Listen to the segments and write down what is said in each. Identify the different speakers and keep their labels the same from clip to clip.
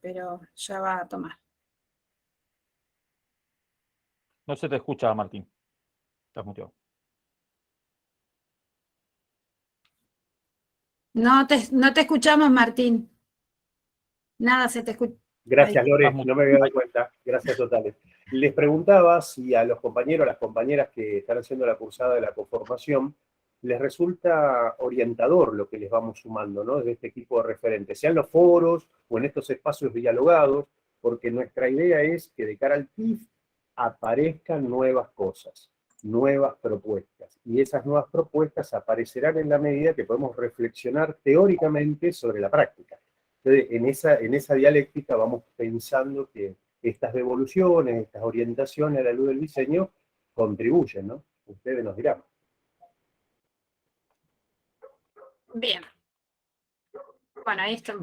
Speaker 1: pero ya va a tomar.
Speaker 2: No se te escucha, Martín. Estás muteado.
Speaker 1: No te escuchamos, Martín. Nada se te escucha.
Speaker 3: Gracias,
Speaker 1: Ahí.
Speaker 3: Lore, no me había dado cuenta. Gracias totales. Les preguntaba si a los compañeros, a las compañeras que están haciendo la cursada de la conformación, les resulta orientador lo que les vamos sumando, ¿no? Desde este equipo de referentes, sean los foros o en estos espacios dialogados, porque nuestra idea es que de cara al TIF aparezcan nuevas cosas, nuevas propuestas. Y esas nuevas propuestas aparecerán en la medida que podemos reflexionar teóricamente sobre la práctica. Entonces, en esa dialéctica vamos pensando que estas devoluciones, estas orientaciones a la luz del diseño contribuyen, ¿no? Ustedes nos dirán.
Speaker 1: Bien. Bueno, ahí está.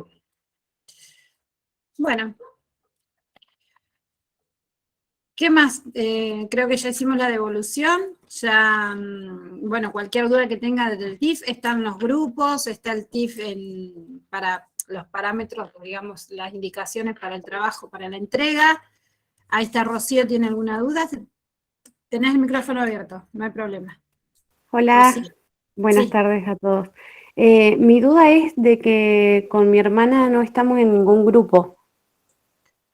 Speaker 1: Bueno. ¿Qué más? Creo que ya hicimos la devolución. Ya, bueno, cualquier duda que tenga del TIF, están los grupos, está el TIF para los parámetros, digamos, las indicaciones para el trabajo, para la entrega. Ahí está Rocío, ¿tiene alguna duda? Tenés el micrófono abierto, no hay problema.
Speaker 4: Hola,
Speaker 1: Rocío.
Speaker 4: buenas
Speaker 1: Sí.
Speaker 4: tardes a todos. Mi duda es de que con mi hermana no estamos en ningún grupo.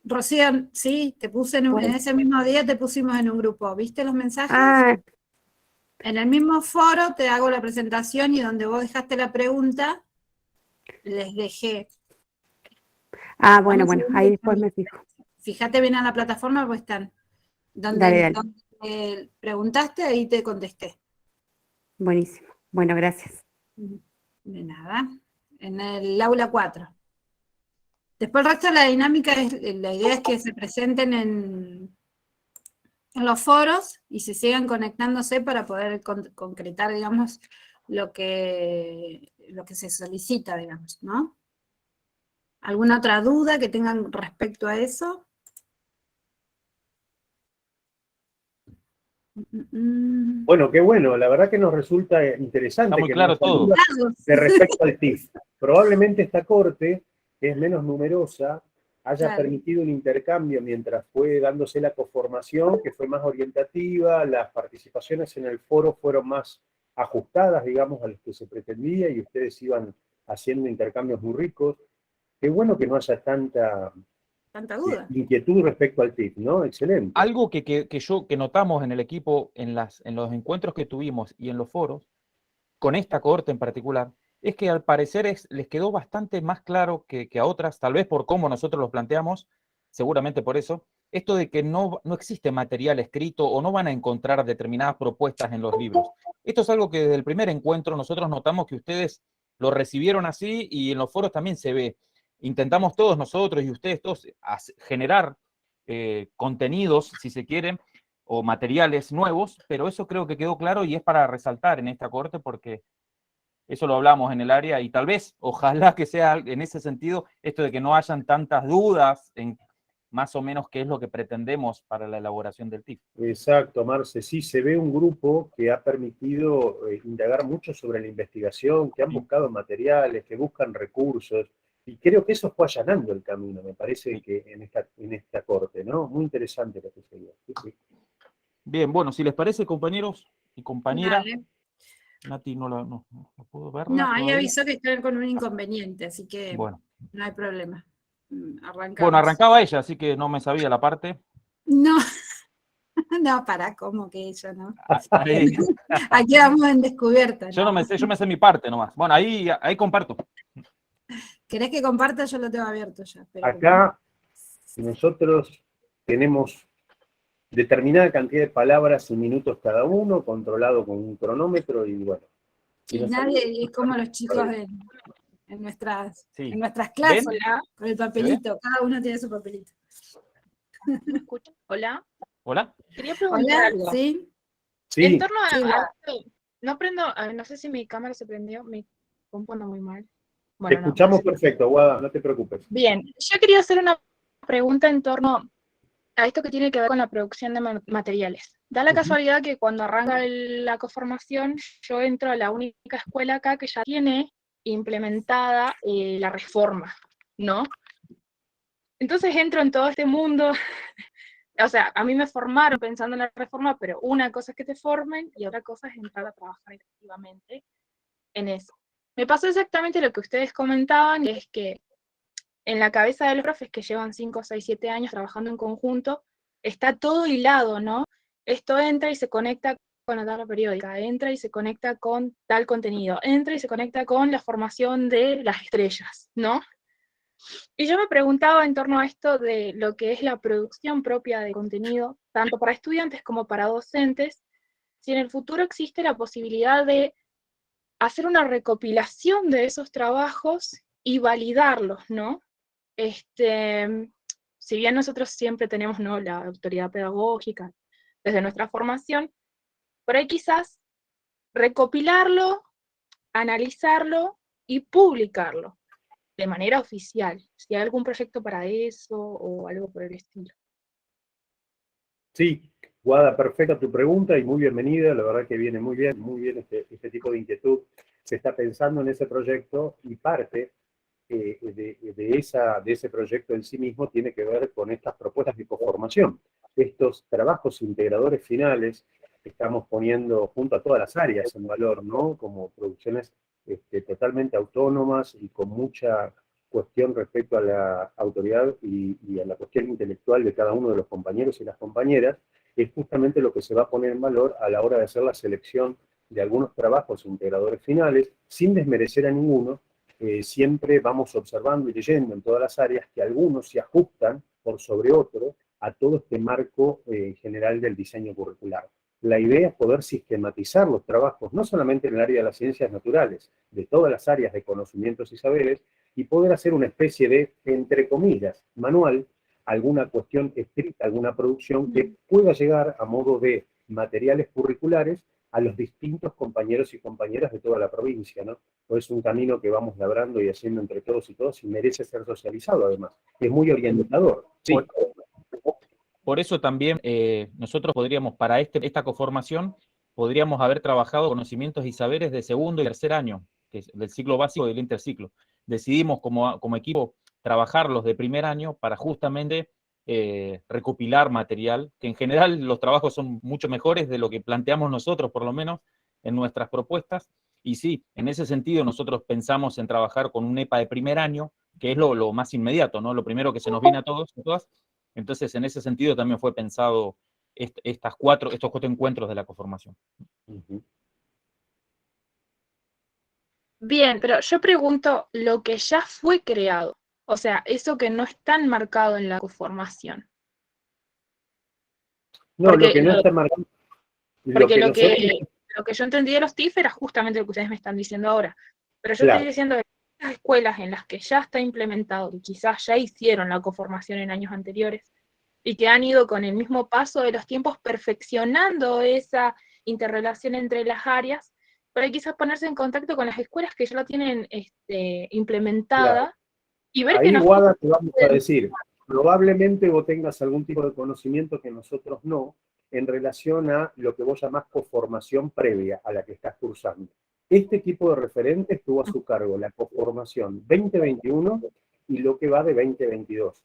Speaker 1: Rocío, sí, te puse en ese mismo día te pusimos en un grupo. ¿Viste los mensajes?
Speaker 4: Ah,
Speaker 1: En el mismo foro te hago la presentación y donde vos dejaste la pregunta, les dejé.
Speaker 4: bueno, ahí después me fijo.
Speaker 1: Fíjate bien en la plataforma, pues están.
Speaker 4: Dale.
Speaker 1: Donde preguntaste, ahí te contesté.
Speaker 4: Buenísimo. Bueno, gracias.
Speaker 1: De nada. En el aula 4. Después el resto de la dinámica, la idea es que se presenten en los foros y se sigan conectándose para poder concretar, digamos, lo que se solicita, digamos, ¿no? ¿Alguna otra duda que tengan respecto a eso?
Speaker 3: Bueno, qué bueno, la verdad que nos resulta interesante.
Speaker 2: Está muy
Speaker 3: que
Speaker 2: claro todo.
Speaker 3: De respecto al TIF. Probablemente esta corte, que es menos numerosa, haya permitido un intercambio mientras fue dándose la conformación, que fue más orientativa, las participaciones en el foro fueron más ajustadas, digamos, a los que se pretendía, y ustedes iban haciendo intercambios muy ricos. Qué bueno que no haya tanta
Speaker 1: duda.
Speaker 3: Inquietud respecto al TIF, ¿no? Excelente.
Speaker 2: Algo que notamos en el equipo, en los encuentros que tuvimos y en los foros, con esta cohorte en particular, es que al parecer les quedó bastante más claro que a otras, tal vez por cómo nosotros los planteamos, seguramente por eso, esto de que no existe material escrito o no van a encontrar determinadas propuestas en los libros. Esto es algo que desde el primer encuentro nosotros notamos que ustedes lo recibieron así y en los foros también se ve. Intentamos todos nosotros y ustedes todos generar contenidos, si se quieren, o materiales nuevos, pero eso creo que quedó claro y es para resaltar en esta corte porque eso lo hablamos en el área y tal vez, ojalá que sea en ese sentido, esto de que no hayan tantas dudas en más o menos qué es lo que pretendemos para la elaboración del TIF.
Speaker 3: Exacto, Marce. Sí, se ve un grupo que ha permitido indagar mucho sobre la investigación, que han buscado materiales, que buscan recursos, y creo que eso fue allanando el camino, me parece que en esta corte, ¿no? Muy interesante lo que se dio. Sí.
Speaker 2: Bien, bueno, si les parece, compañeros y compañera,
Speaker 1: Dale.
Speaker 2: Nati no puedo verla.
Speaker 1: No, ahí
Speaker 2: todavía.
Speaker 1: avisó que estoy con un inconveniente, así que
Speaker 2: bueno,
Speaker 1: no hay problema. Arrancamos.
Speaker 2: Bueno, arrancaba ella, así que no me sabía la parte.
Speaker 1: No, no, ¿cómo que ella no?
Speaker 2: Ahí.
Speaker 1: Aquí vamos en descubierta.
Speaker 2: Yo me sé mi parte nomás. Bueno, ahí comparto.
Speaker 1: ¿Querés que comparta? Yo lo tengo abierto ya. Pero
Speaker 3: acá nosotros tenemos determinada cantidad de palabras y minutos cada uno, controlado con un cronómetro y bueno.
Speaker 1: Y nadie, es como los chicos en nuestras clases, con el papelito, cada uno tiene su papelito.
Speaker 5: ¿Me escuchan? ¿Hola?
Speaker 2: ¿Hola?
Speaker 5: Quería preguntar algo.
Speaker 1: ¿Sí?
Speaker 5: En torno a no sé si mi cámara se prendió, mi compu anda muy mal.
Speaker 3: Bueno, te escuchamos perfecto, Guada, no te preocupes.
Speaker 5: Bien, yo quería hacer una pregunta en torno a esto que tiene que ver con la producción de materiales. Da la casualidad que cuando arranca la conformación, yo entro a la única escuela acá que ya tiene implementada la reforma, ¿no? Entonces entro en todo este mundo. O sea, a mí me formaron pensando en la reforma, pero una cosa es que te formen y otra cosa es entrar a trabajar efectivamente en eso. Me pasó exactamente lo que ustedes comentaban, que es que en la cabeza de los profes que llevan 5, 6, 7 años trabajando en conjunto, está todo hilado, ¿no? Esto entra y se conecta con la tabla periódica, entra y se conecta con tal contenido, entra y se conecta con la formación de las estrellas, ¿no? Y yo me preguntaba en torno a esto de lo que es la producción propia de contenido, tanto para estudiantes como para docentes, si en el futuro existe la posibilidad de hacer una recopilación de esos trabajos y validarlos, ¿no? Si bien nosotros siempre tenemos, ¿no?, la autoridad pedagógica desde nuestra formación, por ahí quizás recopilarlo, analizarlo y publicarlo de manera oficial, si hay algún proyecto para eso o algo por el estilo.
Speaker 3: Sí, Guada, perfecta tu pregunta y muy bienvenida. La verdad que viene muy bien este tipo de inquietud. Se está pensando en ese proyecto y parte de ese proyecto en sí mismo tiene que ver con estas propuestas de coformación. Estos trabajos integradores finales que estamos poniendo junto a todas las áreas en valor, ¿no? Como producciones totalmente autónomas y con mucha cuestión respecto a la autoridad y a la cuestión intelectual de cada uno de los compañeros y las compañeras, es justamente lo que se va a poner en valor a la hora de hacer la selección de algunos trabajos integradores finales, sin desmerecer a ninguno. Siempre vamos observando y leyendo en todas las áreas que algunos se ajustan por sobre otros a todo este marco general del diseño curricular. La idea es poder sistematizar los trabajos, no solamente en el área de las ciencias naturales, de todas las áreas de conocimientos y saberes, y poder hacer una especie de, entre comillas, manual, alguna cuestión escrita, alguna producción que pueda llegar a modo de materiales curriculares a los distintos compañeros y compañeras de toda la provincia, ¿no? Pues es un camino que vamos labrando y haciendo entre todos y todos y merece ser socializado además. Es muy orientador. Sí.
Speaker 2: Por eso también nosotros podríamos, para esta conformación, podríamos haber trabajado conocimientos y saberes de segundo y tercer año, que es del ciclo básico y del interciclo. Decidimos como equipo trabajarlos de primer año para justamente recopilar material, que en general los trabajos son mucho mejores de lo que planteamos nosotros, por lo menos, en nuestras propuestas. Y sí, en ese sentido nosotros pensamos en trabajar con un EPA de primer año, que es lo más inmediato, ¿no? Lo primero que se nos viene a todos y todas. Entonces, en ese sentido también fue pensado estos cuatro encuentros de la conformación.
Speaker 5: Bien, pero yo pregunto lo que ya fue creado, o sea, eso que no está enmarcado en la conformación.
Speaker 3: No,
Speaker 5: porque
Speaker 3: lo que no está marcado.
Speaker 5: Porque lo que yo entendí de los TIF era justamente lo que ustedes me están diciendo ahora. Pero yo estoy diciendo que las escuelas en las que ya está implementado, y quizás ya hicieron la conformación en años anteriores, y que han ido con el mismo paso de los tiempos perfeccionando esa interrelación entre las áreas, pero hay quizás ponerse en contacto con las escuelas que ya la tienen implementada y ver que
Speaker 3: ahí,
Speaker 5: no...
Speaker 3: Guada, te vamos a decir, probablemente vos tengas algún tipo de conocimiento que nosotros no, en relación a lo que vos llamás coformación previa a la que estás cursando. Este equipo de referentes tuvo a su cargo la coformación 2021 y lo que va de 2022.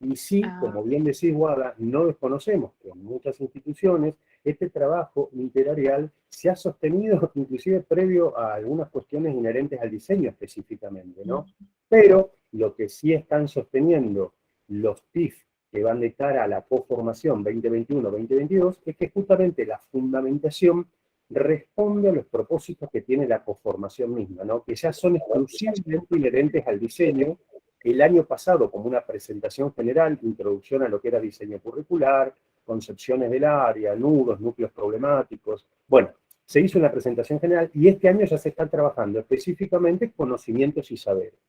Speaker 3: Y sí, como bien decís, Guada, no desconocemos que en muchas instituciones este trabajo literarial se ha sostenido inclusive previo a algunas cuestiones inherentes al diseño específicamente, ¿no? Pero lo que sí están sosteniendo los TIF que van de cara a la coformación 2021-2022 es que justamente la fundamentación responde a los propósitos que tiene la coformación misma, ¿no? Que ya son exclusivamente inherentes al diseño. El año pasado, como una presentación general, introducción a lo que era diseño curricular, concepciones del área, nudos, núcleos problemáticos. Bueno, se hizo una presentación general y este año ya se están trabajando específicamente conocimientos y saberes.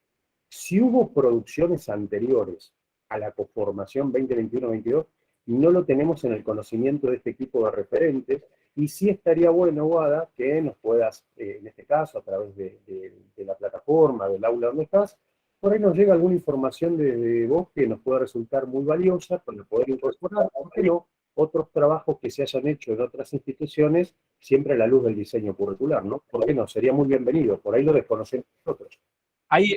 Speaker 3: Si hubo producciones anteriores a la conformación 2021-22, no lo tenemos en el conocimiento de este equipo de referentes, y sí estaría bueno, Guada, que nos puedas, en este caso, a través de la plataforma, del aula donde estás, por ahí nos llega alguna información de vos que nos pueda resultar muy valiosa para poder incorporar, ¿por qué no?, otros trabajos que se hayan hecho en otras instituciones, siempre a la luz del diseño curricular, ¿no? ¿Por qué no? Sería muy bienvenido, por ahí lo desconocemos nosotros.
Speaker 2: Ahí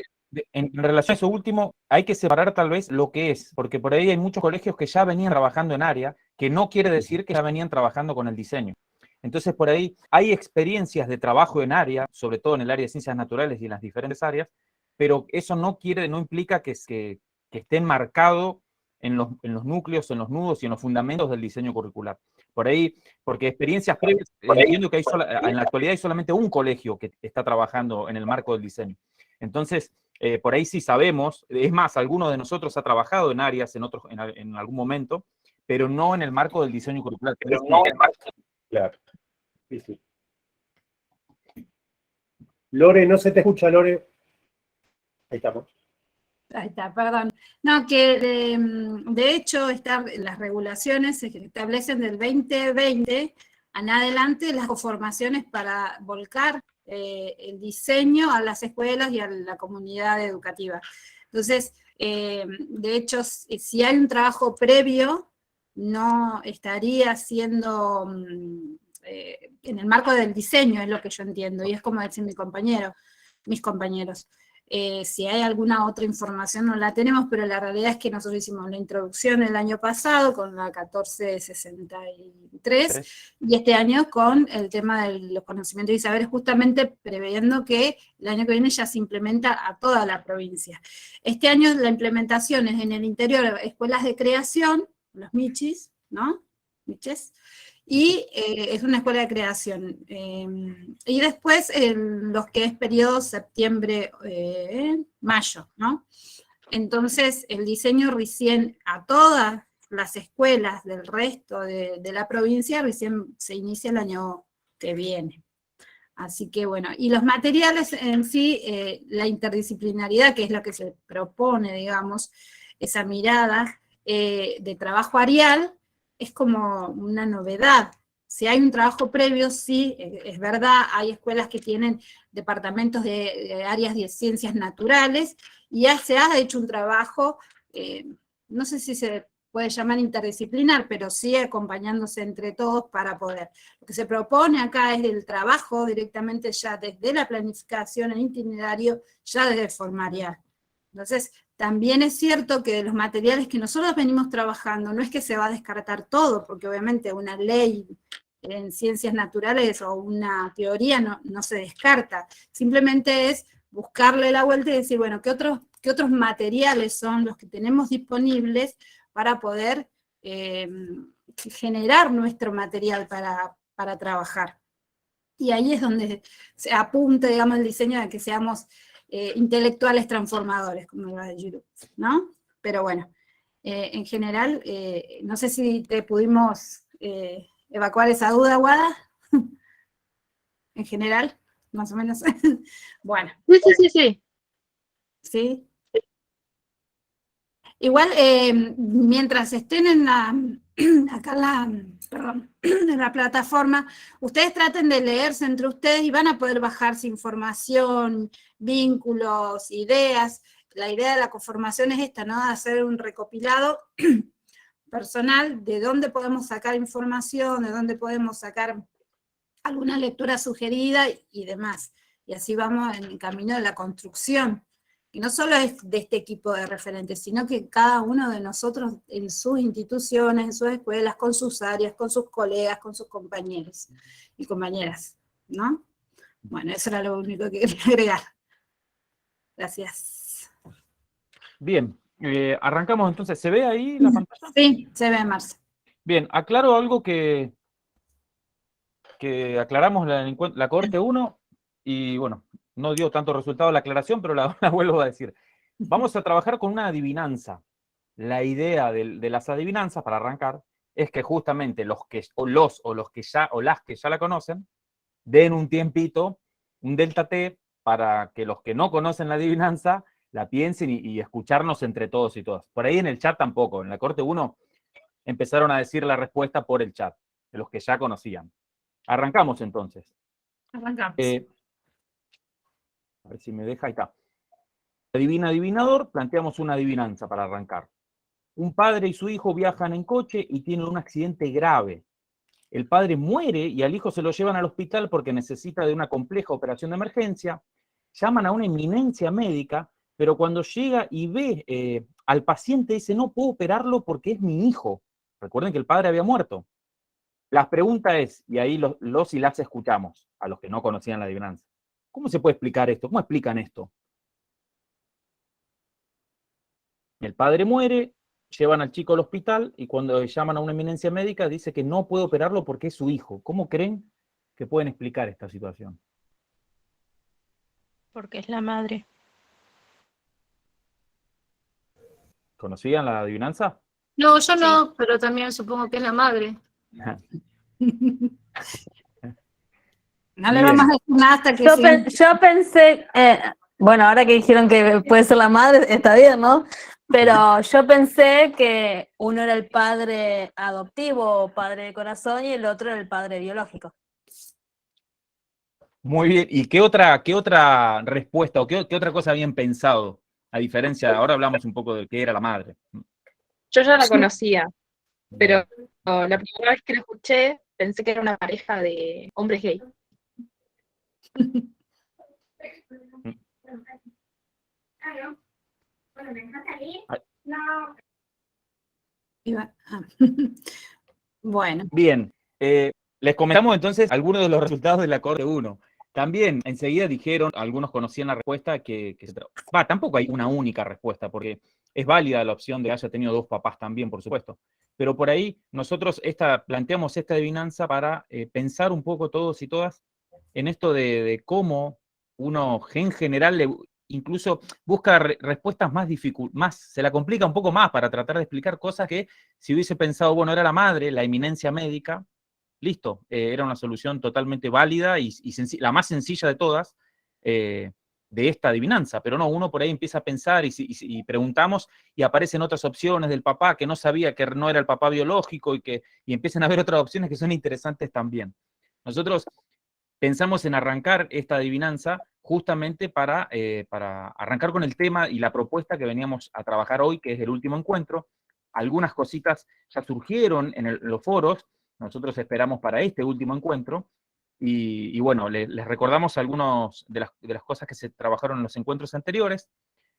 Speaker 2: En relación a eso último, hay que separar tal vez lo que es, porque por ahí hay muchos colegios que ya venían trabajando en área, que no quiere decir que ya venían trabajando con el diseño. Entonces, por ahí hay experiencias de trabajo en área, sobre todo en el área de ciencias naturales y en las diferentes áreas, pero eso no implica que esté enmarcado en los núcleos, en los nudos y en los fundamentos del diseño curricular. Por ahí, porque experiencias previas, entiendo que en la actualidad hay solamente un colegio que está trabajando en el marco del diseño. Entonces, por ahí sí sabemos, es más, alguno de nosotros ha trabajado en áreas en algún momento, pero no en el marco del diseño curricular.
Speaker 3: Claro. Sí, sí. Lore, no se te escucha, Lore. Ahí estamos.
Speaker 1: Ahí está, perdón. No, que de hecho las regulaciones se establecen del 2020 en adelante las formaciones para volcar el diseño a las escuelas y a la comunidad educativa. Entonces, de hecho, si hay un trabajo previo, no estaría siendo en el marco del diseño, es lo que yo entiendo, y es como decir mis compañeros. Si hay alguna otra información no la tenemos, pero la realidad es que nosotros hicimos la introducción el año pasado con la 1463 y este año con el tema de los conocimientos y saberes, justamente previendo que el año que viene ya se implementa a toda la provincia. Este año la implementación es en el interior, escuelas de creación, los michis, ¿no? Miches. Y es una escuela de creación. Y después los que es periodo septiembre-mayo, ¿no? Entonces el diseño recién a todas las escuelas del resto de la provincia recién se inicia el año que viene. Así que bueno, y los materiales en sí, la interdisciplinaridad, que es lo que se propone, digamos, esa mirada de trabajo arial, es como una novedad. Si hay un trabajo previo, sí, es verdad, hay escuelas que tienen departamentos de áreas de ciencias naturales, y ya se ha hecho un trabajo, no sé si se puede llamar interdisciplinar, pero sí acompañándose entre todos para poder. Lo que se propone acá es el trabajo directamente ya desde la planificación, el itinerario, ya desde el formarial. Entonces, también es cierto que de los materiales que nosotros venimos trabajando, no es que se va a descartar todo, porque obviamente una ley en ciencias naturales o una teoría no se descarta, simplemente es buscarle la vuelta y decir, bueno, ¿qué otros materiales son los que tenemos disponibles para poder generar nuestro material para trabajar? Y ahí es donde se apunta, digamos, el diseño de que seamos intelectuales transformadores, como lo de Giroux, ¿no? Pero bueno, en general, no sé si te pudimos evacuar esa duda, Guada. En general, más o menos. Bueno.
Speaker 5: Sí.
Speaker 1: ¿Sí? Igual, mientras estén en la plataforma, ustedes traten de leerse entre ustedes y van a poder bajarse información, vínculos, ideas. La idea de la conformación es esta, ¿no? De hacer un recopilado personal de dónde podemos sacar información, de dónde podemos sacar alguna lectura sugerida y demás. Y así vamos en el camino de la construcción. Y no solo es de este equipo de referentes, sino que cada uno de nosotros en sus instituciones, en sus escuelas, con sus áreas, con sus colegas, con sus compañeros y compañeras, ¿no? Bueno, eso era lo único que quería agregar. Gracias.
Speaker 2: Bien, arrancamos entonces. ¿Se ve ahí la pantalla?
Speaker 1: Sí, se ve, Marce.
Speaker 2: Bien, aclaro algo que aclaramos la cohorte 1 y bueno, no dio tanto resultado la aclaración, pero la vuelvo a decir. Vamos a trabajar con una adivinanza. La idea de las adivinanzas, para arrancar, es que justamente las que ya la conocen, den un tiempito, un delta T, para que los que no conocen la adivinanza la piensen y escucharnos entre todos y todas. Por ahí en el chat tampoco, en la corte 1 empezaron a decir la respuesta por el chat, de los que ya conocían. Arrancamos entonces.
Speaker 1: Arrancamos.
Speaker 2: A ver si me deja, ahí está. Adivina, adivinador, planteamos una adivinanza para arrancar. Un padre y su hijo viajan en coche y tienen un accidente grave. El padre muere y al hijo se lo llevan al hospital porque necesita de una compleja operación de emergencia. Llaman a una eminencia médica, pero cuando llega y ve al paciente dice, no puedo operarlo porque es mi hijo. Recuerden que el padre había muerto. La pregunta es, y ahí los y las escuchamos, a los que no conocían la adivinanza, ¿cómo se puede explicar esto? ¿Cómo explican esto? El padre muere, llevan al chico al hospital y cuando llaman a una eminencia médica dice que no puede operarlo porque es su hijo. ¿Cómo creen que pueden explicar esta situación?
Speaker 6: Porque es la madre.
Speaker 2: ¿Conocían la adivinanza?
Speaker 7: No, yo no, pero también supongo que es la madre.
Speaker 1: No le vamos a decir nada hasta que siga.
Speaker 8: Yo pensé, bueno, ahora que dijeron que puede ser la madre, está bien, ¿no? Pero yo pensé que uno era el padre adoptivo o padre de corazón y el otro era el padre biológico.
Speaker 2: Muy bien. ¿Y qué otra respuesta o qué otra cosa habían pensado? A diferencia, ahora hablamos un poco de qué era la madre.
Speaker 5: Yo ya la conocía, pero la primera vez que la escuché pensé que era una pareja de hombres gay.
Speaker 1: Bueno,
Speaker 2: Bien, les comentamos entonces algunos de los resultados de la corte 1. También enseguida dijeron, algunos conocían la respuesta, tampoco hay una única respuesta, porque es válida la opción de que haya tenido dos papás también, por supuesto. Pero por ahí nosotros planteamos esta adivinanza para pensar un poco todos y todas en esto de cómo uno en general incluso busca respuestas más, se la complica un poco más para tratar de explicar cosas que si hubiese pensado, bueno, era la madre, la eminencia médica, listo, era una solución totalmente válida y la más sencilla de todas de esta adivinanza, pero no, uno por ahí empieza a pensar y preguntamos y aparecen otras opciones del papá que no sabía que no era el papá biológico y empiezan a haber otras opciones que son interesantes también. Nosotros pensamos en arrancar esta adivinanza justamente para arrancar con el tema y la propuesta que veníamos a trabajar hoy, que es el último encuentro. Algunas cositas ya surgieron en los foros, nosotros esperamos para este último encuentro, y bueno, les recordamos algunas de las cosas que se trabajaron en los encuentros anteriores.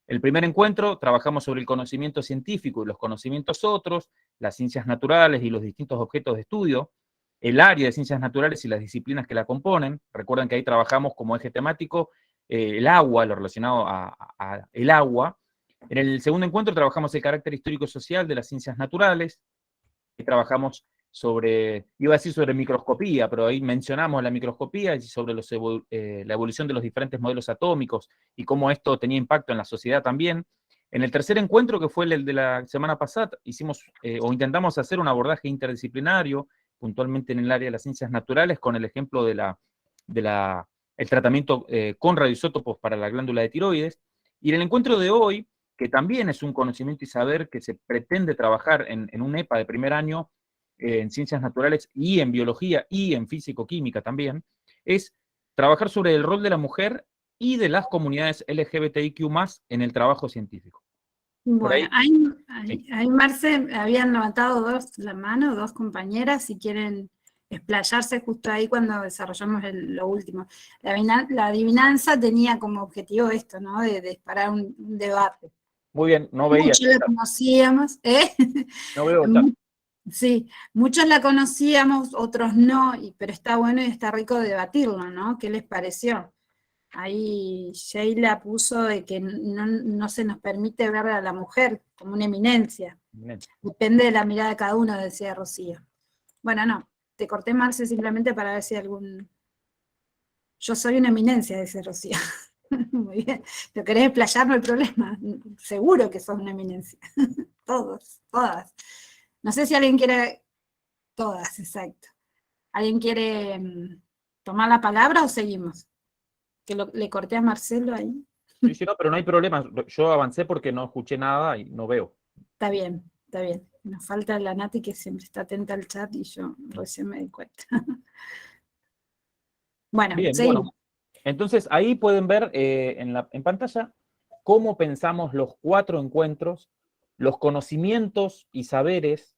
Speaker 2: El primer encuentro trabajamos sobre el conocimiento científico y los conocimientos otros, las ciencias naturales y los distintos objetos de estudio, el área de ciencias naturales y las disciplinas que la componen. Recuerden que ahí trabajamos como eje temático el agua, lo relacionado a el agua. En el segundo encuentro trabajamos el carácter histórico-social de las ciencias naturales, y trabajamos iba a decir sobre microscopía, pero ahí mencionamos la microscopía y sobre la evolución de los diferentes modelos atómicos y cómo esto tenía impacto en la sociedad también. En el tercer encuentro, que fue el de la semana pasada, intentamos hacer un abordaje interdisciplinario, puntualmente en el área de las ciencias naturales, con el ejemplo el tratamiento con radioisótopos para la glándula de tiroides. Y en el encuentro de hoy, que también es un conocimiento y saber que se pretende trabajar en un EPA de primer año, en ciencias naturales y en biología y en físico-química también, es trabajar sobre el rol de la mujer y de las comunidades LGBTIQ+, en el trabajo científico.
Speaker 1: bueno, ahí Marce, habían levantado la mano, dos compañeras, si quieren explayarse justo ahí cuando desarrollamos lo último. La adivinanza tenía como objetivo esto, ¿no? De disparar un debate.
Speaker 2: Muy bien, no veía.
Speaker 1: Muchos la conocíamos, ¿eh?
Speaker 2: No veo.
Speaker 1: Sí, muchos la conocíamos, otros no, pero está bueno y está rico debatirlo, ¿no? ¿Qué les pareció? Ahí Sheila puso de que no se nos permite ver a la mujer como una eminencia. Depende de la mirada de cada uno, decía Rocío. Bueno, no, te corté, Marce, simplemente para ver si algún... Yo soy una eminencia, dice Rocío. Muy bien. ¿Lo querés explayar? No hay problema. Seguro que sos una eminencia. Todos, todas. No sé si alguien quiere... Todas, exacto. ¿Alguien quiere tomar la palabra o seguimos? Que le corté a Marcelo ahí.
Speaker 2: Sí, no, pero no hay problema. Yo avancé porque no escuché nada y no veo.
Speaker 1: Está bien, está bien. Nos falta la Nati que siempre está atenta al chat y yo recién me di cuenta. Bueno,
Speaker 2: bien,
Speaker 1: seguimos.
Speaker 2: bueno. Entonces ahí pueden ver en pantalla cómo pensamos los 4 encuentros, los conocimientos y saberes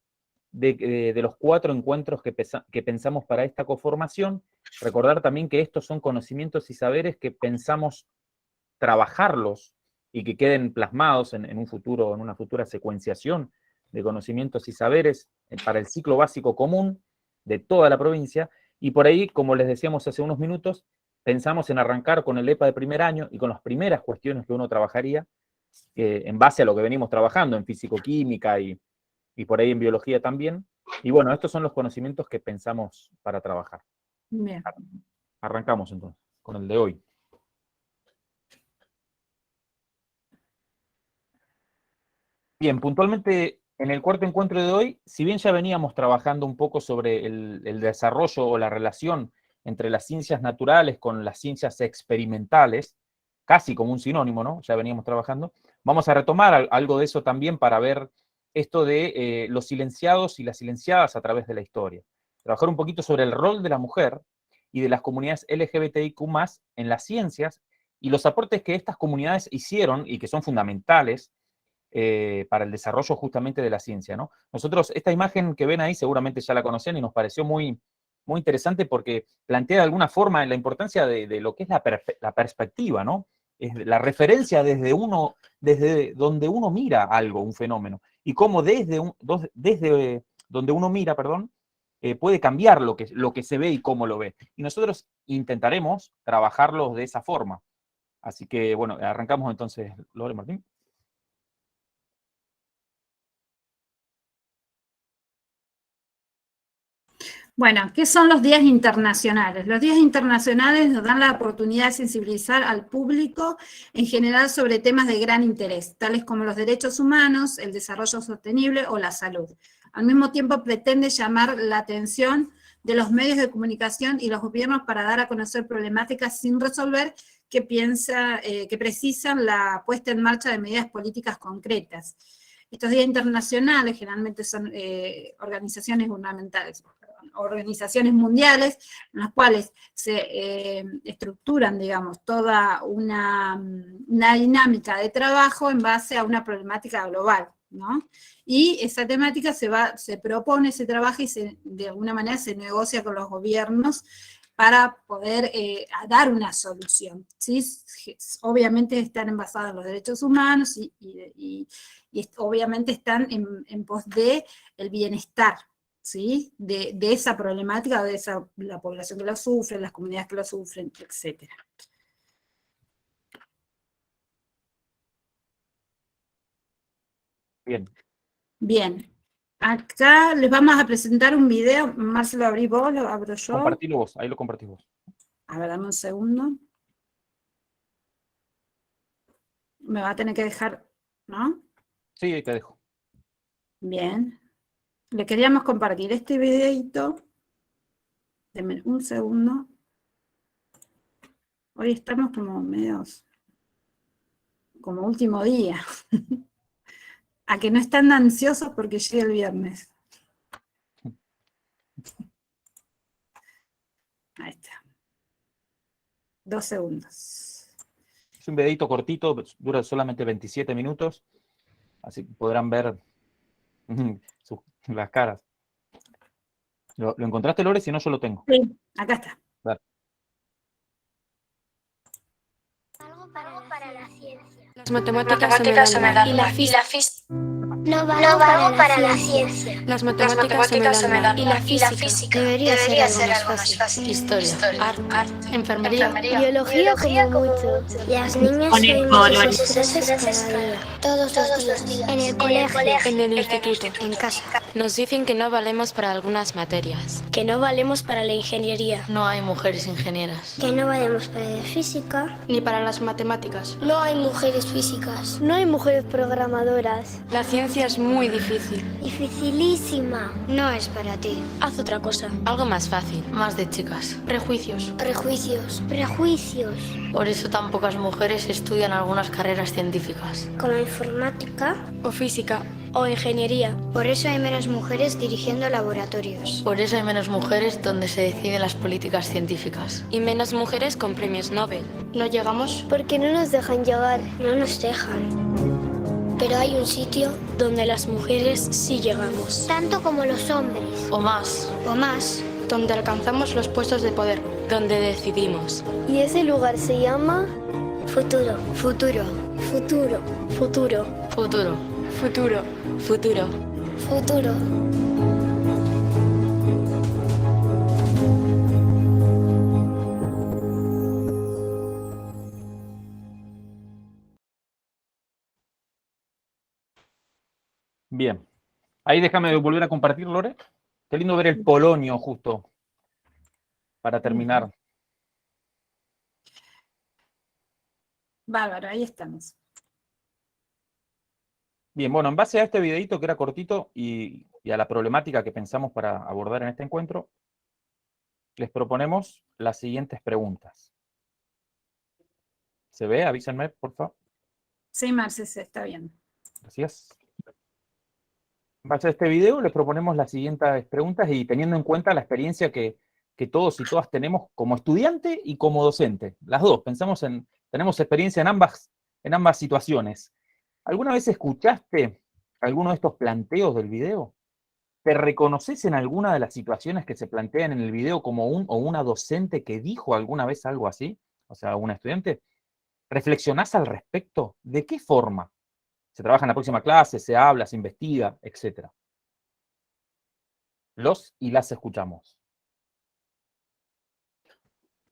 Speaker 2: de los 4 encuentros que pensamos para esta coformación. Recordar también que estos son conocimientos y saberes que pensamos trabajarlos y que queden plasmados en un futuro, en una futura secuenciación de conocimientos y saberes para el ciclo básico común de toda la provincia. Y por ahí, como les decíamos hace unos minutos, pensamos en arrancar con el EPA de primer año y con las primeras cuestiones que uno trabajaría en base a lo que venimos trabajando en físico-química y por ahí en biología también. Y bueno, estos son los conocimientos que pensamos para trabajar.
Speaker 1: Bien.
Speaker 2: Arrancamos entonces con el de hoy. Bien, puntualmente en el cuarto encuentro de hoy, si bien ya veníamos trabajando un poco sobre el desarrollo o la relación entre las ciencias naturales con las ciencias experimentales, casi como un sinónimo, ¿no? Ya veníamos trabajando. Vamos a retomar algo de eso también para ver esto de los silenciados y las silenciadas a través de la historia. Trabajar un poquito sobre el rol de la mujer y de las comunidades LGBTIQ+ en las ciencias y los aportes que estas comunidades hicieron y que son fundamentales para el desarrollo justamente de la ciencia, ¿no? Nosotros, esta imagen que ven ahí seguramente ya la conocían y nos pareció muy, muy interesante porque plantea de alguna forma la importancia de lo que es la perspectiva, ¿no? Es la referencia desde donde uno mira algo, un fenómeno, y cómo desde donde uno mira, perdón, puede cambiar lo que se ve y cómo lo ve. Y nosotros intentaremos trabajarlos de esa forma. Así que, bueno, arrancamos entonces, Lore, Martín.
Speaker 1: Bueno, ¿qué son los días internacionales? Los días internacionales nos dan la oportunidad de sensibilizar al público en general sobre temas de gran interés, tales como los derechos humanos, el desarrollo sostenible o la salud. Al mismo tiempo pretende llamar la atención de los medios de comunicación y los gobiernos para dar a conocer problemáticas sin resolver que precisan la puesta en marcha de medidas políticas concretas. Estos días internacionales generalmente son organizaciones gubernamentales, organizaciones mundiales, en las cuales se estructuran, digamos, toda una dinámica de trabajo en base a una problemática global, ¿no? Y esa temática se propone, se trabaja y de alguna manera se negocia con los gobiernos para poder dar una solución, ¿sí? Obviamente están envasados en los derechos humanos y obviamente están en pos de el bienestar, ¿sí? De esa problemática, de la población que lo sufre, las comunidades que lo sufren, etc.
Speaker 2: Bien.
Speaker 1: Bien. Acá les vamos a presentar un video. Marcelo, ¿lo abrís vos? ¿Lo abro yo?
Speaker 2: Compartilo vos, ahí lo compartís vos.
Speaker 1: A ver, dame un segundo. Me va a tener que dejar, ¿no?
Speaker 2: Sí, ahí te dejo.
Speaker 1: Bien. Le queríamos compartir este videito. Denme un segundo. Hoy estamos como medios, como último día. A que no están ansiosos porque llega el viernes. Ahí está. 2 segundos.
Speaker 2: Es un videito cortito, dura solamente 27 minutos, así que podrán ver las caras. ¿Lo encontraste, Lore? Si no, yo lo tengo.
Speaker 1: Sí, acá está.
Speaker 2: Dale.
Speaker 6: Algo para la ciencia.
Speaker 9: Las matemáticas se me dan
Speaker 6: Y la física. No valgo para la ciencia.
Speaker 9: Las matemáticas se me dan
Speaker 6: Y la física. Debería ser algo más fácil.
Speaker 9: Historia, arte, enfermería.
Speaker 6: Biología como mucho. Las niñas tienen sus estreses cada día. Todos los días. En el colegio.
Speaker 9: En el instituto.
Speaker 6: En casa.
Speaker 9: Nos dicen que no valemos para algunas materias.
Speaker 6: Que no valemos para la ingeniería.
Speaker 9: No hay mujeres ingenieras.
Speaker 6: Que no valemos para la física.
Speaker 9: Ni para las matemáticas.
Speaker 6: No hay mujeres físicas. No hay mujeres programadoras.
Speaker 9: La ciencia es muy difícil.
Speaker 6: Dificilísima. No es para ti.
Speaker 9: Haz otra cosa. Algo más fácil. Más de chicas. Prejuicios.
Speaker 6: Prejuicios.
Speaker 9: Por eso tan pocas mujeres estudian algunas carreras científicas.
Speaker 6: Como informática.
Speaker 9: O física.
Speaker 6: O ingeniería. Por eso hay menos mujeres dirigiendo laboratorios.
Speaker 9: Por eso hay menos mujeres donde se deciden las políticas científicas. Y menos mujeres con premios Nobel. ¿No llegamos?
Speaker 6: Porque no nos dejan llegar. No nos dejan. Pero hay un sitio donde las mujeres sí llegamos. Tanto como los hombres.
Speaker 9: O más.
Speaker 6: O más.
Speaker 9: Donde alcanzamos los puestos de poder. Donde decidimos.
Speaker 6: Y ese lugar se llama... Futuro. Futuro.
Speaker 9: Futuro. Futuro. Futuro. Futuro.
Speaker 6: Futuro.
Speaker 2: Bien. Ahí déjame volver a compartir, Lore. Qué lindo ver el Polonio justo para terminar.
Speaker 1: Bárbaro, ahí estamos.
Speaker 2: Bien, bueno, en base a este videito que era cortito y a la problemática que pensamos para abordar en este encuentro, les proponemos las siguientes preguntas. ¿Se ve? Avísenme, por favor.
Speaker 1: Sí, Marce, se está bien.
Speaker 2: Gracias. En base a este video les proponemos las siguientes preguntas y teniendo en cuenta la experiencia que todos y todas tenemos como estudiante y como docente. Las dos, tenemos experiencia en ambas situaciones. ¿Alguna vez escuchaste alguno de estos planteos del video? ¿Te reconoces en alguna de las situaciones que se plantean en el video como un o una docente que dijo alguna vez algo así? O sea, un estudiante. ¿Reflexionás al respecto? ¿De qué forma? Se trabaja en la próxima clase, se habla, se investiga, etc. Los y las escuchamos.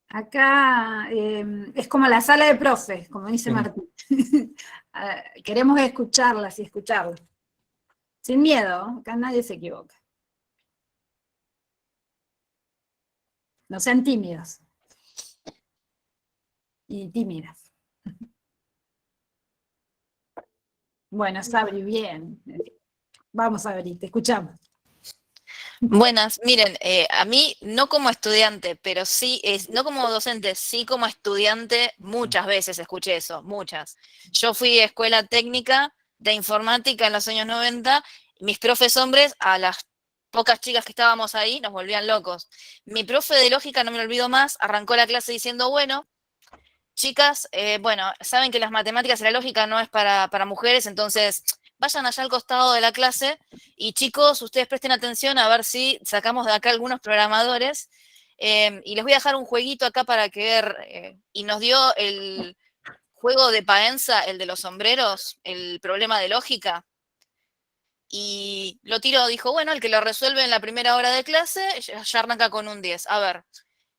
Speaker 1: Acá es como la sala de profes, como dice Martín. Queremos escucharlas y escucharlas. Sin miedo, acá nadie se equivoca. No sean tímidos. Y tímidas. Bueno, Sabri, bien. Vamos, Sabri, te escuchamos.
Speaker 10: Buenas, miren, a mí no como estudiante, pero sí, no como docente, sí como estudiante, muchas veces escuché eso, muchas. Yo fui a escuela técnica de informática en los años 90, mis profes hombres, a las pocas chicas que estábamos ahí, nos volvían locos. Mi profe de lógica, no me lo olvido más, arrancó la clase diciendo, bueno, chicas, bueno, saben que las matemáticas y la lógica no es para mujeres, entonces vayan allá al costado de la clase y chicos, ustedes presten atención a ver si sacamos de acá algunos programadores y les voy a dejar un jueguito acá para que ver, y nos dio el juego de Paenza, el de los sombreros, el problema de lógica, y lo tiró, dijo, bueno, el que lo resuelve en la primera hora de clase ya arranca con un 10, a ver.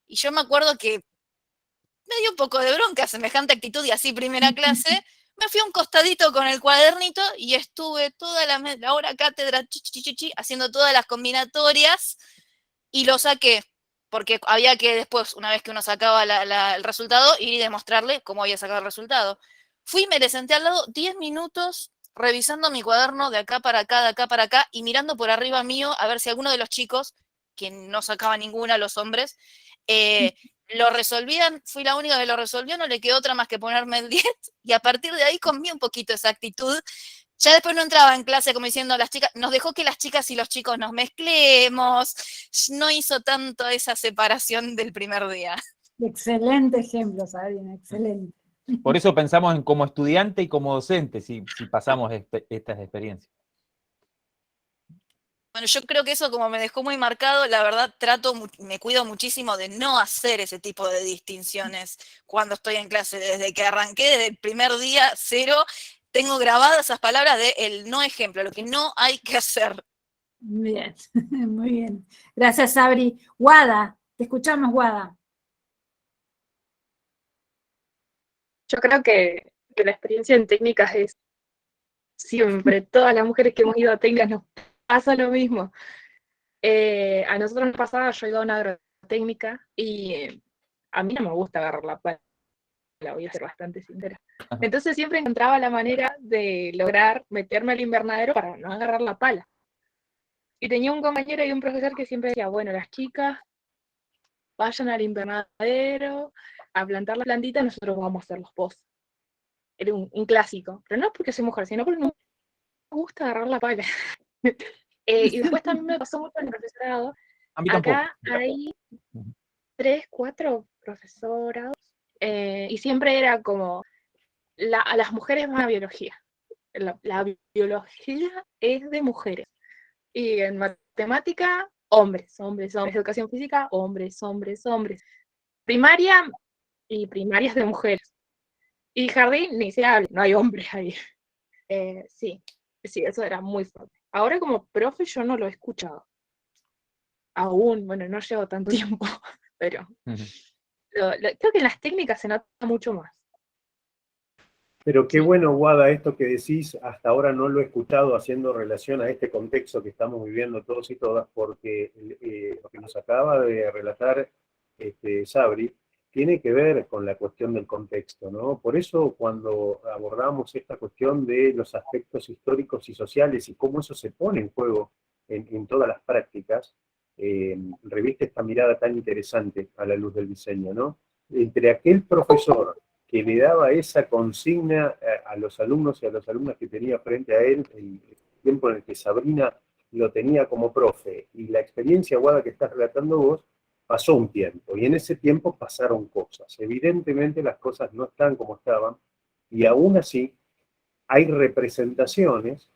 Speaker 10: Y yo me acuerdo que me dio un poco de bronca semejante actitud y así primera clase, me fui a un costadito con el cuadernito y estuve toda la hora cátedra haciendo todas las combinatorias y lo saqué, porque había que después, una vez que uno sacaba el resultado, ir y demostrarle cómo había sacado el resultado. Fui, me le senté al lado 10 minutos revisando mi cuaderno de acá para acá, de acá para acá y mirando por arriba mío a ver si alguno de los chicos, que no sacaba ninguna, los hombres, lo resolvían, fui la única que lo resolvió, no le quedó otra más que ponerme el 10 y a partir de ahí cambié un poquito esa actitud. Ya después no entraba en clase como diciendo las chicas, nos dejó que las chicas y los chicos nos mezclemos, no hizo tanto esa separación del primer día.
Speaker 1: Excelente ejemplo, Sabrina, excelente.
Speaker 2: Por eso pensamos en como estudiante y como docente, si pasamos estas experiencias.
Speaker 10: Bueno, yo creo que eso como me dejó muy marcado, la verdad me cuido muchísimo de no hacer ese tipo de distinciones cuando estoy en clase. Desde que arranqué, desde el primer día, 0, tengo grabadas esas palabras de el no ejemplo, lo que no hay que hacer.
Speaker 1: Bien, muy bien. Gracias, Sabri. Guada, te escuchamos, Guada.
Speaker 5: Yo creo que la experiencia en técnicas es siempre, todas las mujeres que hemos ido a técnicas nos pasa lo mismo. A nosotros nos pasaba, yo iba a una agrotécnica y a mí no me gusta agarrar la pala, voy a ser bastante sincera. Entonces siempre encontraba la manera de lograr meterme al invernadero para no agarrar la pala. Y tenía un compañero y un profesor que siempre decía, bueno, las chicas vayan al invernadero a plantar la plantita, nosotros vamos a hacer los pozos. Era un clásico, pero no porque soy mujer, sino porque no me gusta agarrar la pala. Y después también me pasó mucho en el profesorado.
Speaker 2: A mí tampoco.
Speaker 5: Acá hay 3, 4 profesorados y siempre era como a las mujeres van a biología. La biología es de mujeres. Y en matemática, hombres, hombres, hombres. Educación física, hombres, hombres, hombres. Primaria y primarias de mujeres. Y jardín, ni se habla, no hay hombres ahí. Sí, eso era muy fuerte. Ahora como profe yo no lo he escuchado. Aún, bueno, no llevo tanto tiempo, pero creo que en las técnicas se nota mucho más.
Speaker 3: Pero qué
Speaker 5: Sí.
Speaker 3: bueno, Guada, esto que decís, hasta ahora no lo he escuchado haciendo relación a este contexto que estamos viviendo todos y todas, porque lo que nos acaba de relatar Sabri tiene que ver con la cuestión del contexto, ¿no? Por eso cuando abordamos esta cuestión de los aspectos históricos y sociales y cómo eso se pone en juego en todas las prácticas, reviste esta mirada tan interesante a la luz del diseño, ¿no? Entre aquel profesor que le daba esa consigna a los alumnos y a las alumnas que tenía frente a él, el tiempo en el que Sabrina lo tenía como profe, y la experiencia, Guada, que estás relatando vos, pasó un tiempo, y en ese tiempo pasaron cosas. Evidentemente las cosas no están como estaban, y aún así hay representaciones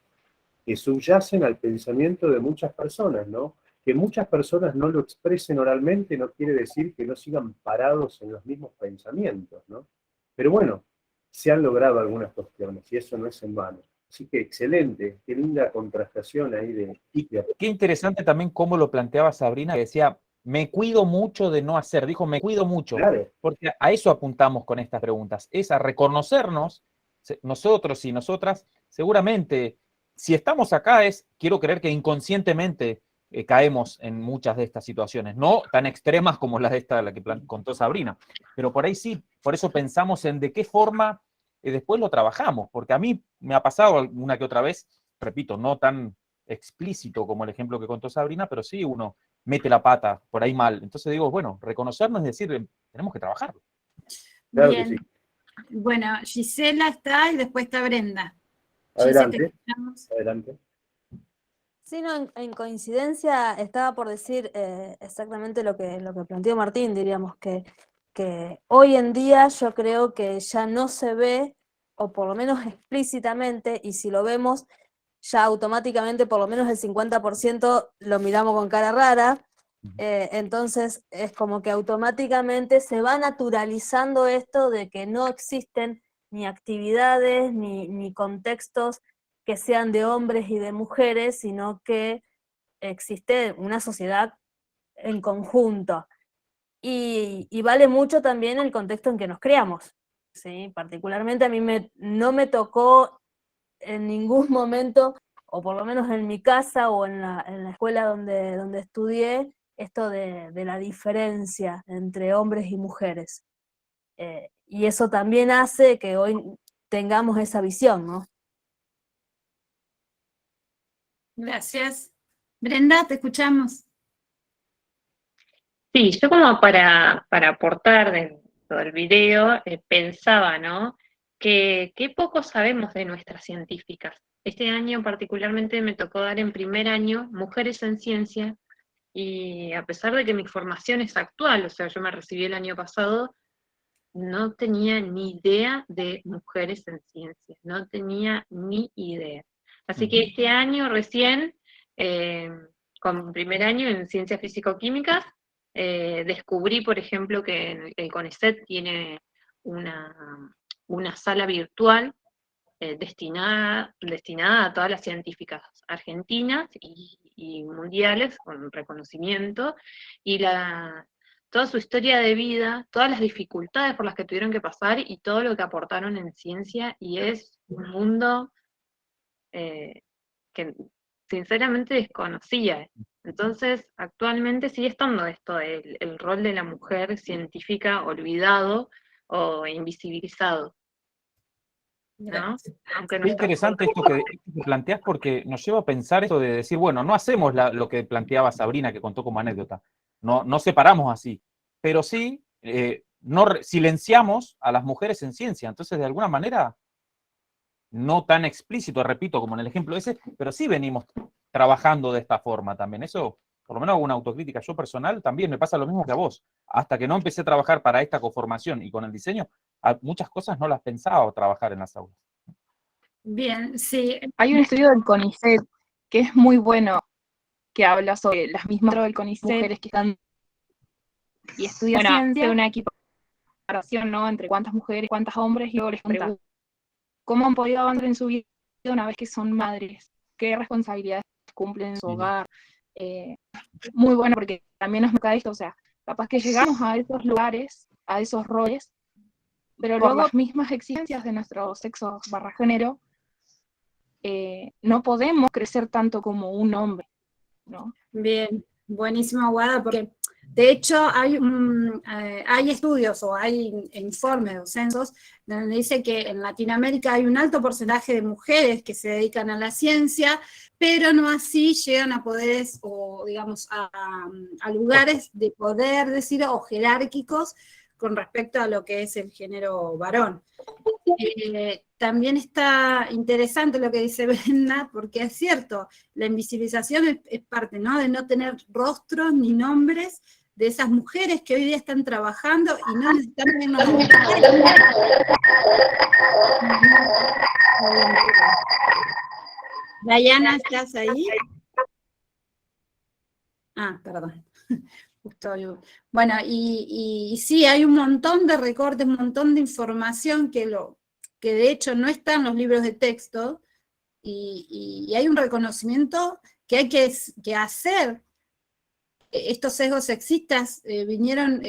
Speaker 3: que subyacen al pensamiento de muchas personas, ¿no? Que muchas personas no lo expresen oralmente no quiere decir que no sigan parados en los mismos pensamientos, ¿no? Pero bueno, se han logrado algunas cuestiones y eso no es en vano. Así que excelente, qué linda contrastación ahí de...
Speaker 2: Qué interesante también cómo lo planteaba Sabrina, que decía, me cuido mucho de no hacer, dijo, me cuido mucho,
Speaker 3: Claro.
Speaker 2: porque a eso apuntamos con estas preguntas, es a reconocernos, nosotros y nosotras, seguramente, si estamos acá quiero creer que inconscientemente caemos en muchas de estas situaciones, no tan extremas como la que contó Sabrina, pero por ahí sí, por eso pensamos en de qué forma después lo trabajamos, porque a mí me ha pasado una que otra vez, repito, no tan explícito como el ejemplo que contó Sabrina, pero sí uno mete la pata por ahí mal. Entonces digo, bueno, reconocernos es decir, tenemos que trabajarlo.
Speaker 3: Claro
Speaker 1: Bien.
Speaker 3: que sí.
Speaker 1: Bueno, Gisela está y después está Brenda.
Speaker 3: Adelante, adelante.
Speaker 8: Sí, no, en coincidencia estaba por decir exactamente lo que planteó Martín, diríamos que hoy en día yo creo que ya no se ve, o por lo menos explícitamente, y si lo vemos, ya automáticamente por lo menos el 50% lo miramos con cara rara, entonces es como que automáticamente se va naturalizando esto de que no existen ni actividades ni contextos que sean de hombres y de mujeres, sino que existe una sociedad en conjunto. Y vale mucho también el contexto en que nos creamos, ¿sí? Particularmente a mí no me tocó en ningún momento, o por lo menos en mi casa o en la escuela donde estudié, esto de la diferencia entre hombres y mujeres. Y eso también hace que hoy tengamos esa visión, ¿no?
Speaker 1: Gracias. Brenda, te escuchamos.
Speaker 11: Sí, yo como para aportar dentro del video, pensaba, ¿no? Que qué poco sabemos de nuestras científicas. Este año particularmente me tocó dar en primer año Mujeres en Ciencia, y a pesar de que mi formación es actual, o sea, yo me recibí el año pasado, no tenía ni idea de mujeres en ciencia, no tenía ni idea. Así que este año recién, con primer año en ciencias físico-químicas, descubrí, por ejemplo, que el CONICET tiene una sala virtual destinada a todas las científicas argentinas y mundiales con reconocimiento, y toda su historia de vida, todas las dificultades por las que tuvieron que pasar y todo lo que aportaron en ciencia, y es un mundo que sinceramente desconocía. Entonces, actualmente sigue estando esto, el rol de la mujer científica olvidado o invisibilizado, ¿no? Aunque
Speaker 2: Qué interesante esto que planteas, porque nos lleva a pensar esto de decir, bueno, no hacemos lo que planteaba Sabrina, que contó como anécdota, no separamos así, pero sí silenciamos a las mujeres en ciencia. Entonces, de alguna manera, no tan explícito, repito, como en el ejemplo ese, pero sí venimos trabajando de esta forma también. Eso, por lo menos hago una autocrítica yo personal, también me pasa lo mismo que a vos. Hasta que no empecé a trabajar para esta conformación y con el diseño, muchas cosas no las pensaba trabajar en las aulas.
Speaker 1: Bien, sí.
Speaker 5: Hay un estudio del CONICET que es muy bueno, que habla sobre las mismas del CONICET, mujeres que están y estudian ciencia, un equipo comparación, ¿no? Entre cuántas mujeres, cuántos hombres, y luego les pregunto, ¿cómo han podido avanzar en su vida una vez que son madres? ¿Qué responsabilidades cumplen en su hogar? Muy bueno, porque también nos toca esto, o sea, capaz que llegamos a esos lugares, a esos roles, pero luego las mismas exigencias de nuestro sexo / género, no podemos crecer tanto como un hombre, ¿no?
Speaker 1: Bien, buenísimo, Guada, porque de hecho hay estudios o hay informes o censos donde dice que en Latinoamérica hay un alto porcentaje de mujeres que se dedican a la ciencia, pero no así llegan a poderes o, digamos, a lugares de poder decir o jerárquicos con respecto a lo que es el género varón. También está interesante lo que dice Brenda, porque es cierto, la invisibilización es parte, ¿no? De no tener rostros ni nombres de esas mujeres que hoy día están trabajando y no necesitamos Diana, ¿estás ahí? Ah, perdón. Justo yo. Bueno, y sí, hay un montón de recortes, un montón de información que de hecho no está en los libros de texto, y hay un reconocimiento que hay que hacer. Estos sesgos sexistas vinieron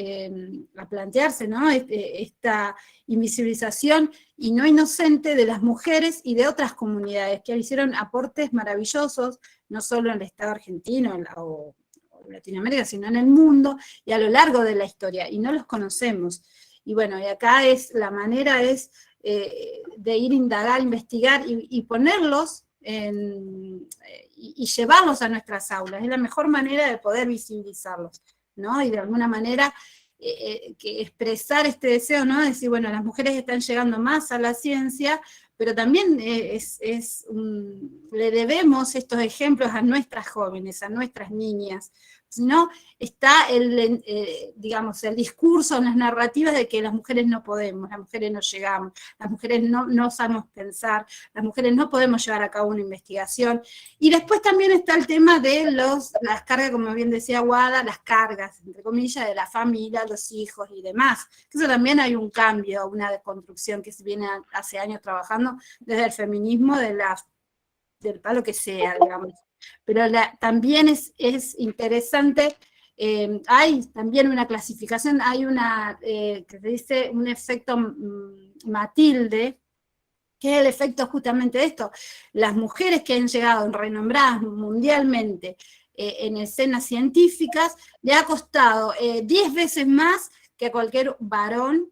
Speaker 1: a plantearse, ¿no? Esta invisibilización y no inocente de las mujeres y de otras comunidades que hicieron aportes maravillosos, no solo en el Estado argentino o Latinoamérica, sino en el mundo y a lo largo de la historia, y no los conocemos. Y bueno, y acá la manera es de ir a indagar, investigar y ponerlos y llevarlos a nuestras aulas. Es la mejor manera de poder visibilizarlos, ¿no? Y de alguna manera que expresar este deseo, ¿no? Decir, bueno, las mujeres están llegando más a la ciencia, pero también le debemos estos ejemplos a nuestras jóvenes, a nuestras niñas. Si no, está digamos, el discurso, las narrativas de que las mujeres no podemos, las mujeres no llegamos, las mujeres no sabemos pensar, las mujeres no podemos llevar a cabo una investigación. Y después también está el tema de las cargas, como bien decía Guada, las cargas, entre comillas, de la familia, los hijos y demás. Eso también hay un cambio, una deconstrucción que se viene hace años trabajando desde el feminismo, del palo que sea, digamos. Pero también es interesante, hay también una clasificación, hay que se dice un efecto Matilde, que es el efecto justamente de esto. Las mujeres que han llegado renombradas mundialmente en escenas científicas, le ha costado 10 veces más que a cualquier varón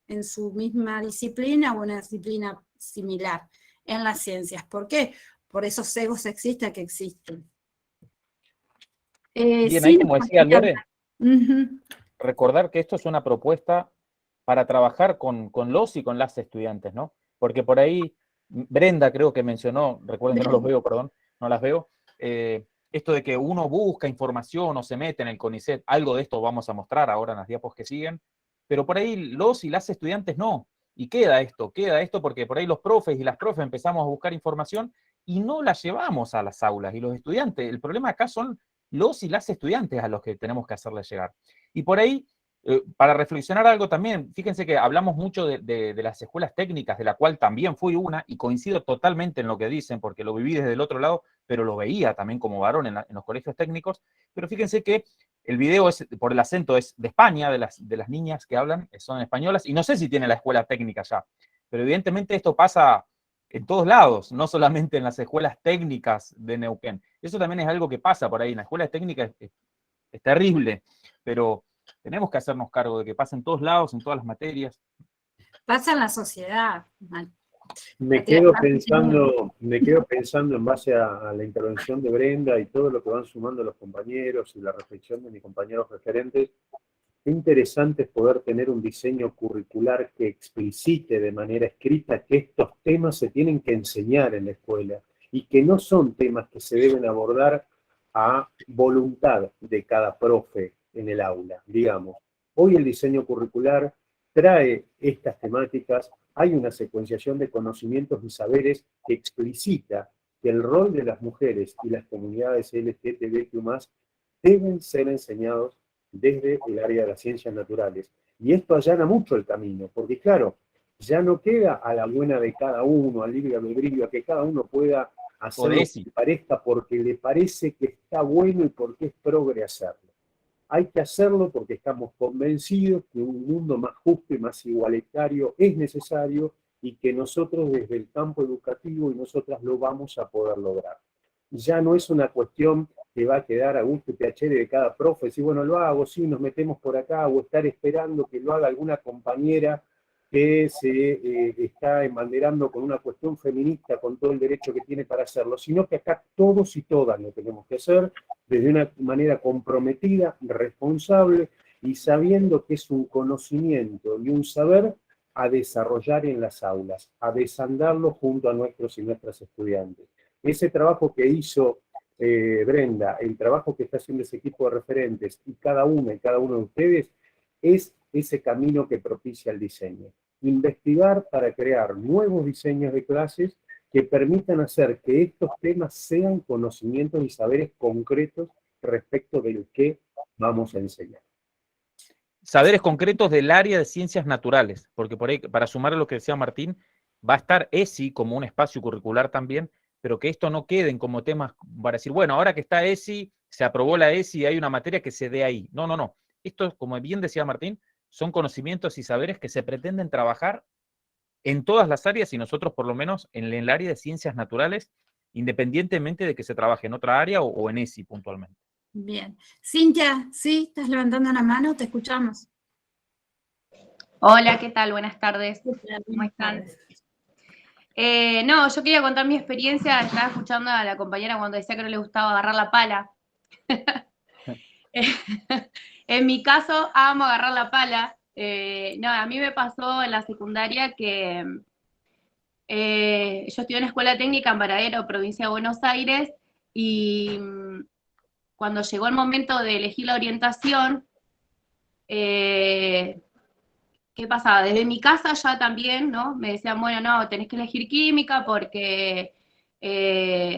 Speaker 1: en su misma disciplina o una disciplina similar en las ciencias. ¿Por qué? Por esos sesgos sexistas que existen.
Speaker 2: Bien,
Speaker 1: Sí,
Speaker 2: ahí como decía Lore,
Speaker 1: uh-huh.
Speaker 2: Recordar que esto es una propuesta para trabajar con los y con las estudiantes, ¿no? Porque por ahí, Brenda creo que mencionó, recuerden que no los veo, perdón, no las veo, esto de que uno busca información o se mete en el CONICET, algo de esto vamos a mostrar ahora en las diapos que siguen, pero por ahí los y las estudiantes no. Y queda esto porque por ahí los profes y las profes empezamos a buscar información y no la llevamos a las aulas. Y los estudiantes, el problema acá son los y las estudiantes a los que tenemos que hacerles llegar. Y por ahí, para reflexionar algo también, fíjense que hablamos mucho de las escuelas técnicas, de la cual también fui una, y coincido totalmente en lo que dicen, porque lo viví desde el otro lado, pero lo veía también como varón en los colegios técnicos. Pero fíjense que el video por el acento es de España, de las niñas que hablan, son españolas, y no sé si tiene la escuela técnica ya, pero evidentemente esto pasa en todos lados, no solamente en las escuelas técnicas de Neuquén. Eso también es algo que pasa por ahí, en las escuelas técnicas es terrible, pero tenemos que hacernos cargo de que pasa en todos lados, en todas las materias.
Speaker 1: Pasa en la sociedad.
Speaker 3: Me quedo pensando en base a la intervención de Brenda y todo lo que van sumando los compañeros y la reflexión de mis compañeros referentes. Qué interesante es poder tener un diseño curricular que explicite de manera escrita que estos temas se tienen que enseñar en la escuela y que no son temas que se deben abordar a voluntad de cada profe en el aula, digamos. Hoy el diseño curricular trae estas temáticas, hay una secuenciación de conocimientos y saberes que explicita que el rol de las mujeres y las comunidades LGTBQ+, deben ser enseñados desde el área de las ciencias naturales. Y esto allana mucho el camino, porque claro, ya no queda a la buena de cada uno, al libre albedrío, a que cada uno pueda hacer lo que le parezca porque le parece que está bueno y porque es progre hacerlo. Hay que hacerlo porque estamos convencidos que un mundo más justo y más igualitario es necesario y que nosotros desde el campo educativo y nosotras lo vamos a poder lograr. Ya no es una cuestión que va a quedar a gusto y piacere de cada profe, si bueno, lo hago, sí, nos metemos por acá, o estar esperando que lo haga alguna compañera que se está embanderando con una cuestión feminista, con todo el derecho que tiene para hacerlo, sino que acá todos y todas lo tenemos que hacer desde una manera comprometida, responsable y sabiendo que es un conocimiento y un saber a desarrollar en las aulas, a desandarlo junto a nuestros y nuestras estudiantes. Ese trabajo que hizo Brenda, el trabajo que está haciendo ese equipo de referentes y cada una y cada uno de ustedes, es ese camino que propicia el diseño. Investigar para crear nuevos diseños de clases que permitan hacer que estos temas sean conocimientos y saberes concretos respecto del que vamos a enseñar.
Speaker 2: Saberes concretos del área de ciencias naturales, porque por ahí, para sumar a lo que decía Martín, va a estar ESI como un espacio curricular también, pero que esto no queden como temas para decir, bueno, ahora que está ESI, se aprobó la ESI y hay una materia que se dé ahí. No, no, no. Esto, como bien decía Martín, son conocimientos y saberes que se pretenden trabajar en todas las áreas y nosotros por lo menos en el área de ciencias naturales, independientemente de que se trabaje en otra área o en ESI puntualmente.
Speaker 1: Bien. Cintia, sí, estás levantando una mano, te escuchamos.
Speaker 12: Hola, ¿qué tal? Buenas tardes. ¿Cómo están? No, yo quería contar mi experiencia. Estaba escuchando a la compañera cuando decía que no le gustaba agarrar la pala. En mi caso, amo agarrar la pala. No, a mí me pasó en la secundaria que yo estudié en una escuela técnica en Varadero, provincia de Buenos Aires, y cuando llegó el momento de elegir la orientación, ¿qué pasaba? Desde mi casa ya también, ¿no? Me decían, bueno, no, tenés que elegir química porque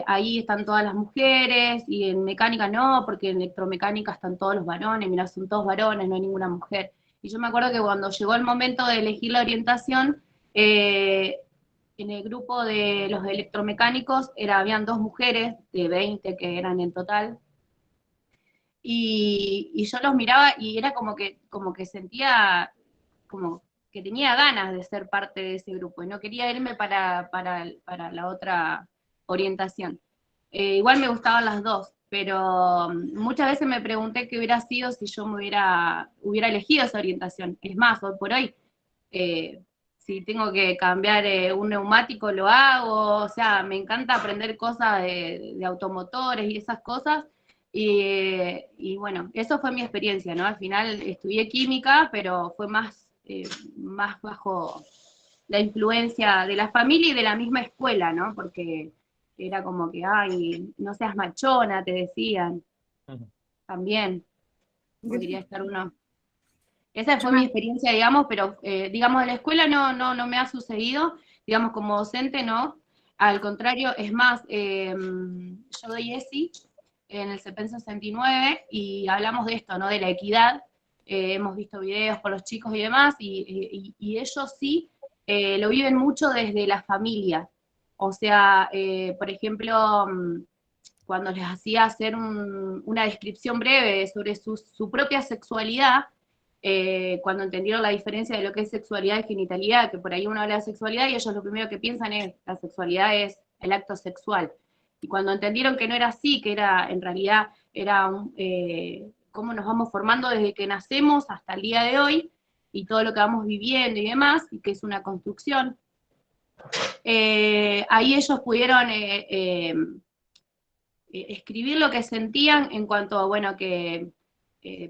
Speaker 12: ahí están todas las mujeres, y en mecánica no, porque en electromecánica están todos los varones, mirá, son todos varones, no hay ninguna mujer. Y yo me acuerdo que cuando llegó el momento de elegir la orientación, en el grupo de los electromecánicos habían 2 mujeres de 20 que eran en total, y yo los miraba y era como que sentía como que tenía ganas de ser parte de ese grupo y no quería irme para la otra orientación. Igual me gustaban las dos, pero muchas veces me pregunté qué hubiera sido si yo me hubiera elegido esa orientación. Es más, hoy por hoy, si tengo que cambiar un neumático, lo hago. O sea, me encanta aprender cosas de automotores y esas cosas. Y bueno, eso fue mi experiencia, ¿no? Al final estudié química, pero fue más bajo la influencia de la familia y de la misma escuela, ¿no? Porque era como que, ay, no seas machona, te decían. También podría estar uno. Esa fue mi experiencia, digamos, pero digamos, en la escuela no me ha sucedido, digamos, como docente no. Al contrario, es más, yo doy ESI en el CEPEN 69 y hablamos de esto, ¿no? De la equidad. Hemos visto videos con los chicos y demás, y ellos sí lo viven mucho desde la familia. O sea, por ejemplo, cuando les hacía hacer una descripción breve sobre su propia sexualidad, cuando entendieron la diferencia de lo que es sexualidad y genitalidad, que por ahí uno habla de sexualidad y ellos lo primero que piensan es la sexualidad es el acto sexual. Y cuando entendieron que no era así, que en realidad era cómo nos vamos formando desde que nacemos hasta el día de hoy, y todo lo que vamos viviendo y demás, y que es una construcción, ahí ellos pudieron escribir lo que sentían en cuanto a, bueno, que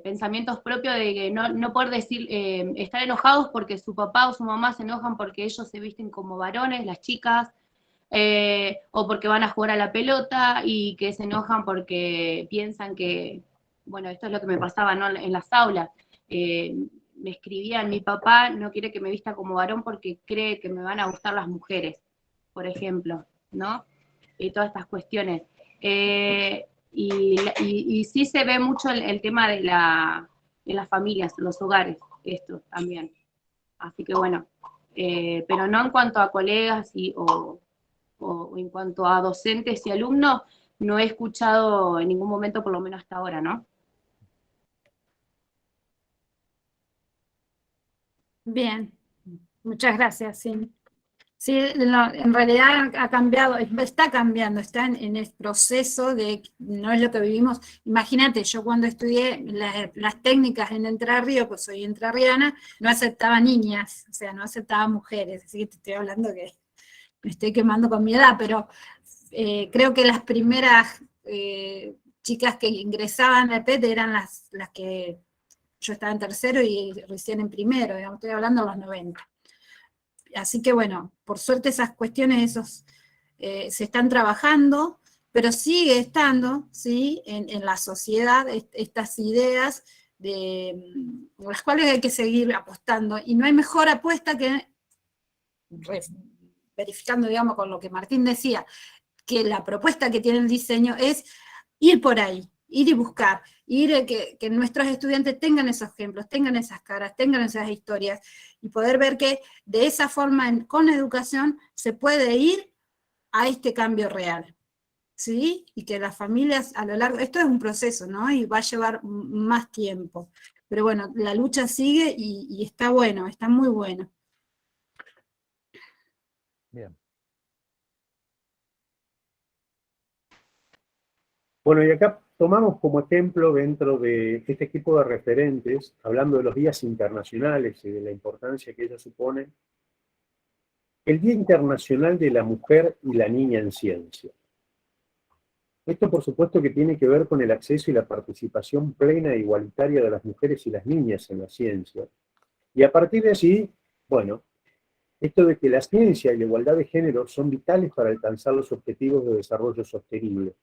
Speaker 12: pensamientos propios de que no poder decir, estar enojados porque su papá o su mamá se enojan porque ellos se visten como varones, las chicas, o porque van a jugar a la pelota, y que se enojan porque piensan que, bueno, esto es lo que me pasaba, ¿no? En las aulas. Me escribían, mi papá no quiere que me vista como varón porque cree que me van a gustar las mujeres, por ejemplo, ¿no? Y todas estas cuestiones. Y sí se ve mucho el tema de las familias, los hogares, esto también. Así que bueno, pero no en cuanto a colegas o en cuanto a docentes y alumnos, no he escuchado en ningún momento, por lo menos hasta ahora, ¿no?
Speaker 1: Bien, muchas gracias, sí. Sí, en realidad ha cambiado, está cambiando, está en el proceso de, no es lo que vivimos. Imagínate, yo cuando estudié las técnicas en Entre Ríos, pues soy entrerriana, no aceptaba niñas, o sea, no aceptaba mujeres, así que te estoy hablando que me estoy quemando con mi edad, pero creo que las primeras chicas que ingresaban al PET eran las que yo estaba en tercero y recién en primero, digamos, estoy hablando de los 90. Así que bueno, por suerte esas cuestiones se están trabajando, pero sigue estando, ¿sí?, en la sociedad estas ideas por las cuales hay que seguir apostando, y no hay mejor apuesta que, verificando, digamos, con lo que Martín decía, que la propuesta que tiene el diseño es ir por ahí, ir y buscar, que nuestros estudiantes tengan esos ejemplos, tengan esas caras, tengan esas historias, y poder ver que de esa forma, con educación, se puede ir a este cambio real, ¿sí? Y que las familias a lo largo, esto es un proceso, ¿no? Y va a llevar más tiempo, pero bueno, la lucha sigue y está bueno, está muy bueno.
Speaker 2: Bien.
Speaker 3: Bueno, y acá tomamos como ejemplo dentro de este equipo de referentes, hablando de los días internacionales y de la importancia que ellos suponen, el Día Internacional de la Mujer y la Niña en Ciencia. Esto, por supuesto, que tiene que ver con el acceso y la participación plena e igualitaria de las mujeres y las niñas en la ciencia. Y a partir de allí, bueno, esto de que la ciencia y la igualdad de género son vitales para alcanzar los objetivos de desarrollo sostenible.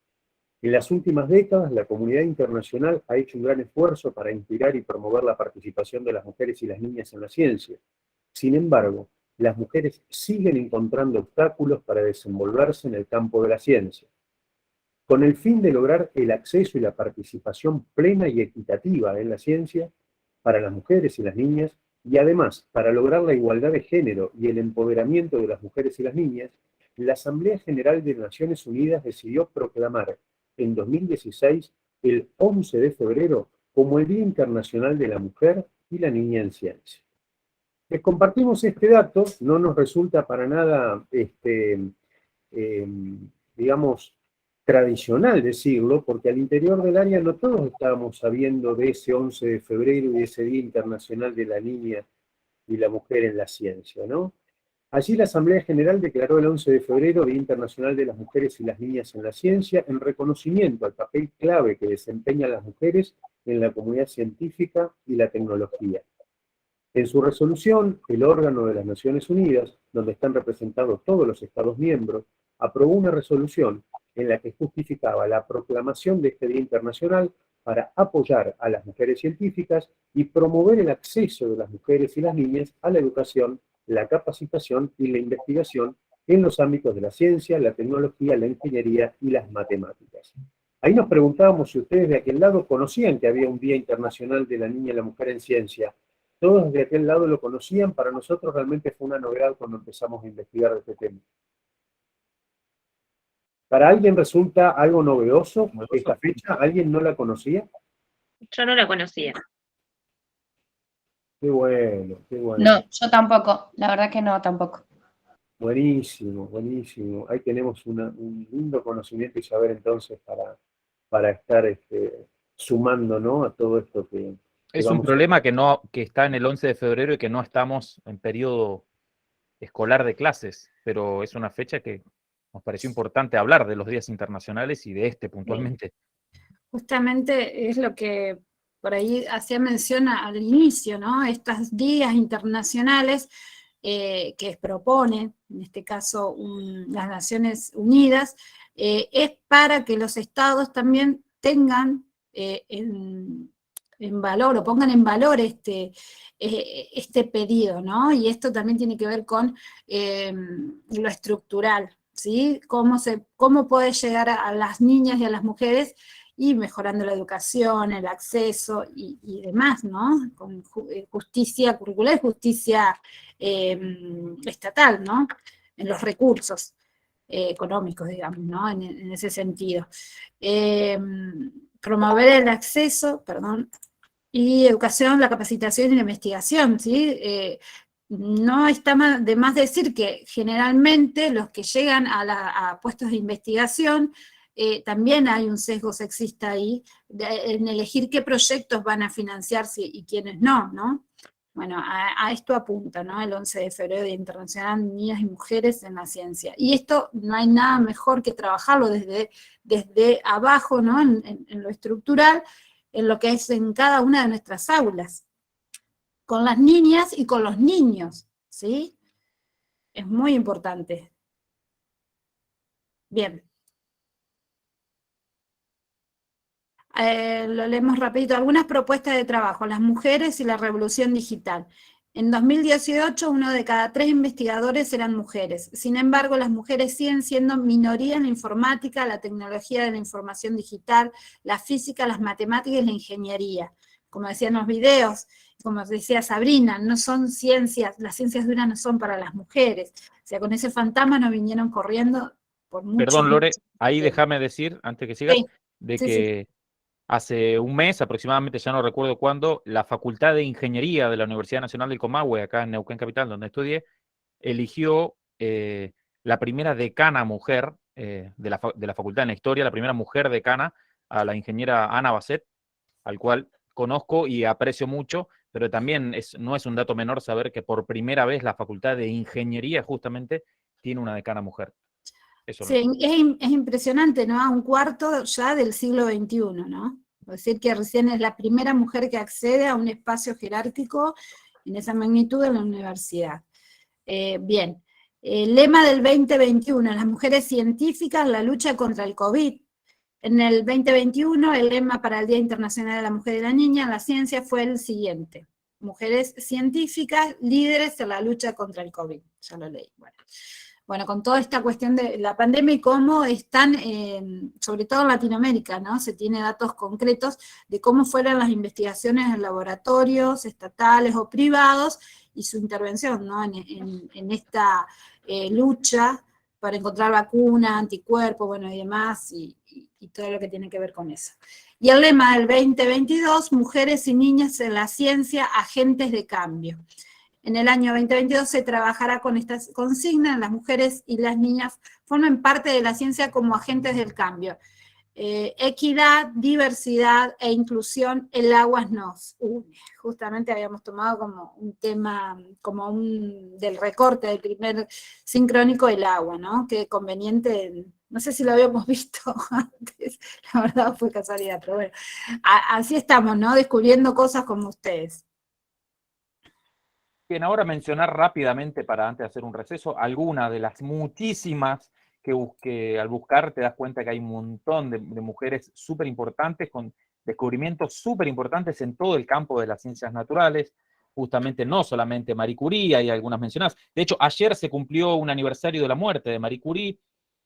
Speaker 3: En las últimas décadas, la comunidad internacional ha hecho un gran esfuerzo para inspirar y promover la participación de las mujeres y las niñas en la ciencia. Sin embargo, las mujeres siguen encontrando obstáculos para desenvolverse en el campo de la ciencia. Con el fin de lograr el acceso y la participación plena y equitativa en la ciencia para las mujeres y las niñas, y además para lograr la igualdad de género y el empoderamiento de las mujeres y las niñas, la Asamblea General de Naciones Unidas decidió proclamar en 2016 el 11 de febrero como el Día Internacional de la Mujer y la Niña en Ciencia. Les compartimos este dato, no nos resulta para nada, digamos, tradicional decirlo, porque al interior del área no todos estábamos sabiendo de ese 11 de febrero y de ese Día Internacional de la Niña y la Mujer en la Ciencia, ¿no? Allí la Asamblea General declaró el 11 de febrero Día Internacional de las Mujeres y las Niñas en la Ciencia en reconocimiento al papel clave que desempeñan las mujeres en la comunidad científica y la tecnología. En su resolución, el órgano de las Naciones Unidas, donde están representados todos los Estados miembros, aprobó una resolución en la que justificaba la proclamación de este Día Internacional para apoyar a las mujeres científicas y promover el acceso de las mujeres y las niñas a la educación, la capacitación y la investigación en los ámbitos de la ciencia, la tecnología, la ingeniería y las matemáticas. Ahí nos preguntábamos si ustedes de aquel lado conocían que había un Día Internacional de la Niña y la Mujer en Ciencia. Todos de aquel lado lo conocían, para nosotros realmente fue una novedad cuando empezamos a investigar este tema. ¿Para alguien resulta algo novedoso esta fecha? ¿Alguien no la conocía?
Speaker 11: Yo no la conocía.
Speaker 3: Qué bueno, qué bueno.
Speaker 12: No, yo tampoco, la verdad que no, tampoco.
Speaker 3: Buenísimo, buenísimo. Ahí tenemos un lindo conocimiento y saber entonces para estar sumando, ¿no?, a todo esto que
Speaker 2: es un problema que está en el 11 de febrero y que no estamos en periodo escolar de clases, pero es una fecha que nos pareció importante hablar de los días internacionales y de este puntualmente.
Speaker 1: Justamente es lo que por ahí hacía mención al inicio, ¿no? Estos días internacionales que propone, en este caso, las Naciones Unidas, es para que los estados también tengan en valor, o pongan en valor este pedido, ¿no? Y esto también tiene que ver con lo estructural, ¿sí? Cómo puede llegar a las niñas y a las mujeres y mejorando la educación, el acceso y demás, ¿no? Con justicia curricular, justicia estatal, ¿no? En los recursos económicos, digamos, ¿no? En ese sentido. Promover el acceso, y educación, la capacitación y la investigación, ¿sí? No está de más decir que generalmente los que llegan a puestos de investigación, también hay un sesgo sexista ahí, en elegir qué proyectos van a financiarse y quiénes no, ¿no? Bueno, a esto apunta, ¿no? El 11 de febrero, Día Internacional de Niñas y Mujeres en la Ciencia. Y esto no hay nada mejor que trabajarlo desde abajo, ¿no? En lo estructural, en lo que es en cada una de nuestras aulas, con las niñas y con los niños, ¿sí? Es muy importante. Bien. Lo leemos rapidito. Algunas propuestas de trabajo. Las mujeres y la revolución digital. En 2018, 1 de cada 3 investigadores eran mujeres. Sin embargo, las mujeres siguen siendo minoría en la informática, la tecnología de la información digital, la física, las matemáticas y la ingeniería. Como decían los videos, como decía Sabrina, no son ciencias, las ciencias duras no son para las mujeres. O sea, con ese fantasma nos vinieron corriendo por mucho.
Speaker 2: Perdón, Lore, ahí déjame decir, antes que sigas,
Speaker 1: Sí,
Speaker 2: de
Speaker 1: sí,
Speaker 2: que hace un mes aproximadamente, ya no recuerdo cuándo, la Facultad de Ingeniería de la Universidad Nacional del Comahue, acá en Neuquén Capital, donde estudié, eligió la primera decana mujer de la Facultad en la Historia, la primera mujer decana, a la ingeniera Ana Basset, al cual conozco y aprecio mucho, pero también no es un dato menor saber que por primera vez la Facultad de Ingeniería justamente tiene una decana mujer. Eso
Speaker 1: sí, es impresionante, ¿no? A un cuarto ya del siglo XXI, ¿no? Es decir, que recién es la primera mujer que accede a un espacio jerárquico en esa magnitud en la universidad. Bien, el lema del 2021, las mujeres científicas, la lucha contra el COVID. En el 2021, el lema para el Día Internacional de la Mujer y la Niña en la Ciencia fue el siguiente: mujeres científicas, líderes en la lucha contra el COVID. Ya lo leí, bueno, con toda esta cuestión de la pandemia y cómo están, sobre todo en Latinoamérica, ¿no? Se tiene datos concretos de cómo fueron las investigaciones en laboratorios estatales o privados y su intervención, ¿no? En esta lucha para encontrar vacunas, anticuerpos, bueno, y demás, y todo lo que tiene que ver con eso. Y el lema del 2022, mujeres y niñas en la ciencia, agentes de cambio. En el año 2022 se trabajará con estas consignas: las mujeres y las niñas forman parte de la ciencia como agentes del cambio. Equidad, diversidad e inclusión, el agua nos une. Justamente habíamos tomado como un tema, del recorte del primer sincrónico, el agua, ¿no? Qué conveniente, no sé si lo habíamos visto antes, la verdad fue casualidad, pero bueno, así estamos, ¿no? Descubriendo cosas como ustedes.
Speaker 2: Bien, ahora mencionar rápidamente, para antes de hacer un receso, algunas de las muchísimas que al buscar te das cuenta que hay un montón de mujeres súper importantes, con descubrimientos súper importantes en todo el campo de las ciencias naturales, justamente no solamente Marie Curie, hay algunas mencionadas. De hecho, ayer se cumplió un aniversario de la muerte de Marie Curie,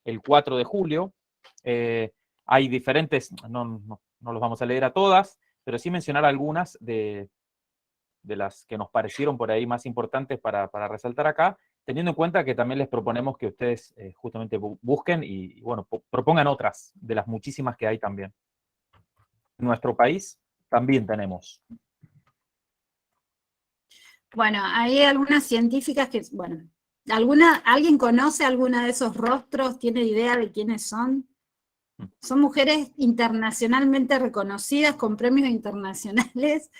Speaker 2: el 4 de julio. Hay diferentes, no los vamos a leer a todas, pero sí mencionar algunas de las que nos parecieron por ahí más importantes para resaltar acá, teniendo en cuenta que también les proponemos que ustedes justamente busquen y bueno, propongan otras de las muchísimas que hay también. En nuestro país también tenemos.
Speaker 1: Bueno, hay algunas científicas que, bueno, ¿alguien conoce alguna de esos rostros? ¿Tiene idea de quiénes son? Son mujeres internacionalmente reconocidas, con premios internacionales,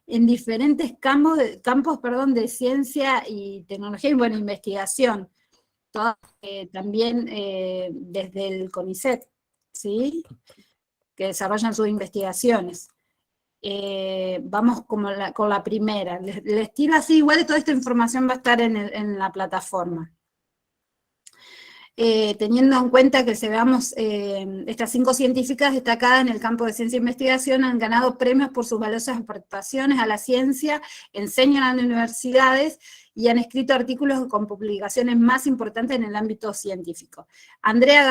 Speaker 1: en diferentes campos de ciencia y tecnología y, bueno, investigación. Todas también desde el CONICET, ¿sí? Que desarrollan sus investigaciones. Vamos con la primera. Les tiro así, igual toda esta información va a estar en la plataforma. Teniendo en cuenta que estas 5 científicas destacadas en el campo de ciencia e investigación han ganado premios por sus valiosas aportaciones a la ciencia, enseñan en las universidades y han escrito artículos con publicaciones más importantes en el ámbito científico. Andrea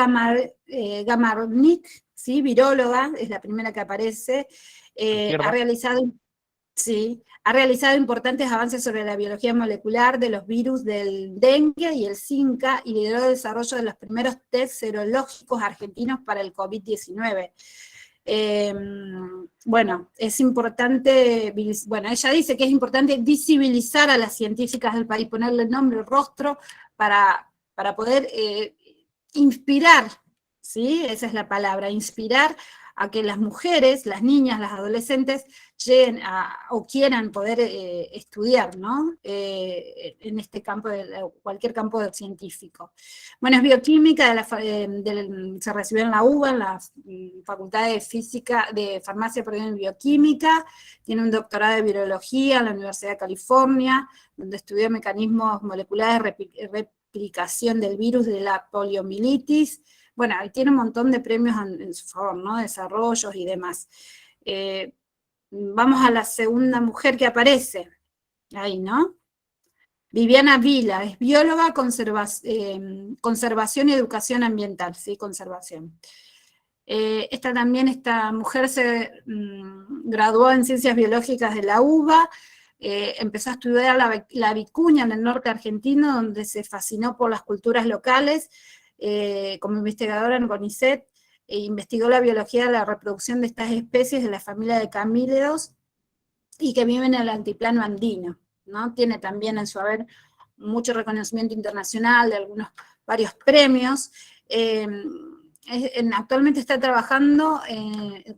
Speaker 1: Gamarnik, ¿sí? Viróloga, es la primera que aparece.
Speaker 2: Izquierda.
Speaker 1: Ha realizado importantes avances sobre la biología molecular de los virus del dengue y el Zika, y lideró el desarrollo de los primeros test serológicos argentinos para el COVID-19. Bueno, es importante, bueno, ella dice que es importante visibilizar a las científicas del país, ponerle nombre, rostro, para poder inspirar, ¿sí? Esa es la palabra, inspirar a que las mujeres, las niñas, las adolescentes lleguen o quieran poder estudiar, ¿no? En este campo, cualquier campo científico. Bueno, es bioquímica, se recibió en la UBA, en la Facultad de Farmacia, perdón, en bioquímica, tiene un doctorado de virología en la Universidad de California, donde estudió mecanismos moleculares de replicación del virus de la poliomielitis. Bueno, tiene un montón de premios en su favor, ¿no? Desarrollos y demás. Vamos a la segunda mujer que aparece, ahí, ¿no? Viviana Vila, es bióloga, conservación y educación ambiental, ¿sí? Conservación. Esta mujer se graduó en Ciencias Biológicas de la UBA, empezó a estudiar la vicuña en el norte argentino, donde se fascinó por las culturas locales. Como investigadora en CONICET, investigó la biología de la reproducción de estas especies de la familia de camílidos y que viven en el altiplano andino, ¿no? Tiene también en su haber mucho reconocimiento internacional, de varios premios. Actualmente está trabajando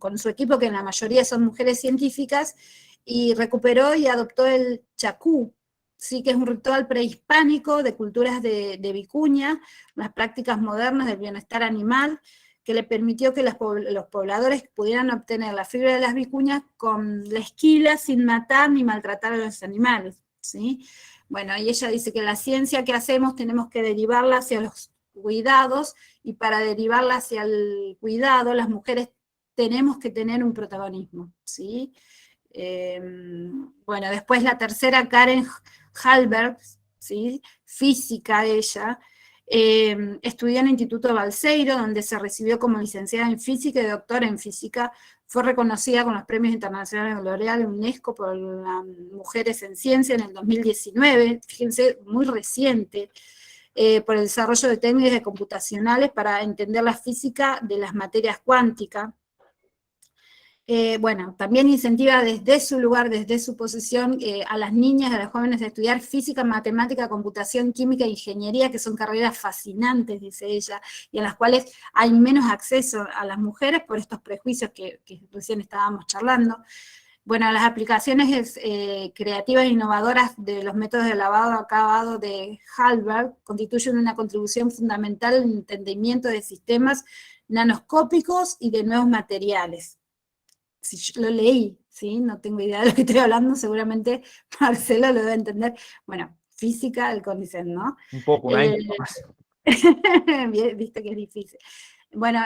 Speaker 1: con su equipo, que en la mayoría son mujeres científicas, y recuperó y adoptó el chacú, sí, que es un ritual prehispánico de culturas de vicuña, las prácticas modernas del bienestar animal, que le permitió que los pobladores pudieran obtener la fibra de las vicuñas con la esquila sin matar ni maltratar a los animales, ¿sí? Bueno, y ella dice que la ciencia que hacemos tenemos que derivarla hacia los cuidados, y para derivarla hacia el cuidado, las mujeres tenemos que tener un protagonismo, ¿sí? Bueno, después la tercera, Karen Hallberg, ¿sí? Física ella, estudió en el Instituto Balseiro, donde se recibió como licenciada en física y doctora en física. Fue reconocida con los premios internacionales de L'Oréal y UNESCO por las Mujeres en Ciencia en el 2019, fíjense, muy reciente, por el desarrollo de técnicas computacionales para entender la física de las materias cuánticas. Bueno, también incentiva desde su lugar, desde su posición, a las niñas, a las jóvenes a estudiar física, matemática, computación, química e ingeniería, que son carreras fascinantes, dice ella, y a las cuales hay menos acceso a las mujeres por estos prejuicios que recién estábamos charlando. Bueno, las aplicaciones creativas e innovadoras de los métodos de lavado acabado de Hallberg constituyen una contribución fundamental en el entendimiento de sistemas nanoscópicos y de nuevos materiales. Si yo lo leí, ¿sí? No tengo idea de lo que estoy hablando, seguramente Marcelo lo debe entender. Bueno, física del CONICET, ¿no?
Speaker 2: Un poco, un año más.
Speaker 1: Viste que es difícil. Bueno,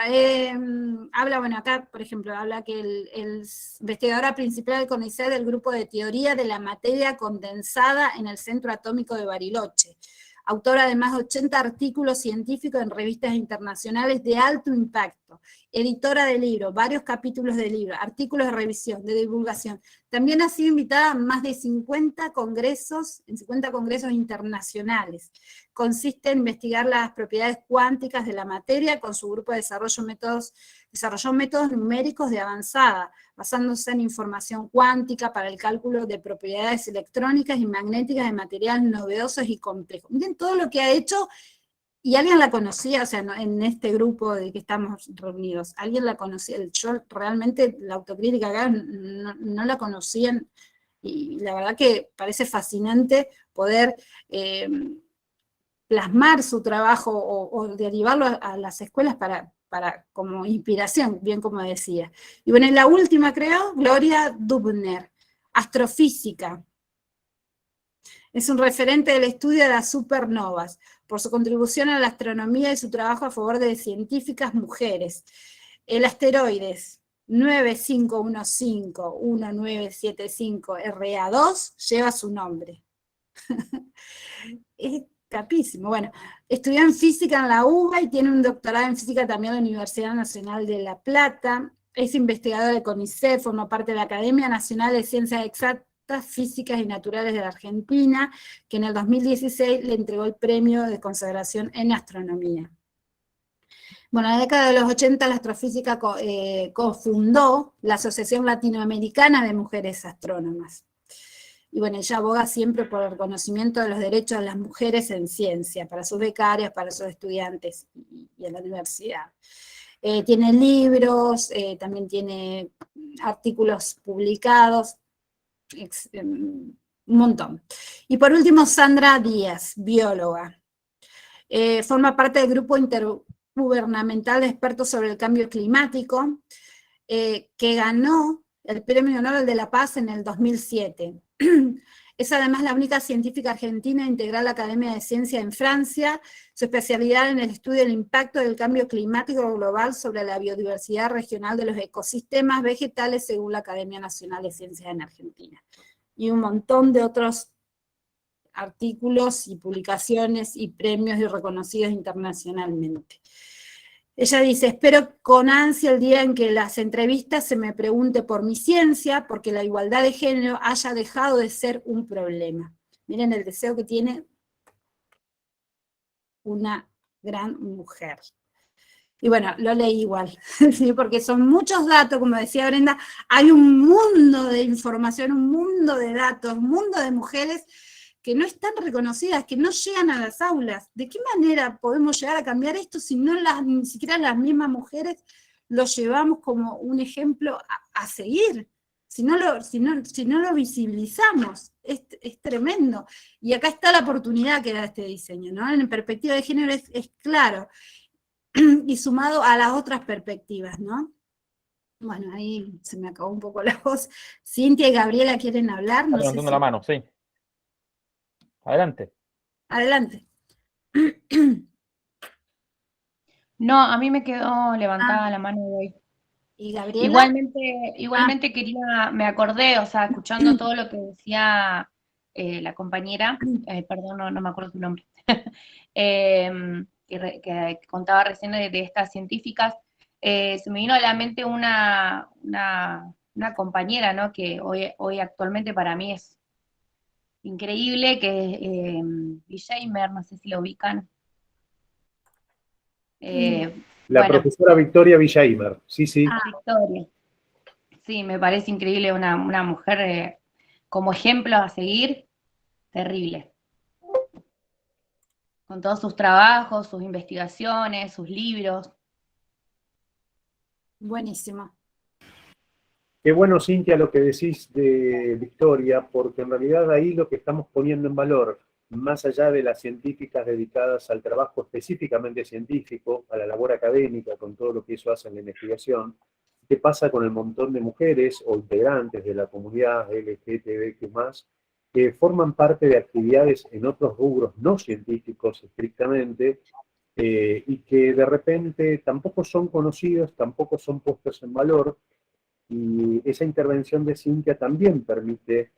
Speaker 1: habla, bueno, acá, por ejemplo, habla que el investigadora principal del CONICET del grupo de teoría de la materia condensada en el Centro Atómico de Bariloche. Autora de más de 80 artículos científicos en revistas internacionales de alto impacto, editora de libros, varios capítulos de libros, artículos de revisión, de divulgación. También ha sido invitada a más de 50 congresos, en 50 congresos internacionales. Consiste en investigar las propiedades cuánticas de la materia con su grupo de desarrolló métodos numéricos de avanzada, basándose en información cuántica para el cálculo de propiedades electrónicas y magnéticas de materiales novedosos y complejos. Miren todo lo que ha hecho, y alguien la conocía, o sea, en este grupo de que estamos reunidos, alguien la conocía. Yo realmente la autocrítica acá no la conocían, y la verdad que parece fascinante poder plasmar su trabajo o derivarlo a las escuelas para como inspiración, bien como decía. Y bueno, la última, creo, Gloria Dubner, astrofísica. Es un referente del estudio de las supernovas, por su contribución a la astronomía y su trabajo a favor de científicas mujeres. El asteroides 9515-1975 RA2 lleva su nombre. capísimo. Bueno, estudió en física en la UBA y tiene un doctorado en física también en la Universidad Nacional de La Plata. Es investigadora de CONICET, forma parte de la Academia Nacional de Ciencias Exactas, Físicas y Naturales de la Argentina, que en el 2016 le entregó el premio de consagración en astronomía. Bueno, en la década de los 80 la astrofísica cofundó la Asociación Latinoamericana de Mujeres Astrónomas. Y bueno, ella aboga siempre por el reconocimiento de los derechos de las mujeres en ciencia, para sus becarias, para sus estudiantes y en la universidad. Tiene libros, también tiene artículos publicados, un montón. Y por último, Sandra Díaz, bióloga. Forma parte del grupo intergubernamental de expertos sobre el cambio climático, que ganó el Premio Nobel de la Paz en el 2007. Es además la única científica argentina en integrar la Academia de Ciencia en Francia, su especialidad en el estudio del impacto del cambio climático global sobre la biodiversidad regional de los ecosistemas vegetales según la Academia Nacional de Ciencias en Argentina. Y un montón de otros artículos y publicaciones y premios y reconocidos internacionalmente. Ella dice, espero con ansia el día en que las entrevistas se me pregunte por mi ciencia, porque la igualdad de género haya dejado de ser un problema. Miren el deseo que tiene una gran mujer. Y bueno, lo leí igual, ¿sí? Porque son muchos datos, como decía Brenda, hay un mundo de información, un mundo de datos, un mundo de mujeres que no están reconocidas, que no llegan a las aulas. ¿De qué manera podemos llegar a cambiar esto si no ni siquiera las mismas mujeres lo llevamos como un ejemplo a seguir? Si no lo visibilizamos, es tremendo. Y acá está la oportunidad que da este diseño, ¿no? En perspectiva de género es claro, y sumado a las otras perspectivas, ¿no? Bueno, ahí se me acabó un poco la voz. Cintia y Gabriela quieren hablar. No sé
Speaker 2: Levantando la mano, sí. Adelante.
Speaker 1: Adelante.
Speaker 12: No, a mí me quedó levantada la mano de hoy.
Speaker 1: ¿Y Gabriela?
Speaker 12: Igualmente me acordé, o sea, escuchando todo lo que decía la compañera, perdón, no me acuerdo su nombre, que contaba recién de estas científicas, se me vino a la mente una compañera, ¿no? Que hoy actualmente para mí es increíble, que es Bisheimer, no sé si lo ubican.
Speaker 3: La profesora Victoria Villaimer, sí, sí.
Speaker 12: Victoria. Sí, me parece increíble, una mujer como ejemplo a seguir, terrible. Con todos sus trabajos, sus investigaciones, sus libros.
Speaker 1: Buenísimo.
Speaker 3: Qué bueno, Cintia, lo que decís de Victoria, porque en realidad ahí lo que estamos poniendo en valor, más allá de las científicas dedicadas al trabajo específicamente científico, a la labor académica, con todo lo que eso hace en la investigación, ¿qué pasa con el montón de mujeres o integrantes de la comunidad LGTBQ+, que forman parte de actividades en otros rubros no científicos estrictamente, y que de repente tampoco son conocidos, tampoco son puestos en valor? Y esa intervención de Cintia también permite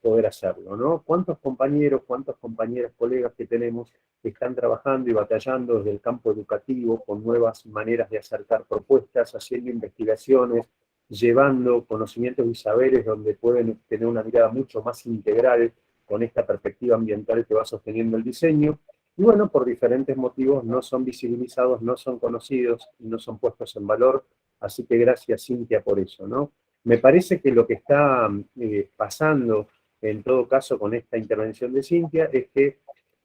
Speaker 3: poder hacerlo, ¿no? ¿Cuántos compañeros, cuántas compañeras, colegas que tenemos que están trabajando y batallando desde el campo educativo con nuevas maneras de acercar propuestas, haciendo investigaciones, llevando conocimientos y saberes donde pueden tener una mirada mucho más integral con esta perspectiva ambiental que va sosteniendo el diseño? Y bueno, por diferentes motivos no son visibilizados, no son conocidos y no son puestos en valor. Así que gracias, Cintia, por eso, ¿no? Me parece que lo que está pasando, en todo caso, con esta intervención de Cintia, es que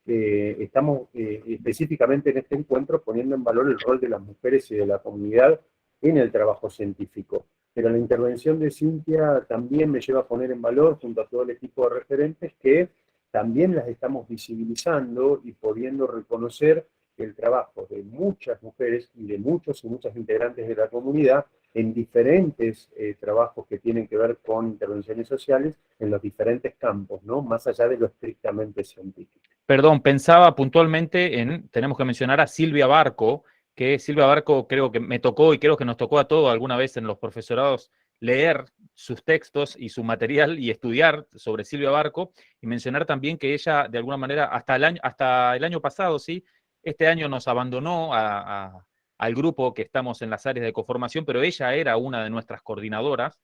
Speaker 3: estamos específicamente en este encuentro poniendo en valor el rol de las mujeres y de la comunidad en el trabajo científico. Pero la intervención de Cintia también me lleva a poner en valor, junto a todo el equipo de referentes, que también las estamos visibilizando y pudiendo reconocer el trabajo de muchas mujeres y de muchos y muchas integrantes de la comunidad en diferentes trabajos que tienen que ver con intervenciones sociales en los diferentes campos, ¿no? Más allá de lo estrictamente científico.
Speaker 2: Perdón, pensaba puntualmente tenemos que mencionar a Silvia Barco, que Silvia Barco creo que me tocó y creo que nos tocó a todos alguna vez en los profesorados leer sus textos y su material y estudiar sobre Silvia Barco, y mencionar también que ella, de alguna manera, hasta el año pasado, ¿sí? Este año nos abandonó al grupo que estamos en las áreas de coformación, pero ella era una de nuestras coordinadoras,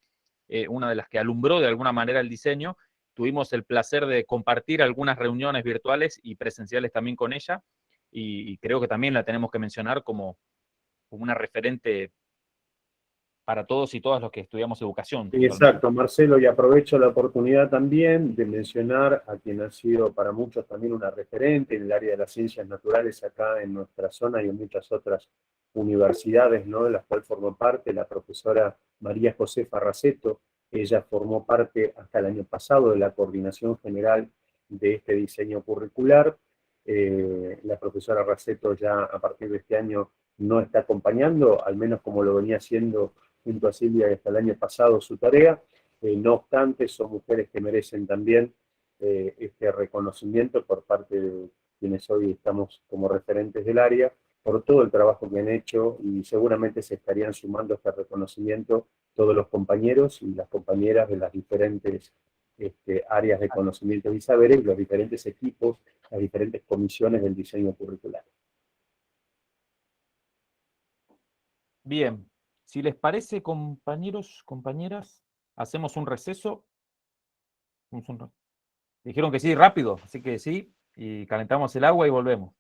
Speaker 2: una de las que alumbró de alguna manera el diseño. Tuvimos el placer de compartir algunas reuniones virtuales y presenciales también con ella, y creo que también la tenemos que mencionar como una referente para todos y todas los que estudiamos educación.
Speaker 3: Exacto, Marcelo, y aprovecho la oportunidad también de mencionar a quien ha sido para muchos también una referente en el área de las ciencias naturales acá en nuestra zona y en muchas otras universidades, ¿no?, de las cuales formó parte la profesora María Josefa Raceto. Ella formó parte hasta el año pasado de la coordinación general de este diseño curricular. La profesora Raceto ya a partir de este año no está acompañando, al menos como lo venía haciendo junto a Silvia hasta el año pasado su tarea. No obstante, son mujeres que merecen también este reconocimiento por parte de quienes hoy estamos como referentes del área, por todo el trabajo que han hecho, y seguramente se estarían sumando a este reconocimiento todos los compañeros y las compañeras de las diferentes áreas de conocimientos y saberes, los diferentes equipos, las diferentes comisiones del diseño curricular.
Speaker 2: Bien, si les parece, compañeros, compañeras, hacemos un receso. Dijeron que sí, rápido, así que sí, y calentamos el agua y volvemos.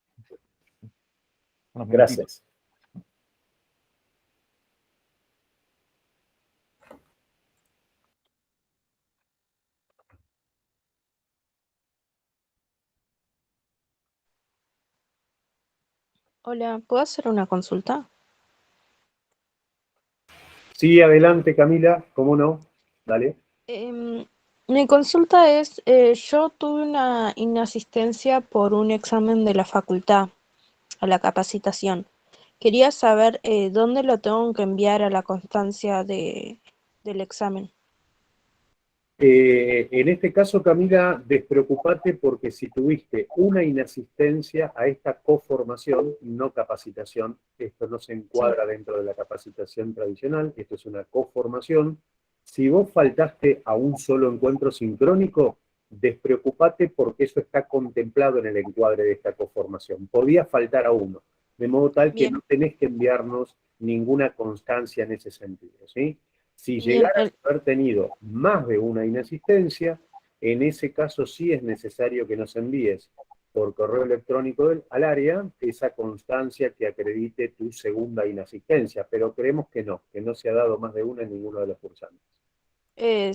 Speaker 2: Unos minutitos.
Speaker 3: Gracias.
Speaker 13: Hola, ¿puedo hacer una consulta?
Speaker 3: Sí, adelante, Camila, ¿cómo no? Dale.
Speaker 13: Mi consulta es, yo tuve una inasistencia por un examen de la facultad, a la capacitación. Quería saber dónde lo tengo que enviar a la constancia del examen.
Speaker 3: En este caso, Camila, despreocupate porque si tuviste una inasistencia a esta coformación, no capacitación, esto no se encuadra dentro de la capacitación tradicional, esto es una coformación. Si vos faltaste a un solo encuentro sincrónico, despreocupate porque eso está contemplado en el encuadre de esta coformación. Podía faltar a uno, de modo tal que no tenés que enviarnos ninguna constancia en ese sentido, ¿sí? Si llegaras a haber tenido más de una inasistencia, en ese caso sí es necesario que nos envíes por correo electrónico al área esa constancia que acredite tu segunda inasistencia, pero creemos que no se ha dado más de una en ninguno de los cursantes.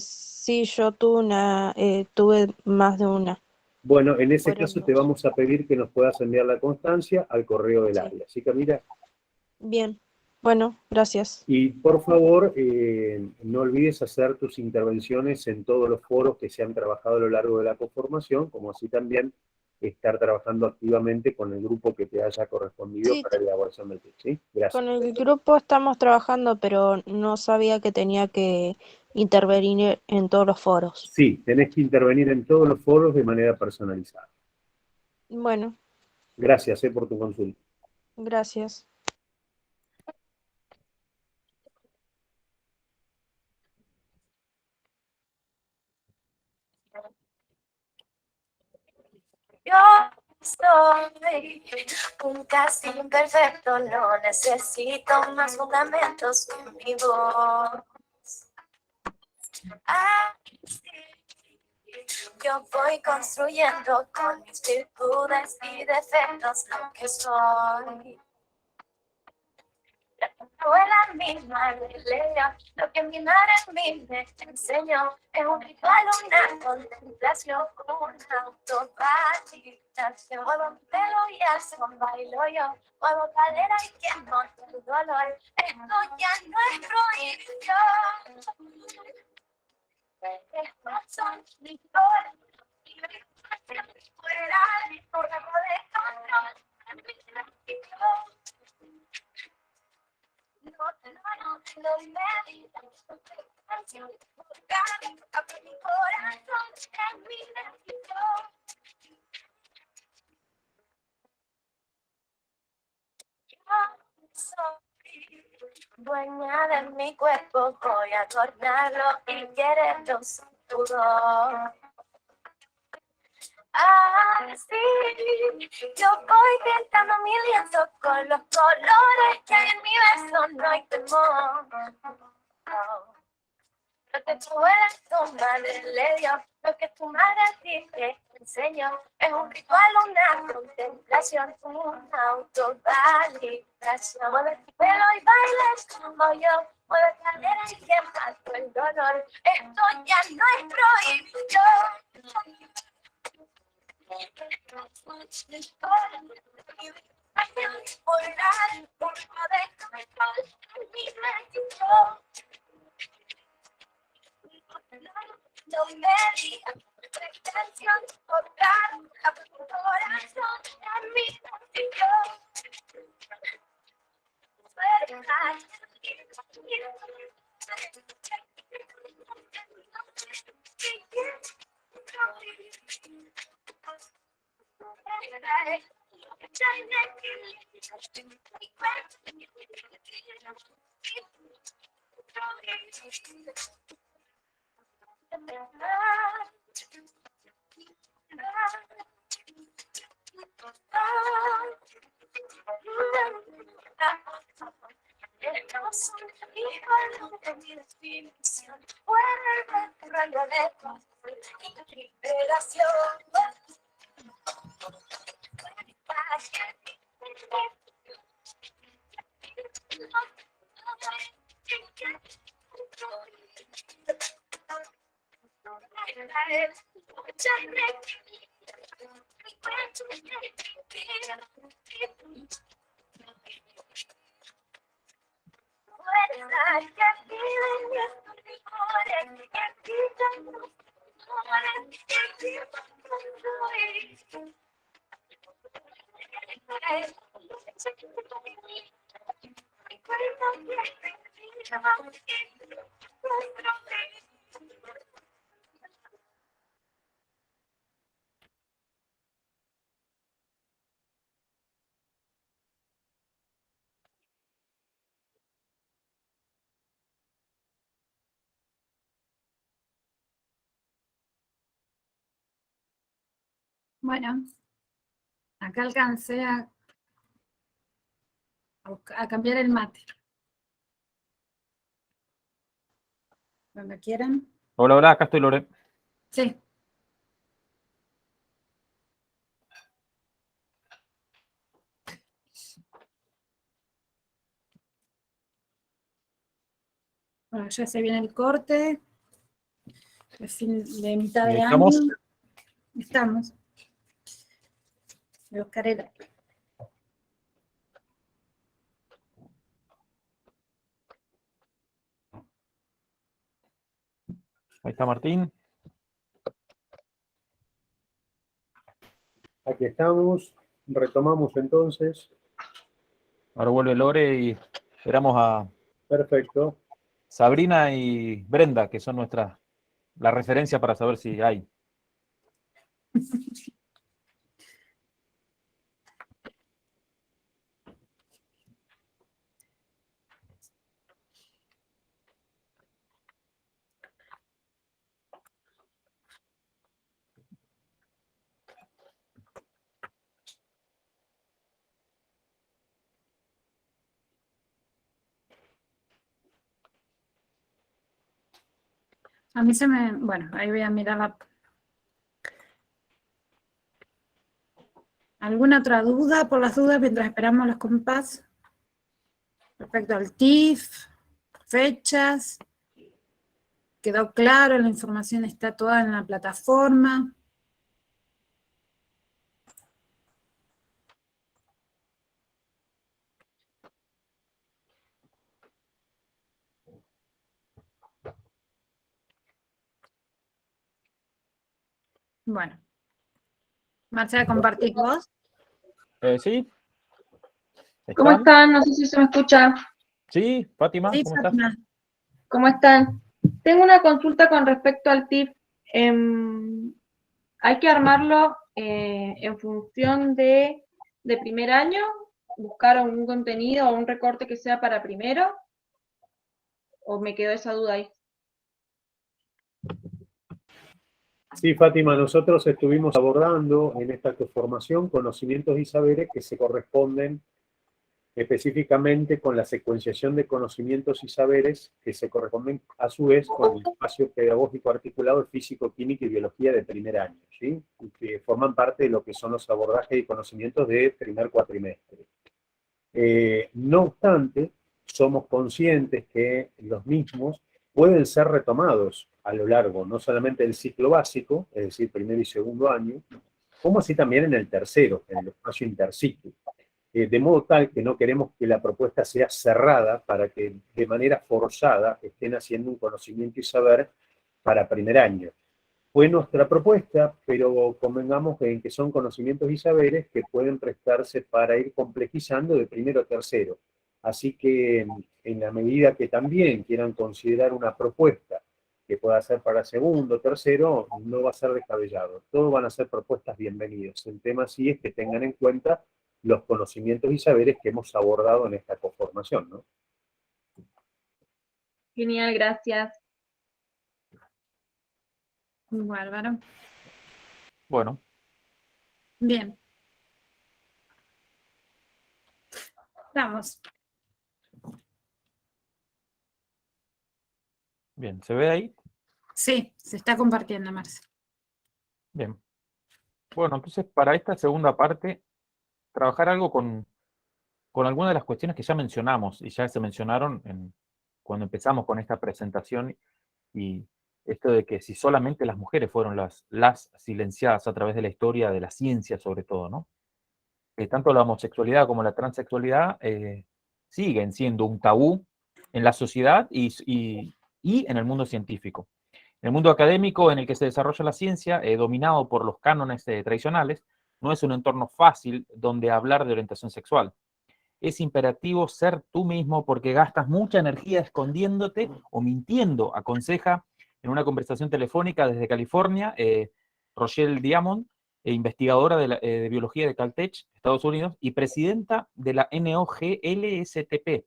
Speaker 13: Sí, yo tuve más de una.
Speaker 3: Bueno, en ese caso te vamos a pedir que nos puedas enviar la constancia al correo del área. ¿Sí, Camila?
Speaker 13: Bien, bueno, gracias.
Speaker 3: Y por favor, no olvides hacer tus intervenciones en todos los foros que se han trabajado a lo largo de la coformación, como así también estar trabajando activamente con el grupo que te haya correspondido para la elaboración del texto. ¿Sí? Gracias.
Speaker 13: Con el grupo estamos trabajando, pero no sabía que tenía que intervenir en todos los foros.
Speaker 3: Sí, tenés que intervenir en todos los foros de manera personalizada.
Speaker 13: Bueno,
Speaker 3: Gracias por tu consulta.
Speaker 13: gracias.
Speaker 14: Yo soy un casting perfecto, no necesito más fundamentos que mi voz. Así, yo voy construyendo con mis virtudes y defectos lo que soy. No es la misma leo, lo que mi madre en mí me enseñó es un ritual, una contemplación, una autovalidación. Muevo mi pelo y al son bailo yo, muevo cadera y quien no el dolor. Esto ya no es prohibición. Estos son mis flores, fuera de tu rango de control. No medita, canción, abre mi corazón, en mi decisión. Yo soy Dueña de mi cuerpo, voy a adornarlo y quererlo sin pudor. Así, yo voy pintando mi lienzo con los colores que hay en mi beso, no hay temor. Lo que tu madre le dio, lo que tu madre a ti te enseñó, es un ritual, una contemplación, una autovalidación. Mueve tu pelo y bailes como yo, mueve cadera y quema todo el dolor. Esto ya no es prohibido. Volar por no me digas pretensión, tocar a tu corazón en mi posición. De mi definición, vuelve cerrando letras y liberación.
Speaker 1: Bueno, acá alcancé a cambiar el mate. Cuando quieran.
Speaker 2: Hola, hola, acá estoy, Lore.
Speaker 1: Sí. Bueno, ya se viene el corte. El fin de mitad de año.
Speaker 2: ¿Estamos?
Speaker 1: Estamos. Voy a buscar el...
Speaker 2: Ahí está Martín.
Speaker 3: Aquí estamos, retomamos entonces.
Speaker 2: Ahora vuelve Lore y esperamos a
Speaker 3: Perfecto.
Speaker 2: Sabrina y Brenda, que son la referencia para saber si hay.
Speaker 1: A mí se me... Bueno, ahí voy a mirar ¿Alguna otra duda? Por las dudas, mientras esperamos los compás. Respecto al TIF, fechas. ¿Quedó claro? La información está toda en la plataforma. Bueno. Marcela, ¿compartís vos?
Speaker 2: ¿Sí?
Speaker 15: ¿Cómo están? No sé si se me escucha.
Speaker 2: Sí, Fátima,
Speaker 1: Sí,
Speaker 2: ¿cómo
Speaker 1: Fátima.
Speaker 2: estás?
Speaker 15: ¿Cómo están? Tengo una consulta con respecto al TIF. ¿Hay que armarlo en función de primer año? ¿Buscar un contenido o un recorte que sea para primero? ¿O me quedó esa duda ahí?
Speaker 3: Sí, Fátima, nosotros estuvimos abordando en esta formación conocimientos y saberes que se corresponden específicamente con la secuenciación de conocimientos y saberes que se corresponden a su vez con el espacio pedagógico articulado de físico, química y biología de primer año, ¿sí? Y que forman parte de lo que son los abordajes y conocimientos de primer cuatrimestre. No obstante, somos conscientes que los mismos pueden ser retomados a lo largo no solamente del ciclo básico, es decir, primer y segundo año, como así también en el tercero, en el espacio interciclo. De modo tal que no queremos que la propuesta sea cerrada para que de manera forzada estén haciendo un conocimiento y saber para primer año. Fue nuestra propuesta, pero convengamos en que son conocimientos y saberes que pueden prestarse para ir complejizando de primero a tercero. Así que en la medida que también quieran considerar una propuesta que pueda ser para segundo, tercero, no va a ser descabellado. Todos van a ser propuestas bienvenidas. El tema sí es que tengan en cuenta los conocimientos y saberes que hemos abordado en esta conformación, ¿no?
Speaker 15: Genial, gracias.
Speaker 1: Bárbaro.
Speaker 2: Bueno,
Speaker 1: Bien. Vamos.
Speaker 2: bien, ¿se ve ahí?
Speaker 1: Sí, se está compartiendo, Marce.
Speaker 2: Bien. Bueno, entonces para esta segunda parte, trabajar algo con algunas de las cuestiones que ya mencionamos y ya se mencionaron cuando empezamos con esta presentación, y esto de que si solamente las mujeres fueron las silenciadas a través de la historia de la ciencia sobre todo, ¿no? Tanto la homosexualidad como la transexualidad siguen siendo un tabú en la sociedad y en el mundo científico. En el mundo académico en el que se desarrolla la ciencia, dominado por los cánones tradicionales, no es un entorno fácil donde hablar de orientación sexual. Es imperativo ser tú mismo porque gastas mucha energía escondiéndote o mintiendo, aconseja en una conversación telefónica desde California Rochelle Diamond, investigadora de biología de Caltech, Estados Unidos, y presidenta de la NOGLSTP,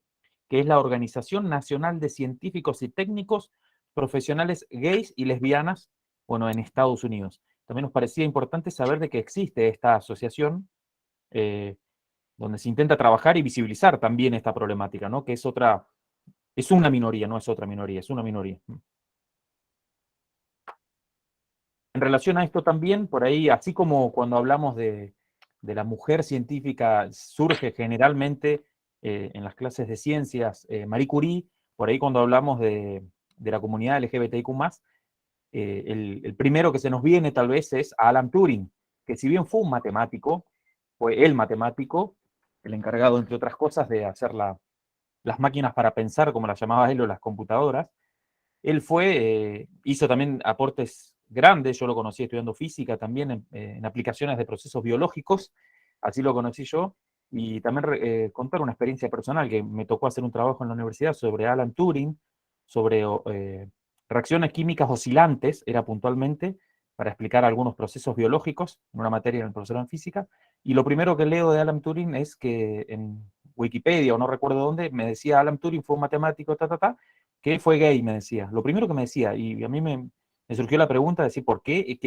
Speaker 2: que es la Organización Nacional de Científicos y Técnicos Profesionales Gays y Lesbianas, bueno, en Estados Unidos. También nos parecía importante saber de que existe esta asociación donde se intenta trabajar y visibilizar también esta problemática, ¿no? Que es una minoría, no es otra minoría, es una minoría. En relación a esto también, por ahí, así como cuando hablamos de la mujer científica, surge generalmente en las clases de ciencias Marie Curie, por ahí cuando hablamos de la comunidad LGBTIQ+, el primero que se nos viene tal vez es Alan Turing, que si bien fue un matemático, fue el matemático, el encargado, entre otras cosas, de hacer las máquinas para pensar, como las llamaba él, o las computadoras. Él hizo también aportes grandes, yo lo conocí estudiando física también en aplicaciones de procesos biológicos, así lo conocí yo, y también contar una experiencia personal, que me tocó hacer un trabajo en la universidad sobre Alan Turing, sobre reacciones químicas oscilantes, era puntualmente, para explicar algunos procesos biológicos, en una materia en el profesor en física, y lo primero que leo de Alan Turing es que en Wikipedia, o no recuerdo dónde, me decía Alan Turing fue un matemático, que él fue gay, me decía. Lo primero que me decía, y a mí me surgió la pregunta de decir, ¿por qué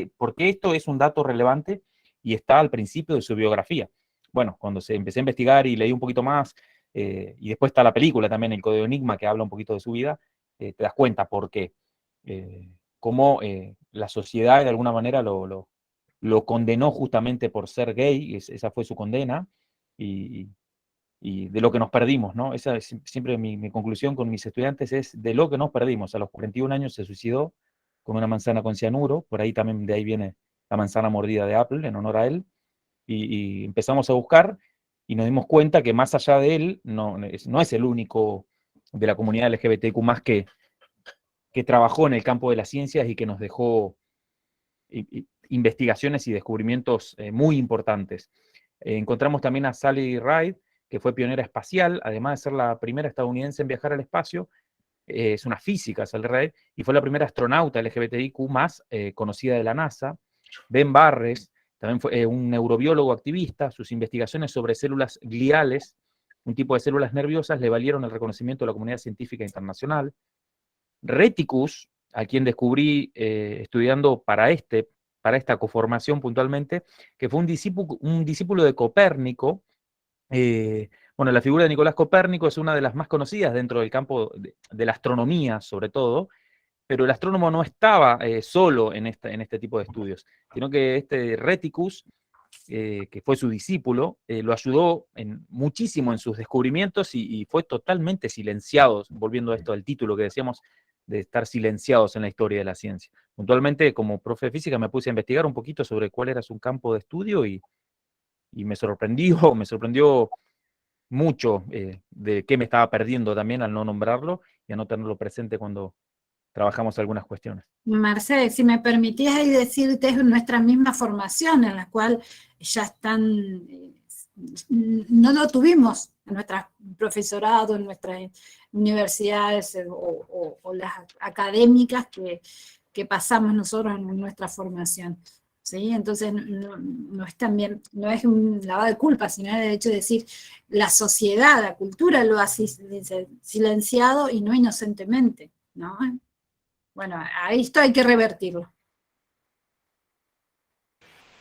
Speaker 2: esto es un dato relevante y está al principio de su biografía? Bueno, cuando empecé a investigar y leí un poquito más, y después está la película también, El Código Enigma, que habla un poquito de su vida, te das cuenta por qué. Cómo la sociedad de alguna manera lo condenó justamente por ser gay, esa fue su condena, y de lo que nos perdimos, ¿no? Esa es siempre mi conclusión con mis estudiantes, es de lo que nos perdimos. A los 41 años se suicidó con una manzana con cianuro, por ahí también de ahí viene la manzana mordida de Apple, en honor a él, y empezamos a buscar, y nos dimos cuenta que más allá de él, no es el único de la comunidad LGBTQ+, que trabajó en el campo de las ciencias y que nos dejó investigaciones y descubrimientos muy importantes. Encontramos también a Sally Ride, que fue pionera espacial, además de ser la primera estadounidense en viajar al espacio. Es una física, Sally Ride, y fue la primera astronauta LGBTIQ+, conocida de la NASA. Ben Barres, también fue un neurobiólogo activista. Sus investigaciones sobre células gliales, un tipo de células nerviosas, le valieron el reconocimiento de la comunidad científica internacional. Reticus, a quien descubrí estudiando para esta coformación puntualmente, que fue un discípulo de Copérnico. Bueno, la figura de Nicolás Copérnico es una de las más conocidas dentro del campo de la astronomía, sobre todo, pero el astrónomo no estaba solo en este tipo de estudios, sino que este Reticus, que fue su discípulo, lo ayudó muchísimo en sus descubrimientos y fue totalmente silenciado, volviendo a esto del título que decíamos, de estar silenciados en la historia de la ciencia. Puntualmente, como profe de física, me puse a investigar un poquito sobre cuál era su campo de estudio y me sorprendió mucho de qué me estaba perdiendo también al no nombrarlo y a no tenerlo presente cuando trabajamos algunas cuestiones.
Speaker 1: Mercedes, si me permitís ahí decirte, es nuestra misma formación en la cual ya están, no lo tuvimos en nuestro profesorado, en nuestras universidades o las académicas que pasamos nosotros en nuestra formación. ¿Sí? Entonces no es también, no es un lavado de culpa, sino el hecho de decir, la sociedad, la cultura lo ha silenciado y no inocentemente, ¿no? Bueno, a esto hay que revertirlo.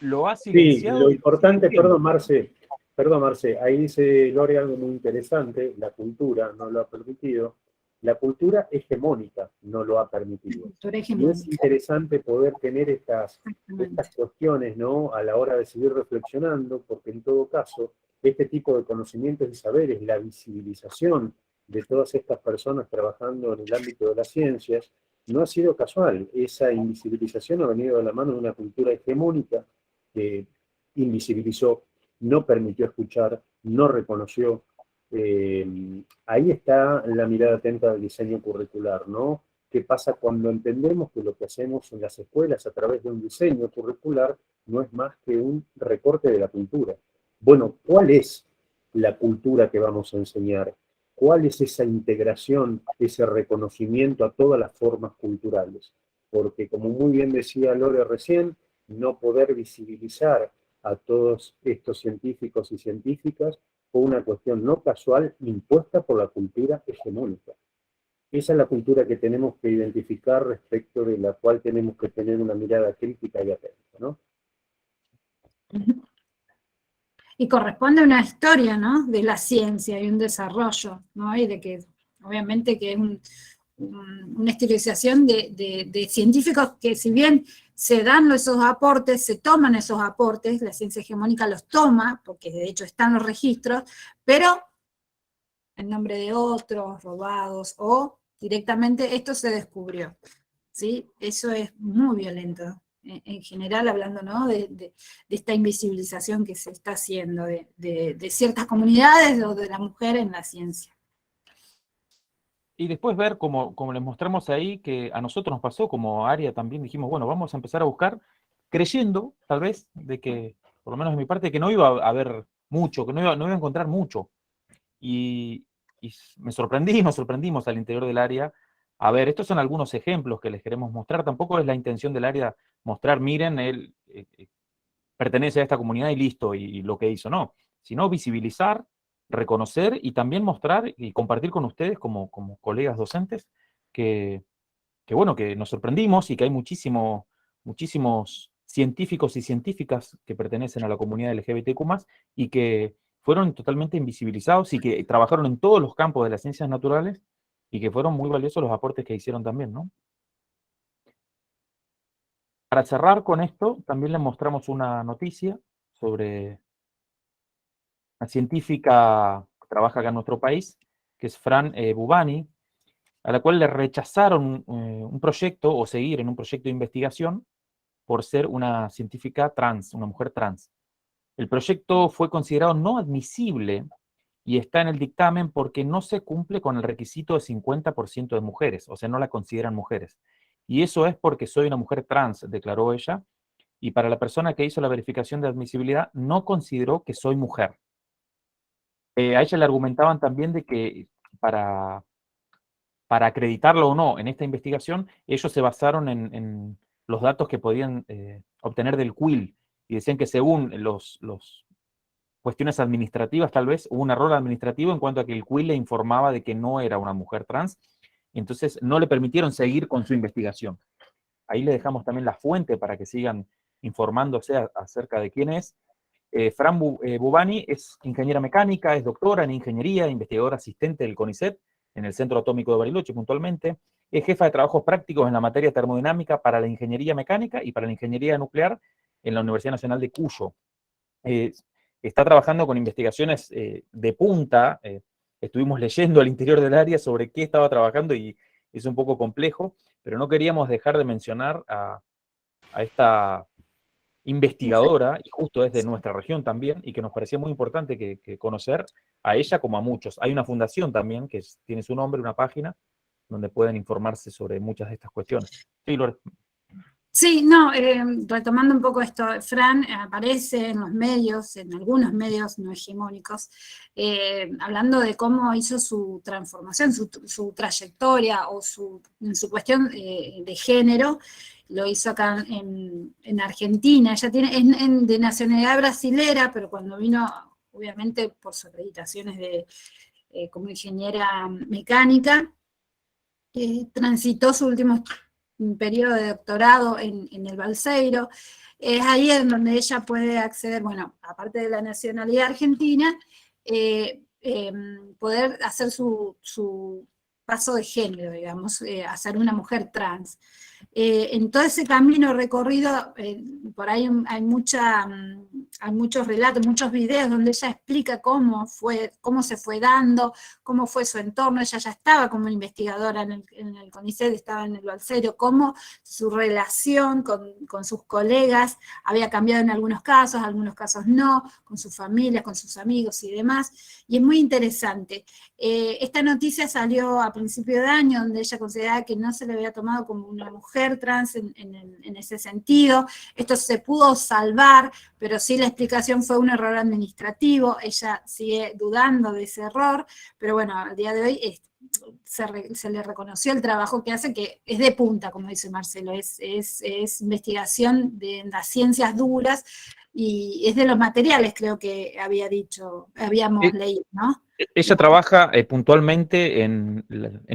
Speaker 2: Lo ha
Speaker 3: Sí,
Speaker 2: silenciado.
Speaker 3: lo importante, perdón Marce, ahí dice Lore algo muy interesante, la cultura no lo ha permitido, la cultura hegemónica no lo ha permitido. Y es interesante poder tener estas cuestiones, ¿no?, a la hora de seguir reflexionando, porque en todo caso, este tipo de conocimientos y saberes, la visibilización de todas estas personas trabajando en el ámbito de las ciencias, no ha sido casual. Esa invisibilización ha venido de la mano de una cultura hegemónica que invisibilizó, no permitió escuchar, no reconoció. Ahí está la mirada atenta del diseño curricular, ¿no? ¿Qué pasa cuando entendemos que lo que hacemos en las escuelas a través de un diseño curricular no es más que un recorte de la cultura? Bueno, ¿cuál es la cultura que vamos a enseñar? ¿Cuál es esa integración, ese reconocimiento a todas las formas culturales? Porque, como muy bien decía Lore recién, no poder visibilizar a todos estos científicos y científicas fue una cuestión no casual impuesta por la cultura hegemónica. Esa es la cultura que tenemos que identificar, respecto de la cual tenemos que tener una mirada crítica y atenta, ¿no?
Speaker 1: Y corresponde a una historia, ¿no?, de la ciencia y un desarrollo, ¿no?, y de que obviamente que es una estilización de científicos que, si bien se dan esos aportes, se toman esos aportes, la ciencia hegemónica los toma, porque de hecho están los registros, pero en nombre de otros, robados, o directamente esto se descubrió, ¿sí? Eso es muy violento, en general, hablando, ¿no?, de esta invisibilización que se está haciendo de ciertas comunidades o de la mujer en la ciencia.
Speaker 2: Y después ver, como les mostramos ahí, que a nosotros nos pasó como área también, dijimos, bueno, vamos a empezar a buscar, creyendo, tal vez, de que, por lo menos de mi parte, que no iba a haber mucho, que no iba a encontrar mucho. Y nos sorprendimos al interior del área. A ver, estos son algunos ejemplos que les queremos mostrar. Tampoco es la intención del área mostrar, miren, él pertenece a esta comunidad y listo, y lo que hizo, no. Sino visibilizar, reconocer y también mostrar y compartir con ustedes como colegas docentes que bueno, que nos sorprendimos y que hay muchísimos científicos y científicas que pertenecen a la comunidad LGBTQ+, y que fueron totalmente invisibilizados y que trabajaron en todos los campos de las ciencias naturales y que fueron muy valiosos los aportes que hicieron también, ¿no? Para cerrar con esto, también les mostramos una noticia sobre una científica que trabaja acá en nuestro país, que es Fran Bubani, a la cual le rechazaron un proyecto o seguir en un proyecto de investigación por ser una científica trans, una mujer trans. El proyecto fue considerado no admisible y está en el dictamen porque no se cumple con el requisito de 50% de mujeres, o sea, no la consideran mujeres. Y eso es porque soy una mujer trans, declaró ella, y para la persona que hizo la verificación de admisibilidad no consideró que soy mujer. A ella le argumentaban también de que para acreditarlo o no en esta investigación, ellos se basaron en los datos que podían obtener del CUIL, y decían que según los cuestiones administrativas, tal vez, hubo un error administrativo en cuanto a que el CUIL le informaba de que no era una mujer trans, entonces no le permitieron seguir con su investigación. Ahí le dejamos también la fuente para que sigan informándose acerca de quién es. Fran Bubani es ingeniera mecánica, es doctora en ingeniería, investigadora asistente del CONICET, en el Centro Atómico de Bariloche puntualmente. Es jefa de trabajos prácticos en la materia termodinámica para la ingeniería mecánica y para la ingeniería nuclear en la Universidad Nacional de Cuyo. Está trabajando con investigaciones de punta. Estuvimos leyendo al interior del área sobre qué estaba trabajando y es un poco complejo, pero no queríamos dejar de mencionar a esta investigadora, y justo es de nuestra región también, y que nos parecía muy importante que conocer a ella como a muchos. Hay una fundación también que tiene su nombre, una página, donde pueden informarse sobre muchas de estas cuestiones. Sí, Lore.
Speaker 1: Sí, no, retomando un poco esto, Fran aparece en los medios, en algunos medios no hegemónicos, hablando de cómo hizo su transformación, su trayectoria o en su cuestión de género. Lo hizo acá en Argentina. Ella es de nacionalidad brasilera, pero cuando vino, obviamente por sus acreditaciones como ingeniera mecánica, transitó su último periodo de doctorado en el Balseiro. Es ahí en donde ella puede acceder, bueno, aparte de la nacionalidad argentina, poder hacer su paso de género, digamos, a ser una mujer trans. En todo ese camino recorrido, por ahí hay muchos relatos, muchos videos donde ella explica cómo se fue dando, cómo fue su entorno. Ella ya estaba como investigadora en el CONICET, estaba en el Balseiro, cómo su relación con sus colegas había cambiado en algunos casos no, con su familia, con sus amigos y demás, y es muy interesante. Esta noticia salió a principio de año, donde ella consideraba que no se le había tomado como una mujer trans en ese sentido. Esto se pudo salvar, pero sí la explicación fue un error administrativo. Ella sigue dudando de ese error, pero bueno, al día de hoy se le reconoció el trabajo que hace, que es de punta, como dice Marcelo, es investigación de las ciencias duras, y es de los materiales, creo que habíamos leído, ¿no?
Speaker 2: Ella trabaja puntualmente en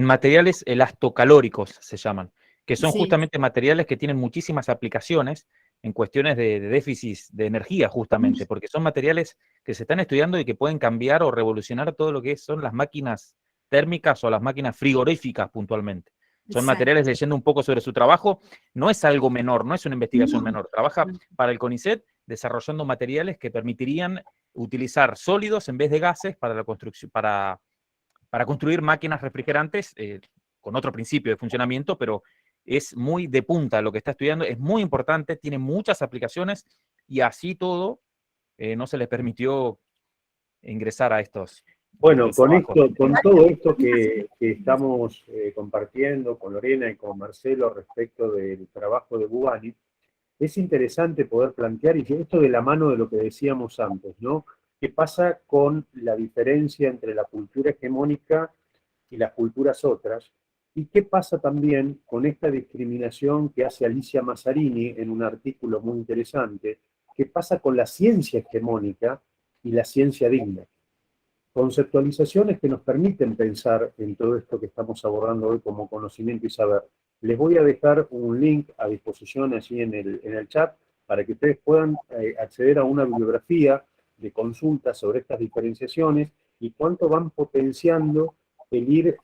Speaker 2: materiales elastocalóricos, se llaman, que son justamente materiales que tienen muchísimas aplicaciones en cuestiones de déficit de energía, justamente, porque son materiales que se están estudiando y que pueden cambiar o revolucionar todo lo que son las máquinas térmicas o las máquinas frigoríficas puntualmente. Son materiales, leyendo un poco sobre su trabajo, no es algo menor, no es una investigación menor. Trabaja para el CONICET desarrollando materiales que permitirían utilizar sólidos en vez de gases para la construcción, para construir máquinas refrigerantes con otro principio de funcionamiento, pero es muy de punta lo que está estudiando, es muy importante, tiene muchas aplicaciones, y así todo no se les permitió ingresar a estos.
Speaker 3: Bueno, con todo esto que estamos compartiendo con Lorena y con Marcelo respecto del trabajo de Bubani, es interesante poder plantear, y esto de la mano de lo que decíamos antes, ¿no? ¿Qué pasa con la diferencia entre la cultura hegemónica y las culturas otras? ¿Y qué pasa también con esta discriminación que hace Alicia Mazzarini en un artículo muy interesante? ¿Qué pasa con la ciencia hegemónica y la ciencia digna? Conceptualizaciones que nos permiten pensar en todo esto que estamos abordando hoy como conocimiento y saber. Les voy a dejar un link a disposición allí en el chat para que ustedes puedan acceder a una bibliografía de consultas sobre estas diferenciaciones y cuánto van potenciando el ir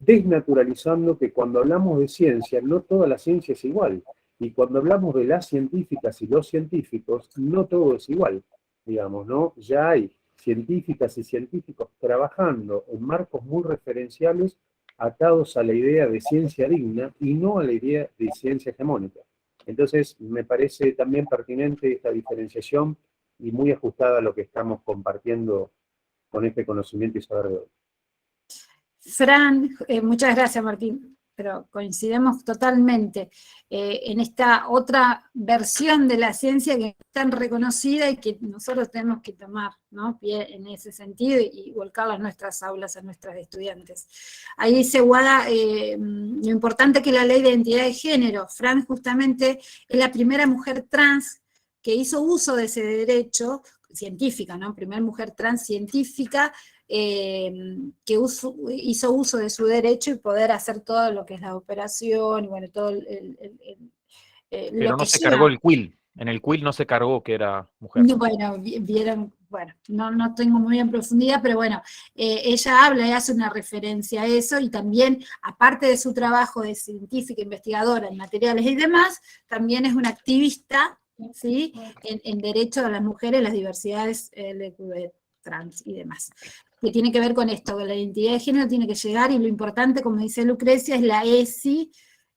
Speaker 3: desnaturalizando que cuando hablamos de ciencia, no toda la ciencia es igual. Y cuando hablamos de las científicas y los científicos, no todo es igual, digamos, ¿no? Ya hay científicas y científicos trabajando en marcos muy referenciales atados a la idea de ciencia digna y no a la idea de ciencia hegemónica. Entonces, me parece también pertinente esta diferenciación y muy ajustada a lo que estamos compartiendo con este conocimiento y saber de hoy.
Speaker 1: Fran, muchas gracias, Martín, pero coincidimos totalmente en esta otra versión de la ciencia que es tan reconocida y que nosotros tenemos que tomar, ¿no?, pie en ese sentido y volcarla a nuestras aulas, a nuestras estudiantes. Ahí dice Guada, lo importante que la ley de identidad de género. Fran justamente es la primera mujer trans que hizo uso de ese derecho, científica, ¿no?, primera mujer trans científica, que hizo uso de su derecho y poder hacer todo lo que es la operación, y bueno, todo lo
Speaker 2: Pero no
Speaker 1: que
Speaker 2: se
Speaker 1: lleva.
Speaker 2: cargó el quill. En el quill no se cargó que era mujer.
Speaker 1: Bueno, vieron, bueno, no tengo muy en profundidad, pero bueno, ella habla y hace una referencia a eso, y también, aparte de su trabajo de científica, investigadora en materiales y demás, también es una activista, ¿sí?, en derecho a las mujeres, las diversidades LGTB, trans y demás, que tiene que ver con esto, que la identidad de género tiene que llegar, y lo importante, como dice Lucrecia, es la ESI.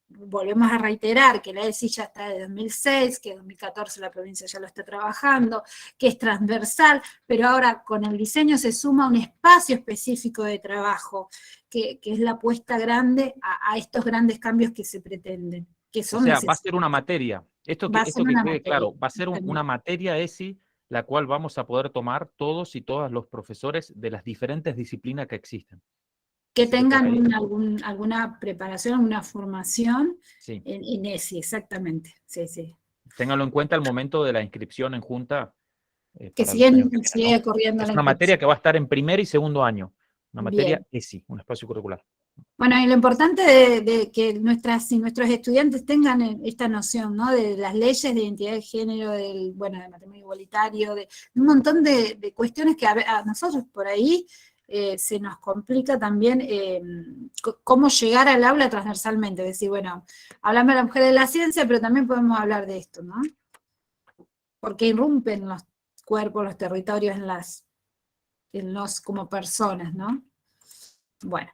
Speaker 1: Volvemos a reiterar que la ESI ya está de 2006, que en 2014 la provincia ya lo está trabajando, que es transversal, pero ahora con el diseño se suma un espacio específico de trabajo, que es la apuesta grande a estos grandes cambios que se pretenden, que
Speaker 2: O
Speaker 1: son
Speaker 2: sea, va a
Speaker 1: necesarios.
Speaker 2: ser una materia. Esto
Speaker 1: Va a
Speaker 2: que
Speaker 1: ser
Speaker 2: quede
Speaker 1: una materia,
Speaker 2: claro, va a ser una
Speaker 1: exactamente.
Speaker 2: materia ESI, la cual vamos a poder tomar todos y todas los profesores de las diferentes disciplinas que existen.
Speaker 1: Que
Speaker 2: Así que por ahí,
Speaker 1: tengan alguna preparación, alguna formación
Speaker 2: sí.
Speaker 1: en ESI, exactamente. Sí, sí.
Speaker 2: Ténganlo en cuenta al momento de la inscripción en junta
Speaker 1: Que
Speaker 2: para los años que
Speaker 1: sigue
Speaker 2: vienen, ¿no?
Speaker 1: corriendo
Speaker 2: Es
Speaker 1: la
Speaker 2: una materia
Speaker 1: inscripción.
Speaker 2: que va a estar en primer y segundo año. Una materia
Speaker 1: Bien.
Speaker 2: ESI, un espacio curricular.
Speaker 1: Bueno, y lo importante de que nuestros estudiantes tengan esta noción, ¿no?, de las leyes de identidad de género, de matrimonio igualitario, de un montón de cuestiones que a nosotros por ahí se nos complica también cómo llegar al aula transversalmente. Es decir, bueno, hablamos de la mujer de la ciencia, pero también podemos hablar de esto, ¿no? Porque irrumpen los cuerpos, los territorios en los como personas, ¿no? Bueno.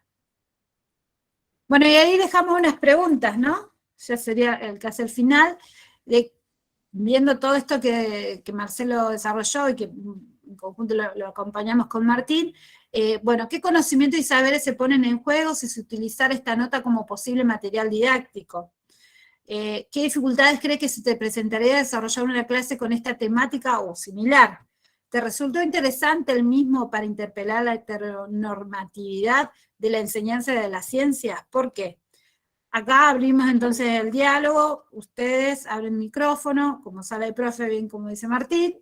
Speaker 1: Bueno, y ahí dejamos unas preguntas, ¿no? Ya sería el caso el final, viendo todo esto que Marcelo desarrolló y que en conjunto lo acompañamos con Martín. Bueno, ¿qué conocimientos y saberes se ponen en juego si se utilizara esta nota como posible material didáctico? ¿Qué dificultades crees que se te presentaría desarrollar una clase con esta temática o similar? ¿Te resultó interesante el mismo para interpelar la heteronormatividad de la enseñanza de la ciencia? ¿Por qué? Acá abrimos entonces el diálogo, ustedes abren micrófono, como sale el profe, bien como dice Martín,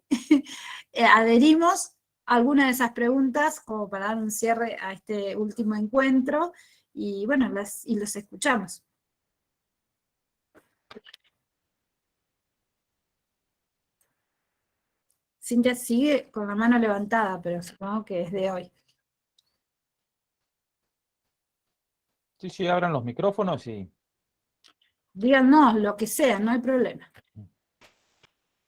Speaker 1: adherimos a alguna de esas preguntas como para dar un cierre a este último encuentro, y bueno, los escuchamos. Cintia sigue con la mano levantada, pero supongo que es de hoy.
Speaker 2: Sí, abran los micrófonos y...
Speaker 1: Díganos lo que sea, no hay problema.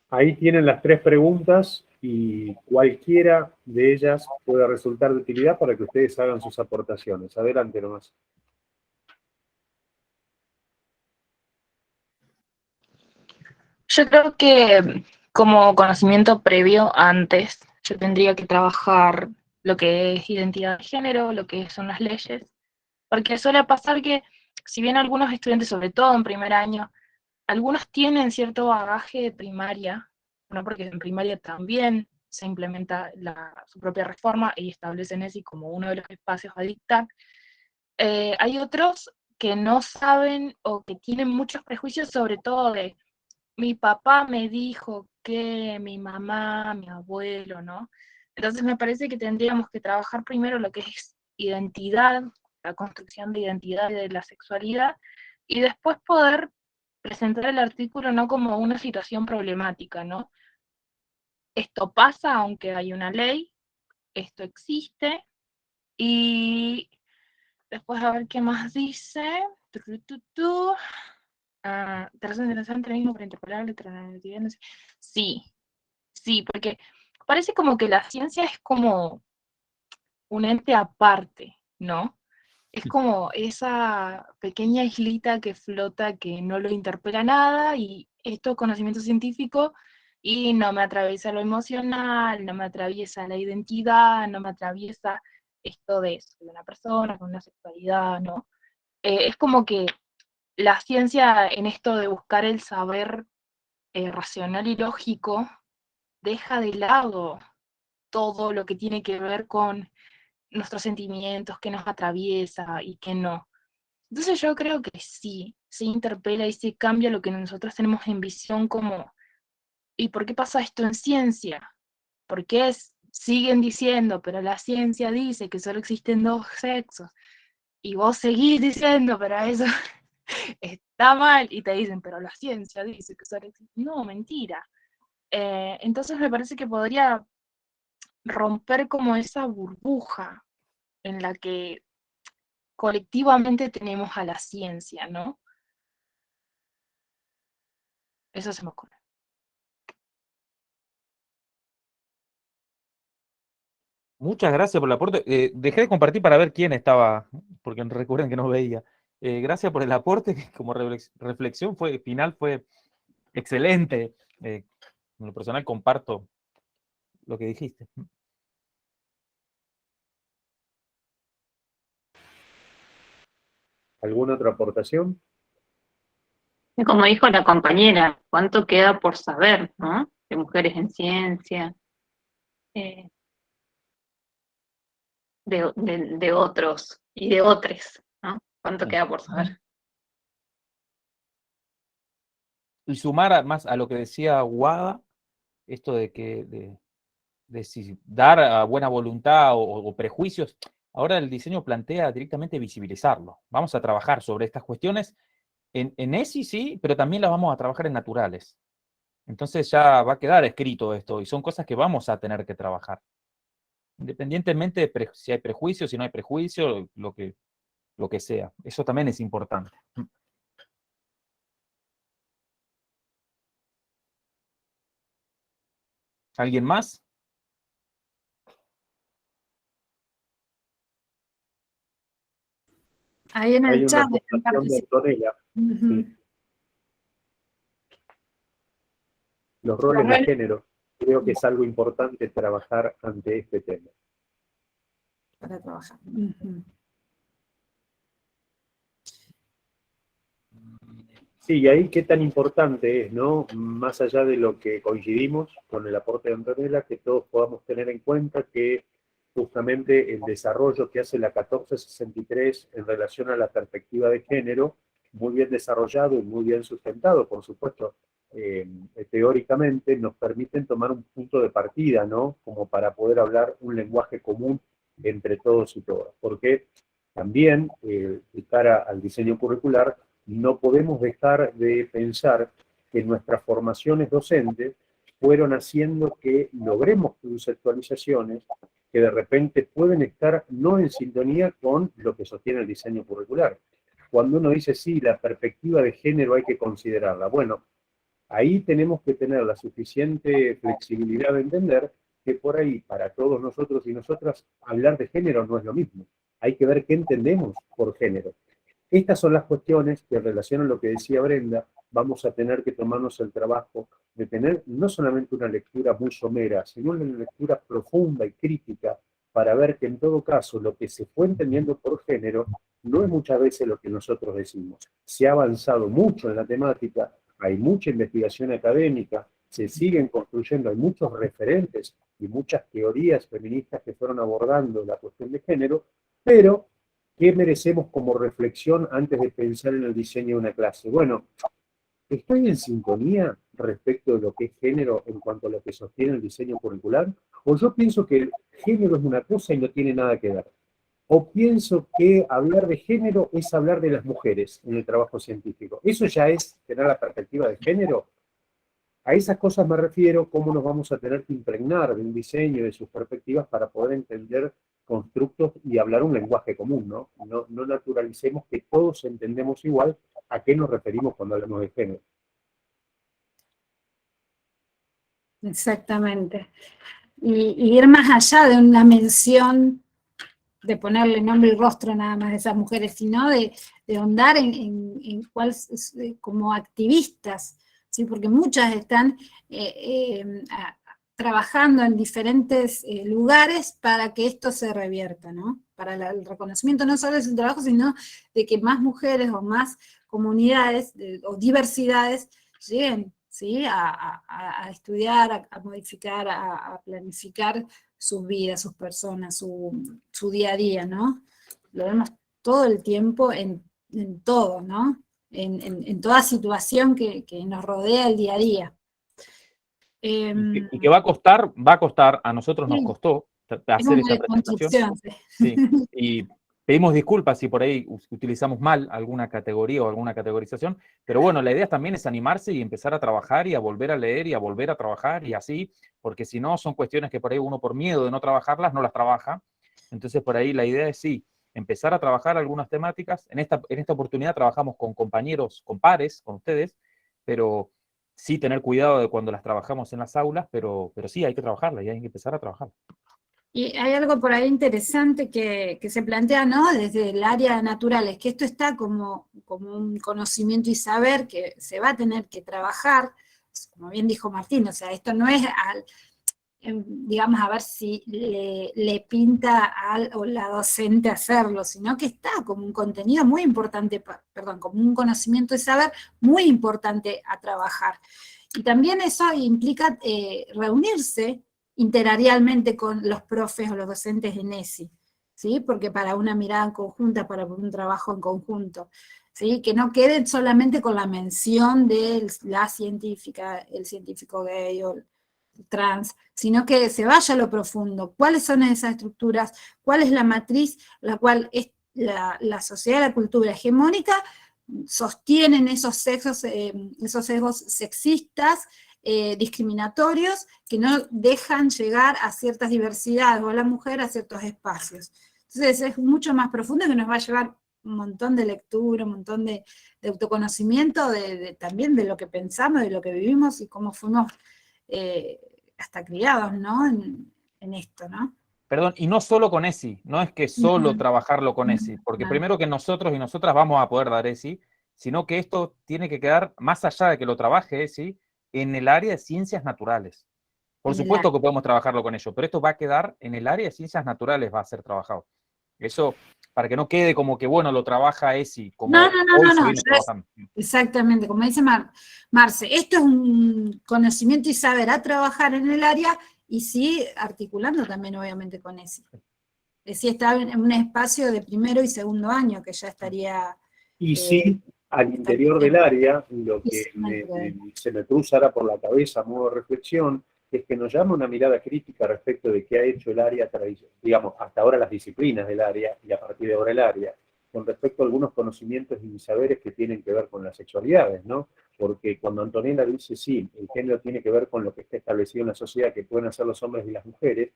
Speaker 3: Ahí tienen las 3 preguntas y cualquiera de ellas puede resultar de utilidad para que ustedes hagan sus aportaciones. Adelante nomás.
Speaker 5: Yo creo que como conocimiento previo antes, yo tendría que trabajar lo que es identidad de género, lo que son las leyes, porque suele pasar que si bien algunos estudiantes, sobre todo en primer año, algunos tienen cierto bagaje de primaria, ¿no?, porque en primaria también se implementa su propia reforma y establecen ESI como uno de los espacios a dictar, hay otros que no saben o que tienen muchos prejuicios, sobre todo de mi papá me dijo que mi mamá, mi abuelo, ¿no? Entonces me parece que tendríamos que trabajar primero lo que es identidad, la construcción de identidad y de la sexualidad, y después poder presentar el artículo no como una situación problemática, ¿no? Esto pasa aunque hay una ley, esto existe, y después a ver qué más dice. ¿Te resulta interesante el mismo para interpelar la heteronormatividad? Sí, porque parece como que la ciencia es como un ente aparte, ¿no? Es como esa pequeña islita que flota, que no lo interpela nada, y esto es conocimiento científico, y no me atraviesa lo emocional, no me atraviesa la identidad, no me atraviesa esto de una persona con una sexualidad, ¿no? Es como que la ciencia en esto de buscar el saber racional y lógico deja de lado todo lo que tiene que ver con nuestros sentimientos, qué nos atraviesa y qué no. Entonces yo creo que sí, se interpela y se cambia lo que nosotros tenemos en visión como, ¿y por qué pasa esto en ciencia? ¿Por qué siguen diciendo, pero la ciencia dice que solo existen 2 sexos, y vos seguís diciendo, pero eso está mal, y te dicen, pero la ciencia dice que solo existe. No, mentira. Entonces me parece que podría romper como esa burbuja en la que colectivamente tenemos a la ciencia, ¿no? Eso se me ocurre.
Speaker 2: Muchas gracias por el aporte. Dejé de compartir para ver quién estaba, porque recuerden que no veía. Gracias por el aporte, que como reflexión final fue excelente. En lo personal comparto lo que dijiste.
Speaker 3: ¿Alguna otra aportación?
Speaker 11: Y como dijo la compañera, ¿cuánto queda por saber, ¿no? De mujeres en ciencia, de otros y de otros, ¿no? ¿Cuánto queda por saber?
Speaker 2: Y sumar más a lo que decía Wada, esto de que de si dar a buena voluntad o prejuicios. Ahora el diseño plantea directamente visibilizarlo. Vamos a trabajar sobre estas cuestiones en ESI, sí, pero también las vamos a trabajar en naturales. Entonces ya va a quedar escrito esto y son cosas que vamos a tener que trabajar. Independientemente de si hay prejuicios, si no hay prejuicios, lo que sea. Eso también es importante. ¿Alguien más?
Speaker 1: Ahí en
Speaker 3: Hay
Speaker 1: el
Speaker 3: una
Speaker 1: chat.
Speaker 3: aportación de Antonella. Sí. Los roles de género. Creo que es algo importante trabajar ante este tema.
Speaker 1: Para trabajar.
Speaker 3: Sí, y ahí qué tan importante es, ¿no? Más allá de lo que coincidimos con el aporte de Antonella, que todos podamos tener en cuenta que justamente el desarrollo que hace la 1463 en relación a la perspectiva de género, muy bien desarrollado y muy bien sustentado, por supuesto, teóricamente, nos permiten tomar un punto de partida, ¿no? Como para poder hablar un lenguaje común entre todos y todas. Porque también, de cara al diseño curricular, no podemos dejar de pensar que nuestras formaciones docentes fueron haciendo que logremos conceptualizaciones que de repente pueden estar no en sintonía con lo que sostiene el diseño curricular. Cuando uno dice, sí, la perspectiva de género hay que considerarla, bueno, ahí tenemos que tener la suficiente flexibilidad de entender que por ahí, para todos nosotros y nosotras, hablar de género no es lo mismo. Hay que ver qué entendemos por género. Estas son las cuestiones que en relación a lo que decía Brenda, vamos a tener que tomarnos el trabajo de tener no solamente una lectura muy somera, sino una lectura profunda y crítica para ver que en todo caso lo que se fue entendiendo por género no es muchas veces lo que nosotros decimos. Se ha avanzado mucho en la temática, hay mucha investigación académica, se siguen construyendo, hay muchos referentes y muchas teorías feministas que fueron abordando la cuestión de género, pero ¿qué merecemos como reflexión antes de pensar en el diseño de una clase? Bueno, ¿estoy en sintonía respecto de lo que es género en cuanto a lo que sostiene el diseño curricular? ¿O yo pienso que el género es una cosa y no tiene nada que ver? ¿O pienso que hablar de género es hablar de las mujeres en el trabajo científico? ¿Eso ya es tener la perspectiva de género? A esas cosas me refiero, cómo nos vamos a tener que impregnar de un diseño, de sus perspectivas, para poder entender constructos y hablar un lenguaje común, ¿no? No naturalicemos que todos entendemos igual a qué nos referimos cuando hablamos de género.
Speaker 1: Exactamente. Y ir más allá de una mención, de ponerle nombre y rostro nada más de esas mujeres, sino de ahondar en cuál, como activistas, ¿sí? Porque muchas están trabajando en diferentes lugares para que esto se revierta, ¿no? Para el reconocimiento no solo de su trabajo, sino de que más mujeres o más comunidades o diversidades lleguen, ¿sí? a estudiar, a modificar, a planificar sus vidas, sus personas, su día a día, ¿no? Lo vemos todo el tiempo en todo, ¿no? En toda situación que nos rodea el día a día.
Speaker 2: Y que va a costar, a nosotros nos
Speaker 1: Sí.
Speaker 2: costó
Speaker 1: Es
Speaker 2: hacer
Speaker 1: una
Speaker 2: esa presentación.
Speaker 1: deconstrucción, sí.
Speaker 2: Sí, y pedimos disculpas si por ahí utilizamos mal alguna categoría o alguna categorización, pero bueno, la idea también es animarse y empezar a trabajar y a volver a leer y a volver a trabajar y así, porque si no son cuestiones que por ahí uno por miedo de no trabajarlas no las trabaja. Entonces por ahí la idea es sí, empezar a trabajar algunas temáticas. En esta oportunidad trabajamos con compañeros, con pares, con ustedes, pero sí tener cuidado de cuando las trabajamos en las aulas, pero sí hay que trabajarlas y hay que empezar a trabajarlas.
Speaker 1: Y hay algo por ahí interesante que se plantea, ¿no? Desde el área de naturales, que esto está como un conocimiento y saber que se va a tener que trabajar, como bien dijo Martín, o sea, esto no es, digamos, a ver si le pinta al o la docente hacerlo, sino que está como un contenido muy importante, como un conocimiento y saber muy importante a trabajar. Y también eso implica reunirse interarialmente con los profes o los docentes de ESI, ¿sí? Porque para una mirada conjunta, para un trabajo en conjunto, ¿sí? Que no queden solamente con la mención de la científica, el científico gay o trans, sino que se vaya a lo profundo. ¿Cuáles son esas estructuras? ¿Cuál es la matriz la cual es la sociedad, la cultura hegemónica sostienen esos sesgos sexistas, discriminatorios, que no dejan llegar a ciertas diversidades o a la mujer a ciertos espacios? Entonces es mucho más profundo, que nos va a llevar un montón de lectura, un montón de autoconocimiento, también de lo que pensamos, de lo que vivimos y cómo fuimos hasta criados, ¿no? En esto, ¿no?
Speaker 2: Perdón, y no solo con ESI, no es que solo trabajarlo con ESI, porque primero que nosotros y nosotras vamos a poder dar ESI, sino que esto tiene que quedar, más allá de que lo trabaje ESI, en el área de ciencias naturales. Por supuesto que podemos trabajarlo con ello, pero esto va a quedar en el área de ciencias naturales, va a ser trabajado. Eso, para que no quede como que, bueno, lo trabaja ESI, como
Speaker 1: No.
Speaker 2: trabajando.
Speaker 1: Exactamente, como dice Marce, esto es un conocimiento y saber a trabajar en el área, y sí articulando también obviamente con ESI. ESI está en un espacio de primero y segundo año, que ya estaría...
Speaker 3: Y sí, al interior del área, lo que se me cruza ahora por la cabeza a modo de reflexión, es que nos llama una mirada crítica respecto de qué ha hecho el área tradicional, digamos, hasta ahora las disciplinas del área y a partir de ahora el área, con respecto a algunos conocimientos y saberes que tienen que ver con las sexualidades, ¿no? Porque cuando Antonella dice, sí, el género tiene que ver con lo que está establecido en la sociedad, que pueden hacer los hombres y las mujeres,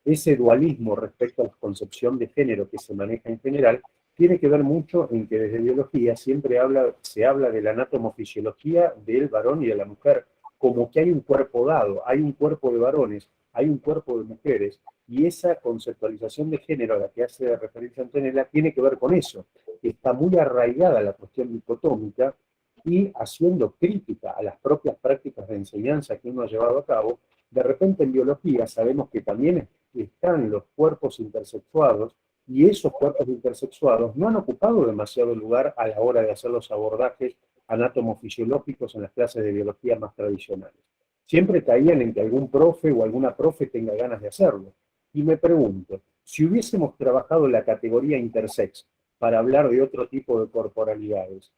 Speaker 3: ese dualismo respecto a la concepción de género que se maneja en general, tiene que ver mucho en que desde biología siempre se habla de la anatomofisiología del varón y de la mujer, como que hay un cuerpo dado, hay un cuerpo de varones, hay un cuerpo de mujeres, y esa conceptualización de género a la que hace referencia Antonella tiene que ver con eso, que está muy arraigada a la cuestión dicotómica y haciendo crítica a las propias prácticas de enseñanza que uno ha llevado a cabo. De repente en biología sabemos que también están los cuerpos intersexuados, y esos cuerpos intersexuados no han ocupado demasiado lugar a la hora de hacer los abordajes anatomofisiológicos en las clases de biología más tradicionales. Siempre caían en que algún profe o alguna profe tenga ganas de hacerlo. Y me pregunto, si hubiésemos trabajado la categoría intersex para hablar de otro tipo de corporalidades,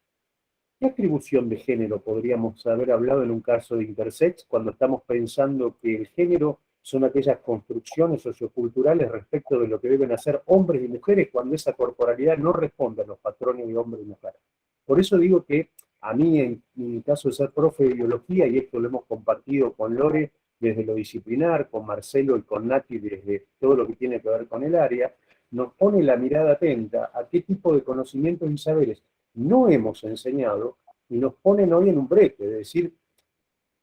Speaker 3: ¿qué atribución de género podríamos haber hablado en un caso de intersex cuando estamos pensando que el género son aquellas construcciones socioculturales respecto de lo que deben hacer hombres y mujeres cuando esa corporalidad no responde a los patrones de hombre y mujer? Por eso digo que a mí, en mi caso de ser profe de biología, y esto lo hemos compartido con Lore desde lo disciplinar, con Marcelo y con Nati desde todo lo que tiene que ver con el área, nos pone la mirada atenta a qué tipo de conocimientos y saberes no hemos enseñado y nos ponen hoy en un brete, de decir,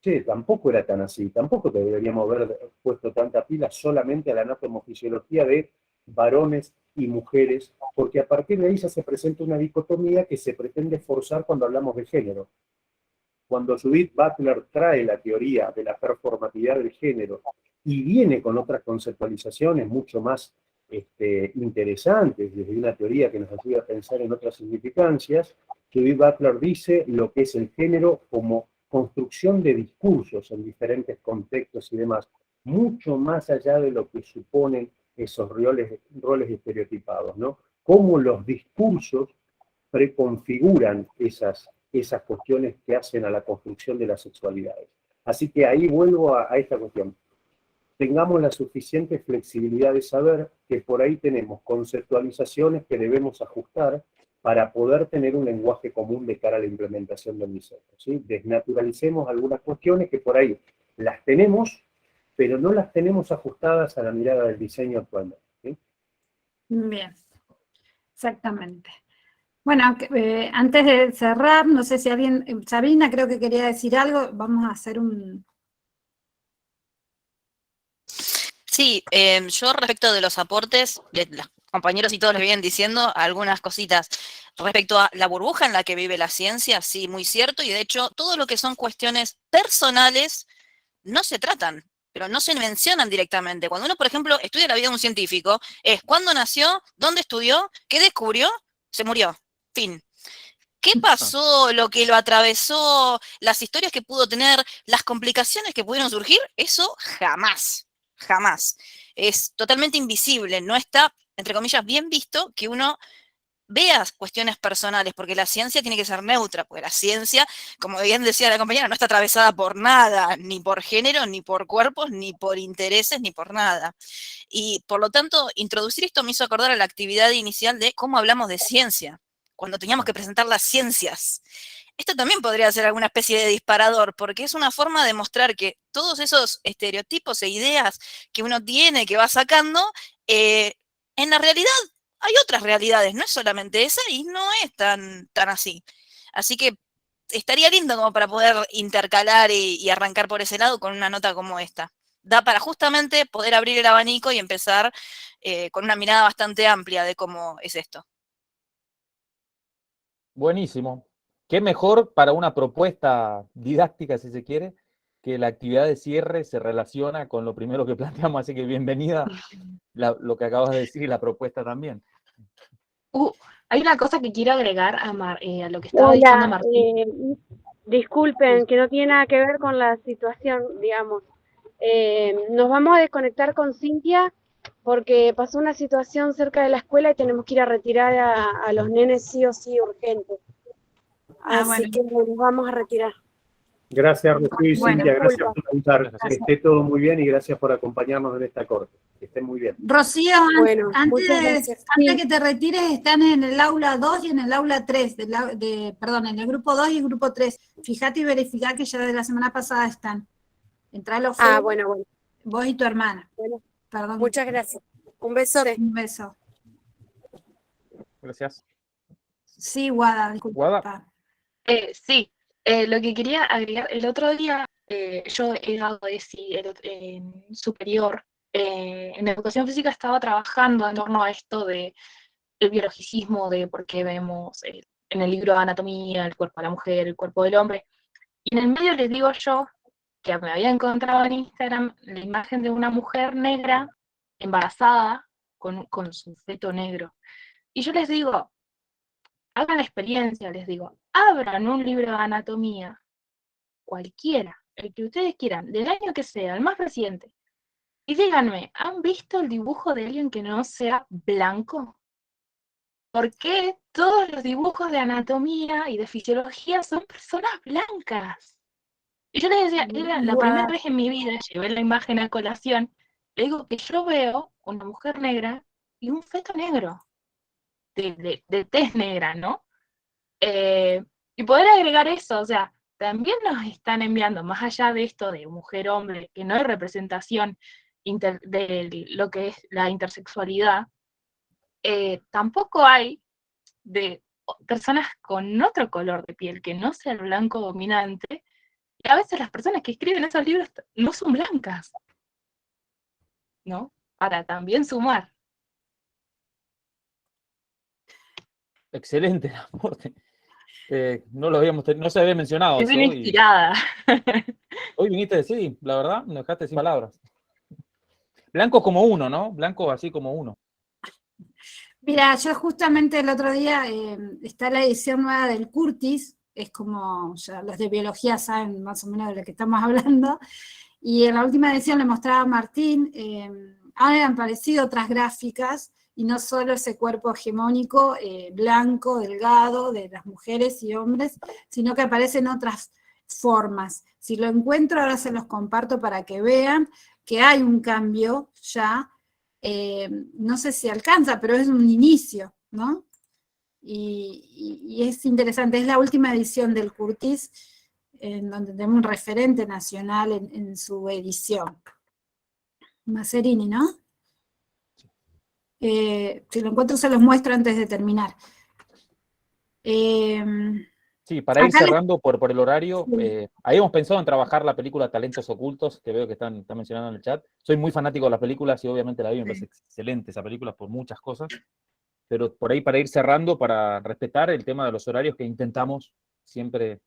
Speaker 3: che, tampoco era tan así, tampoco deberíamos haber puesto tanta pila solamente a la anatomofisiología de varones y mujeres, porque a partir de ahí ya se presenta una dicotomía que se pretende forzar cuando hablamos de género. Cuando Judith Butler trae la teoría de la performatividad del género y viene con otras conceptualizaciones mucho más interesantes, desde una teoría que nos ayuda a pensar en otras significancias, Judith Butler dice lo que es el género como construcción de discursos en diferentes contextos y demás, mucho más allá de lo que suponen esos roles estereotipados, ¿no? Cómo los discursos preconfiguran esas cuestiones que hacen a la construcción de las sexualidades. Así que ahí vuelvo a esta cuestión. Tengamos la suficiente flexibilidad de saber que por ahí tenemos conceptualizaciones que debemos ajustar para poder tener un lenguaje común de cara a la implementación del diseño, ¿sí? Desnaturalicemos algunas cuestiones que por ahí las tenemos, pero no las tenemos ajustadas a la mirada del diseño actualmente, ¿sí?
Speaker 1: Bien, exactamente. Bueno, antes de cerrar, no sé si alguien, Sabrina creo que quería decir algo, vamos a hacer un...
Speaker 10: Sí, yo respecto de los aportes, los compañeros y todos les vienen diciendo algunas cositas. Respecto a la burbuja en la que vive la ciencia, sí, muy cierto, y de hecho todo lo que son cuestiones personales no se tratan, pero no se mencionan directamente. Cuando uno, por ejemplo, estudia la vida de un científico, es cuándo nació, dónde estudió, qué descubrió, se murió, fin. ¿Qué pasó, lo que lo atravesó, las historias que pudo tener, las complicaciones que pudieron surgir? Eso jamás, jamás. Es totalmente invisible, no está, entre comillas, bien visto que uno vea cuestiones personales, porque la ciencia tiene que ser neutra, porque la ciencia, como bien decía la compañera, no está atravesada por nada, ni por género, ni por cuerpos, ni por intereses, ni por nada. Y por lo tanto, introducir esto me hizo acordar a la actividad inicial de cómo hablamos de ciencia, cuando teníamos que presentar las ciencias. Esto también podría ser alguna especie de disparador, porque es una forma de mostrar que todos esos estereotipos e ideas que uno tiene, que va sacando, en la realidad hay otras realidades, no es solamente esa y no es tan así. Así que estaría lindo como para poder intercalar y arrancar por ese lado con una nota como esta. Da para justamente poder abrir el abanico y empezar con una mirada bastante amplia de cómo es esto.
Speaker 2: Buenísimo. Qué mejor para una propuesta didáctica, si se quiere, que la actividad de cierre se relaciona con lo primero que planteamos, así que bienvenida lo que acabas de decir y la propuesta también.
Speaker 5: Hay una cosa que quiero agregar a lo que estaba diciendo
Speaker 4: Hola,
Speaker 5: Martín.
Speaker 4: disculpen, que no tiene nada que ver con la situación, digamos. Nos vamos a desconectar con Cintia porque pasó una situación cerca de la escuela y tenemos que ir a retirar a los nenes sí o sí urgente. Así que nos vamos a retirar.
Speaker 3: Gracias, Rocío y
Speaker 1: Bueno,
Speaker 3: Cintia, gracias
Speaker 4: disculpa.
Speaker 3: por contar. Que esté todo muy bien y gracias por acompañarnos en esta corte. Que estén muy bien.
Speaker 1: Rocío,
Speaker 4: Bueno,
Speaker 1: antes
Speaker 4: muchas gracias.
Speaker 1: de que te retires, están en el aula 2 y en el aula 3, perdón, en el grupo 2 y el grupo 3. Fíjate y verificá que ya de la semana pasada están. Entrá a los Facebook,
Speaker 4: Bueno.
Speaker 1: vos y tu hermana.
Speaker 4: Bueno,
Speaker 1: perdón.
Speaker 4: muchas gracias. Un beso.
Speaker 1: Un beso.
Speaker 2: Gracias.
Speaker 1: Sí, Guada, disculpa.
Speaker 2: Guada.
Speaker 5: Sí, lo que quería agregar, el otro día yo he dado ESI en superior, en educación física estaba trabajando en torno a esto de el biologicismo, de por qué vemos en el libro de anatomía el cuerpo de la mujer, el cuerpo del hombre, y en el medio les digo yo que me había encontrado en Instagram la imagen de una mujer negra embarazada con su feto negro, y yo les digo, hagan la experiencia, les digo, abran un libro de anatomía, cualquiera, el que ustedes quieran, del año que sea, el más reciente, y díganme, ¿han visto el dibujo de alguien que no sea blanco? ¿Por qué todos los dibujos de anatomía y de fisiología son personas blancas? Y yo les decía, era la primera vez en mi vida, llevé la imagen a colación, le digo que yo veo una mujer negra y un feto negro, de tez negra, ¿no? Y poder agregar eso, o sea, también nos están enviando, más allá de esto de mujer-hombre, que no hay representación de lo que es la intersexualidad, tampoco hay de personas con otro color de piel, que no sea el blanco dominante, y a veces las personas que escriben esos libros no son blancas, ¿no? Para también sumar.
Speaker 2: Excelente el aporte. No se había mencionado
Speaker 5: Es
Speaker 2: eso.
Speaker 5: bien inspirada.
Speaker 2: Hoy viniste a decir, la verdad, me dejaste sin palabras. Blanco como uno, ¿no? Blanco así como uno.
Speaker 1: Mira, yo justamente el otro día está la edición nueva del Curtis, es como, ya los de biología saben más o menos de lo que estamos hablando, y en la última edición le mostraba a Martín, han aparecido otras gráficas, y no solo ese cuerpo hegemónico, blanco, delgado, de las mujeres y hombres, sino que aparecen otras formas. Si lo encuentro, ahora se los comparto para que vean que hay un cambio ya. No sé si alcanza, pero es un inicio, ¿no? Y es interesante, es la última edición del Curtis, en donde tenemos un referente nacional en su edición. Mazzerini, ¿no? Si lo encuentro se los muestro antes de terminar.
Speaker 2: Sí, para ir
Speaker 1: Acá
Speaker 2: cerrando por el horario,
Speaker 1: Sí.
Speaker 2: habíamos pensado en trabajar la película Talentos Ocultos, que veo que están mencionando en el chat. Soy muy fanático de las películas y obviamente la vi, me parece excelente esa película por muchas cosas. Pero por ahí para ir cerrando, para respetar el tema de los horarios que intentamos siempre.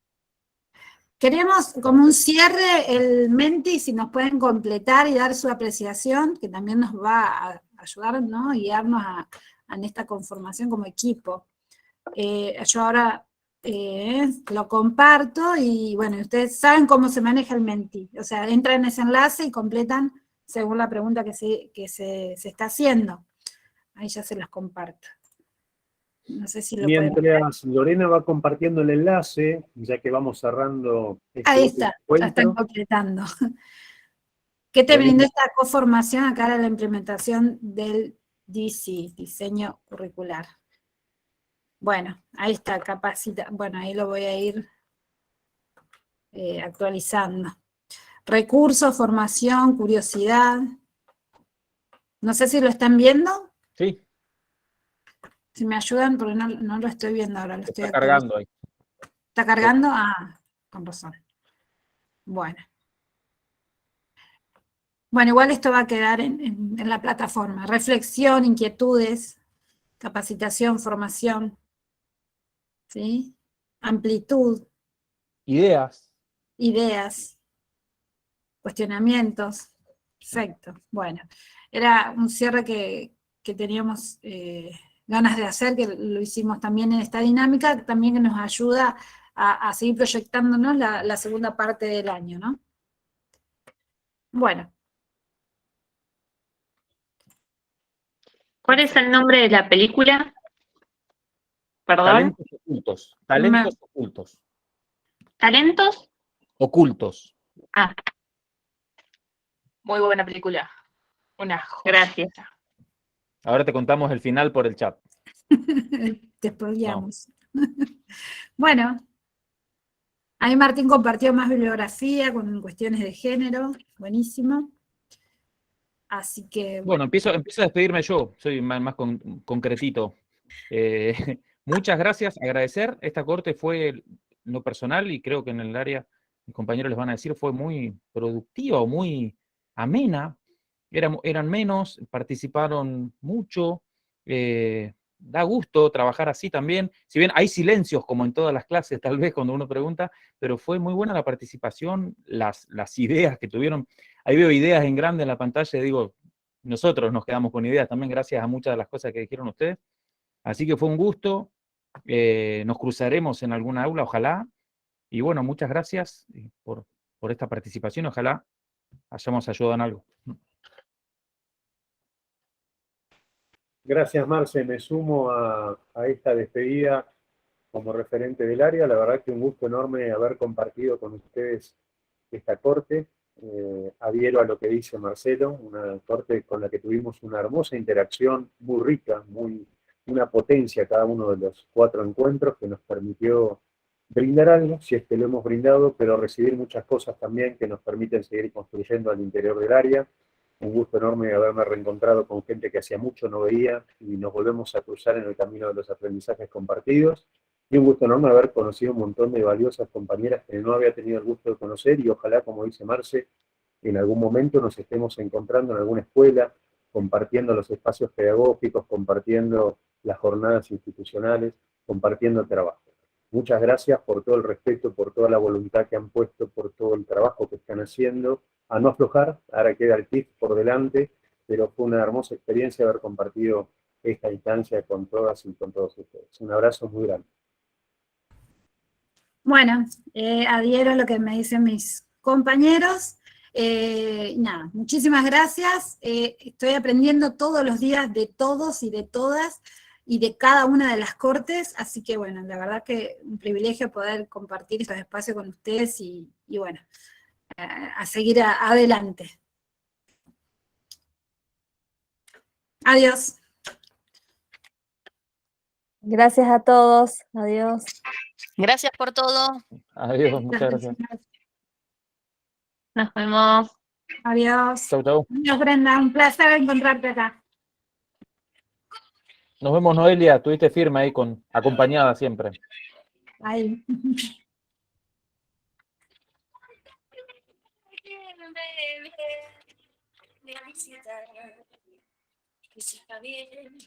Speaker 1: Queremos como un cierre el Menti, si nos pueden completar y dar su apreciación, que también nos va a ayudar, ¿no? Guiarnos en esta conformación como equipo. Yo ahora lo comparto y bueno, ustedes saben cómo se maneja el Menti. O sea, entran en ese enlace y completan según la pregunta que se está haciendo. Ahí ya se las comparto. No sé si lo pueden ver.
Speaker 3: Mientras Lorena va compartiendo el enlace, ya que vamos cerrando
Speaker 1: Ahí está, ya
Speaker 3: encuentro.
Speaker 1: están completando. ¿Qué te brindó esta coformación a cara de la implementación del DC, diseño curricular? Bueno, ahí está, bueno, ahí lo voy a ir actualizando. Recursos, formación, curiosidad. No sé si lo están viendo.
Speaker 2: Sí.
Speaker 1: Si me ayudan, porque no lo estoy viendo ahora, lo estoy
Speaker 2: Está cargando ahí.
Speaker 1: ¿Está cargando? Ah, con razón. Bueno. Bueno, igual esto va a quedar en la plataforma. Reflexión, inquietudes, capacitación, formación, ¿sí? Amplitud.
Speaker 2: Ideas.
Speaker 1: Ideas. Cuestionamientos. Perfecto. Bueno, era un cierre que teníamos ganas de hacer, que lo hicimos también en esta dinámica, también que nos ayuda a seguir proyectándonos la segunda parte del año, ¿no? Bueno.
Speaker 11: ¿Cuál es el nombre de la película? Perdón.
Speaker 2: Talentos ocultos. Talentos ocultos.
Speaker 11: ¿Talentos?
Speaker 2: Ocultos.
Speaker 11: Ah,
Speaker 5: Muy buena película. Una joya.
Speaker 11: gracias.
Speaker 2: Ahora te contamos el final por el chat.
Speaker 1: Te spoileamos. Bueno, ahí Martín compartió más bibliografía con cuestiones de género, buenísimo. Así que...
Speaker 2: Bueno, empiezo a despedirme yo, soy más concretito. Muchas gracias, agradecer. Esta corte fue lo personal y creo que en el área, mis compañeros les van a decir, fue muy productiva, muy amena. Eran menos, participaron mucho. Da gusto trabajar así también. Si bien hay silencios, como en todas las clases, tal vez cuando uno pregunta, pero fue muy buena la participación, las ideas que tuvieron. Ahí veo ideas en grande en la pantalla y digo, nosotros nos quedamos con ideas también gracias a muchas de las cosas que dijeron ustedes. Así que fue un gusto. Nos cruzaremos en alguna aula, ojalá. Y bueno, muchas gracias por esta participación. Ojalá hayamos ayudado en algo.
Speaker 3: Gracias, Marce. Me sumo a esta despedida como referente del área. La verdad que un gusto enorme haber compartido con ustedes esta corte. Adhiero a lo que dice Marcelo, una corte con la que tuvimos una hermosa interacción, muy rica, una potencia cada uno de los 4 encuentros que nos permitió brindar algo, si es que lo hemos brindado, pero recibir muchas cosas también que nos permiten seguir construyendo al interior del área. Un gusto enorme haberme reencontrado con gente que hacía mucho no veía y nos volvemos a cruzar en el camino de los aprendizajes compartidos. Y un gusto enorme haber conocido un montón de valiosas compañeras que no había tenido el gusto de conocer y ojalá, como dice Marce, en algún momento nos estemos encontrando en alguna escuela, compartiendo los espacios pedagógicos, compartiendo las jornadas institucionales, compartiendo el trabajo. Muchas gracias por todo el respeto, por toda la voluntad que han puesto, por todo el trabajo que están haciendo. A no aflojar, ahora queda el TIF por delante, pero fue una hermosa experiencia haber compartido esta instancia con todas y con todos ustedes. Un abrazo muy grande.
Speaker 1: Bueno, adhiero a lo que me dicen mis compañeros. Nada, muchísimas gracias. Estoy aprendiendo todos los días de todos y de todas. y de cada una de las cortes, así que bueno, la verdad que un privilegio poder compartir estos espacios con ustedes y bueno, a seguir adelante. Adiós.
Speaker 8: Gracias a todos. Adiós.
Speaker 10: Gracias por todo.
Speaker 2: Adiós, muchas gracias.
Speaker 11: Nos vemos.
Speaker 1: Adiós.
Speaker 2: Chau, chau.
Speaker 1: Adiós, Brenda, un placer encontrarte acá.
Speaker 2: Nos vemos, Noelia. Tuviste firme ahí, acompañada siempre.
Speaker 1: Ahí.
Speaker 14: Que se está bien.